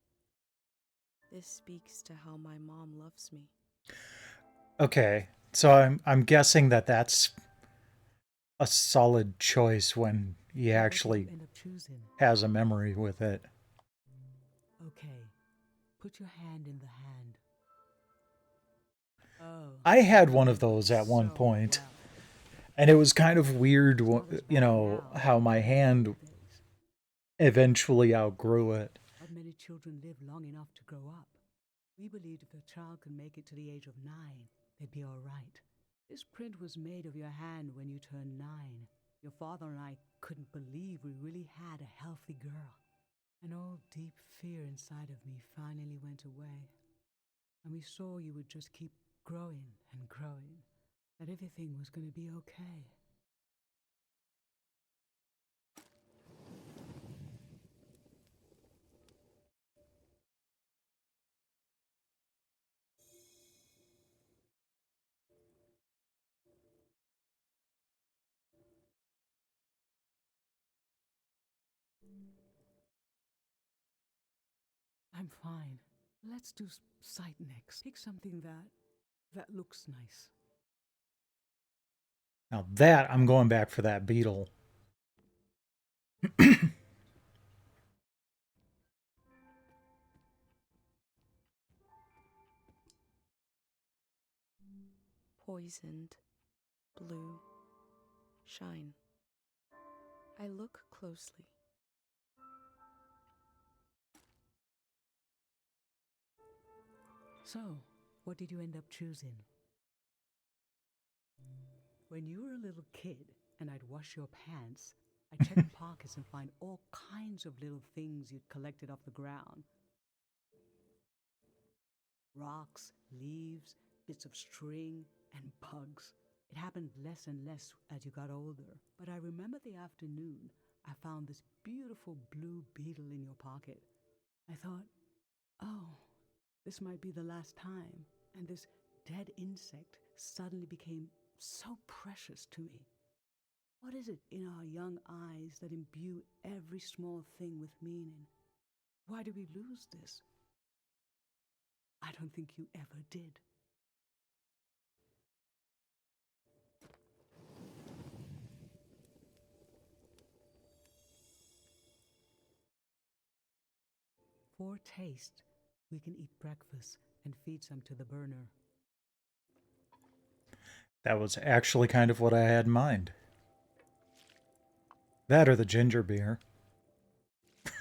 [SPEAKER 12] This speaks to how my mom loves me.
[SPEAKER 2] Okay, so I'm guessing that that's a solid choice when he actually has a memory with it.
[SPEAKER 14] Okay, put your hand in the hand. Oh,
[SPEAKER 2] I had one of those at one point, and it was kind of weird, you know, how my hand eventually outgrew it.
[SPEAKER 14] Not many children live long enough to grow up. We believed if a child could make it to the age of 9, they'd be all right. This print was made of your hand when you turned 9. Your father and I couldn't believe we really had a healthy girl. An old deep fear inside of me finally went away. And we saw you would just keep growing and growing, that everything was going to be okay. I'm fine. Let's do sight next. Pick something that looks nice.
[SPEAKER 2] Now that, I'm going back for that beetle.
[SPEAKER 12] Poisoned, blue, shine. I look closely.
[SPEAKER 14] So, what did you end up choosing? When you were a little kid and I'd wash your pants, I'd check pockets and find all kinds of little things you'd collected off the ground. Rocks, leaves, bits of string, and bugs. It happened less and less as you got older, but I remember the afternoon I found this beautiful blue beetle in your pocket. I thought, oh, this might be the last time, and this dead insect suddenly became so precious to me. What is it in our young eyes that imbue every small thing with meaning? Why do we lose this? I don't think you ever did. For taste, we can eat breakfast and feed some to the burner.
[SPEAKER 2] That was actually kind of what I had in mind. That or the ginger beer.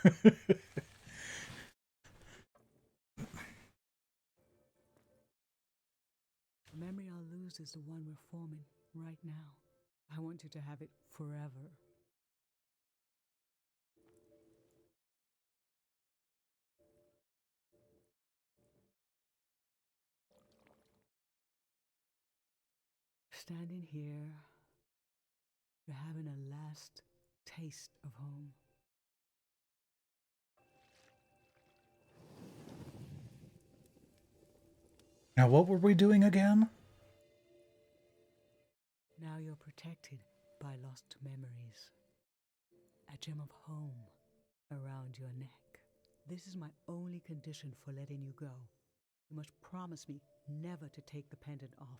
[SPEAKER 14] The memory I'll lose is the one we're forming right now. I want you to have it forever. Standing here, you're having a last taste of home.
[SPEAKER 2] Now, what were we doing again?
[SPEAKER 14] Now you're protected by lost memories. A gem of home around your neck. This is my only condition for letting you go. You must promise me never to take the pendant off.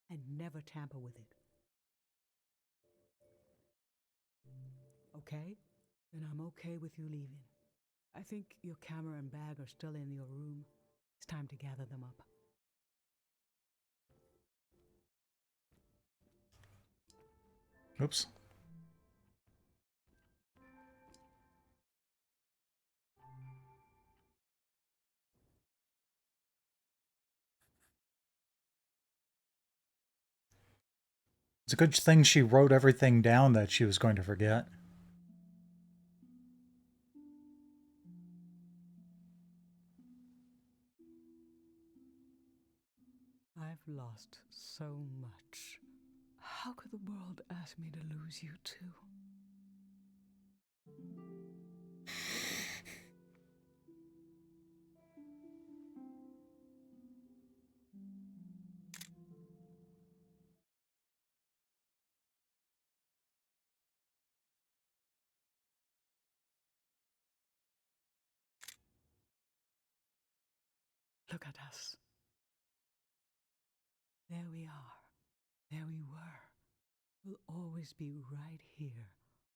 [SPEAKER 14] And never tamper with it. Okay? Then I'm okay with you leaving. I think your camera and bag are still in your room. It's time to gather them up.
[SPEAKER 2] Oops. It's a good thing she wrote everything down that she was going to forget.
[SPEAKER 14] I've lost so much. How could the world ask me to lose you too? Look at us. There we are. There we were. We'll always be right here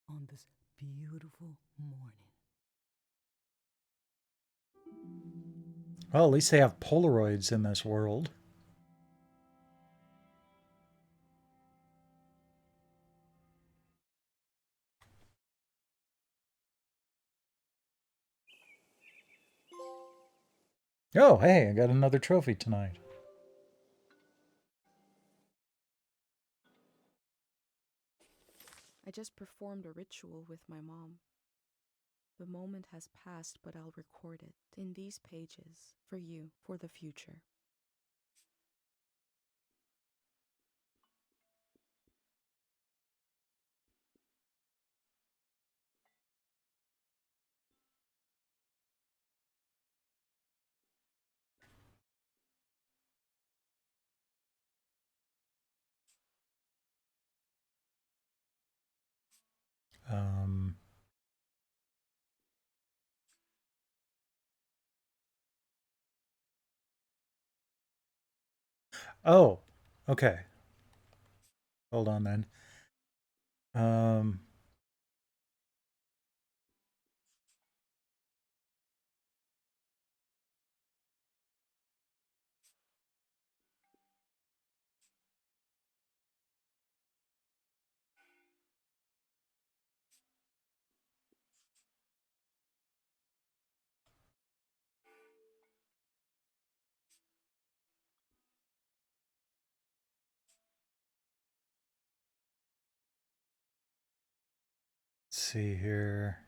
[SPEAKER 14] on this beautiful morning.
[SPEAKER 2] Well, at least they have Polaroids in this world. Oh, hey, I got another trophy tonight.
[SPEAKER 12] I just performed a ritual with my mom. The moment has passed, but I'll record it in these pages for you, for the future.
[SPEAKER 2] Oh, okay. Hold on then. Let's see here.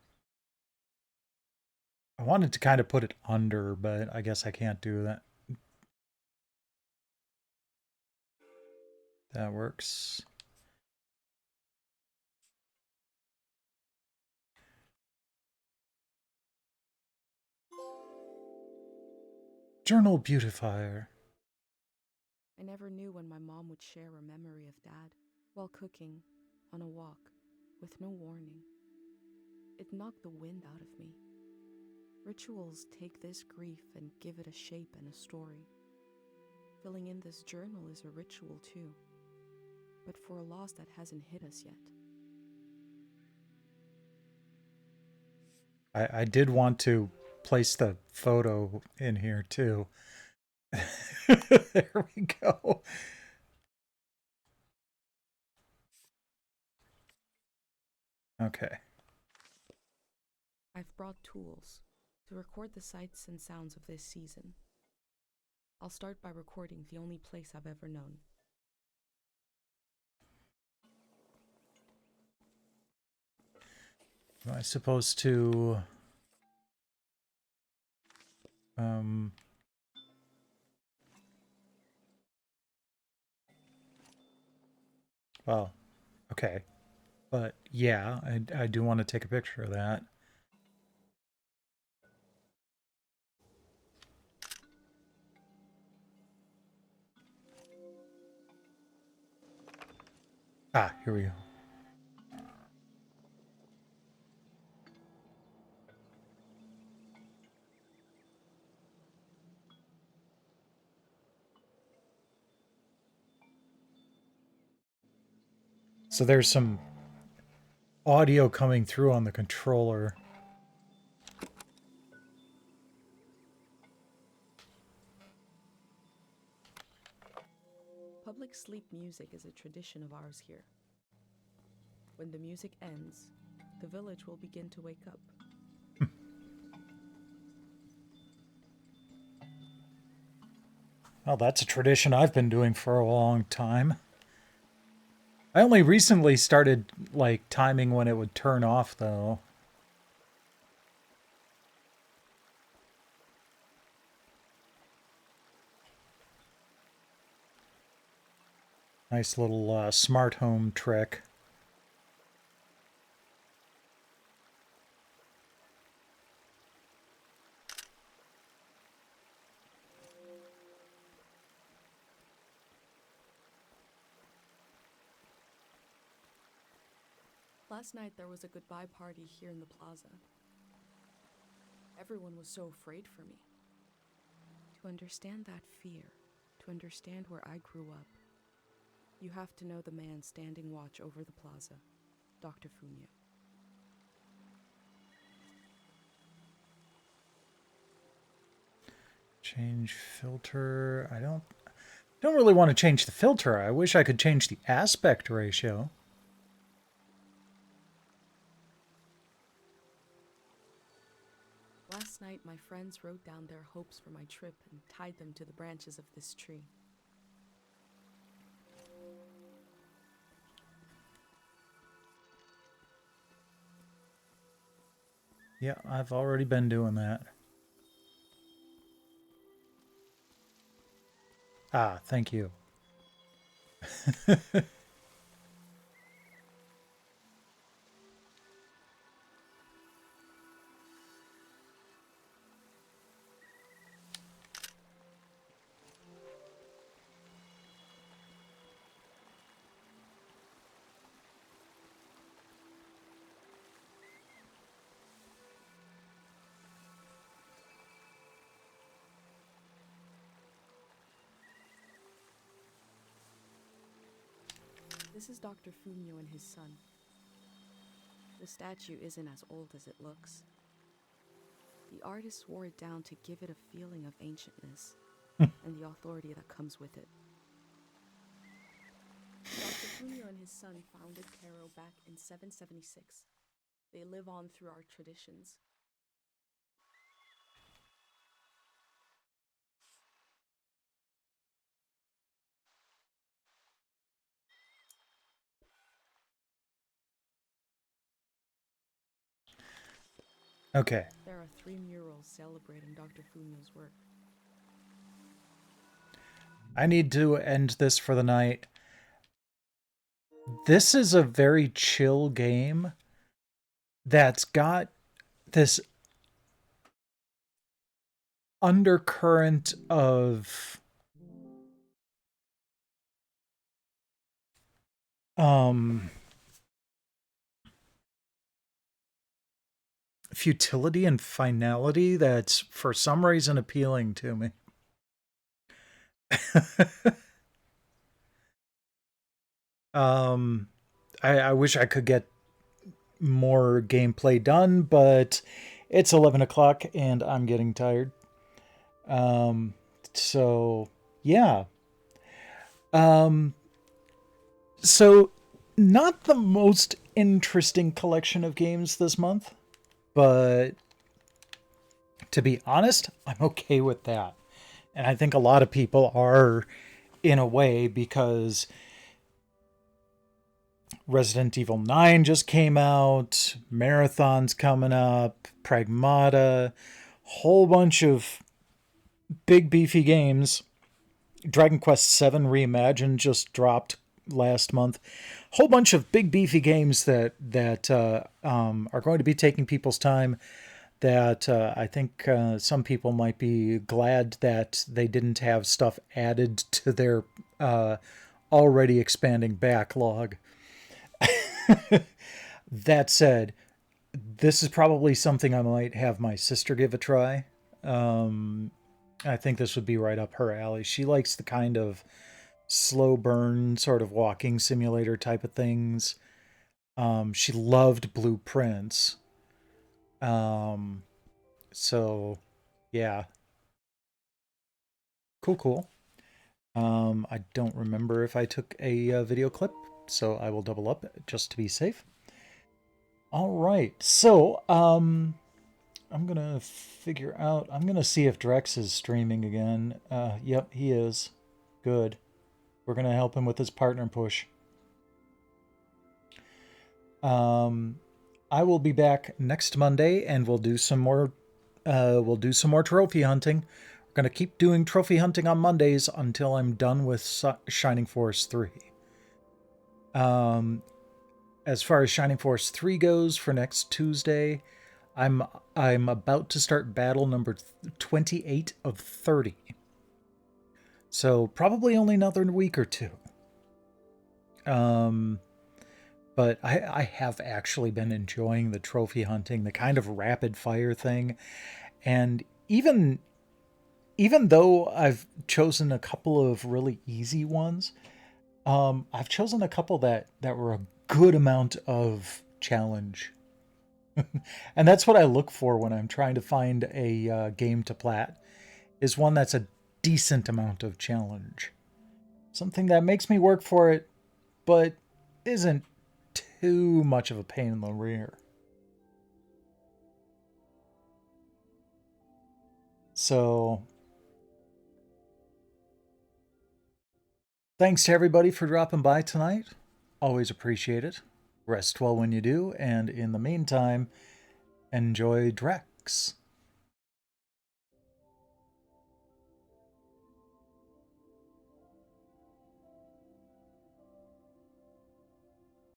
[SPEAKER 2] I wanted to kind of put it under, but I guess I can't do that. That works. Journal beautifier.
[SPEAKER 12] I never knew when my mom would share a memory of Dad while cooking, on a walk, with no warning. It knocked the wind out of me. Rituals take this grief and give it a shape and a story. Filling in this journal is a ritual too, but for a loss that hasn't hit us yet.
[SPEAKER 2] I did want to place the photo in here too. There we go. Okay.
[SPEAKER 12] I've brought tools to record the sights and sounds of this season. I'll start by recording the only place I've ever known.
[SPEAKER 2] Am I supposed to... Well, okay. But yeah, I do want to take a picture of that. Ah, here we go. So there's some audio coming through on the controller.
[SPEAKER 12] Public sleep music is a tradition of ours here. When the music ends, the village will begin to wake up.
[SPEAKER 2] Well, that's a tradition I've been doing for a long time. I only recently started, like, timing when it would turn off, though. Nice little smart home trick.
[SPEAKER 12] Last night there was a goodbye party here in the plaza. Everyone was so afraid for me. To understand that fear, to understand where I grew up, you have to know the man standing watch over the plaza, Dr. Funio.
[SPEAKER 2] Change filter. I don't really want to change the filter. I wish I could change the aspect ratio.
[SPEAKER 12] Last night, my friends wrote down their hopes for my trip and tied them to the branches of this tree.
[SPEAKER 2] Yeah, I've already been doing that. Ah, thank you.
[SPEAKER 12] This is Dr. Funio and his son. The statue isn't as old as it looks. The artist wore it down to give it a feeling of ancientness and the authority that comes with it. Dr. Funio and his son founded Cairo back in 776. They live on through our traditions.
[SPEAKER 2] Okay.
[SPEAKER 12] There are 3 murals celebrating Dr. Funio's work.
[SPEAKER 2] I need to end this for the night. This is a very chill game that's got this undercurrent of futility and finality that's for some reason appealing to me. I wish I could get more gameplay done, but it's 11 o'clock and I'm getting tired. So yeah. So not the most interesting collection of games this month, but to be honest, I'm okay with that. And I think a lot of people are, in a way, because Resident Evil 9 just came out, Marathon's coming up, Pragmata, whole bunch of big beefy games. Dragon Quest VII Reimagined just dropped last month. Whole bunch of big beefy games that are going to be taking people's time, that I think some people might be glad that they didn't have stuff added to their already expanding backlog. That said, this is probably something I might have my sister give a try. I think this would be right up her alley. She likes the kind of slow burn sort of walking simulator type of things. She loved Blueprints. So yeah. Cool. I don't remember if I took a video clip, so I will double up just to be safe. All right. So, I'm going to figure out, I'm going to see if Drex is streaming again. Yep, he is. Good. We're going to help him with his partner push. I will be back next Monday and we'll do some more trophy hunting. We're going to keep doing trophy hunting on Mondays until I'm done with Shining Force 3. As far as Shining Force 3 goes for next Tuesday, I'm about to start battle number 28 of 30. So probably only another week or two. But I have actually been enjoying the trophy hunting, the kind of rapid fire thing. And even though I've chosen a couple of really easy ones, I've chosen a couple that were a good amount of challenge. And that's what I look for when I'm trying to find a game to plat, is one that's a decent amount of challenge. Something that makes me work for it, but isn't too much of a pain in the rear. So, thanks to everybody for dropping by tonight. Always appreciate it. Rest well when you do, and in the meantime, enjoy Drex.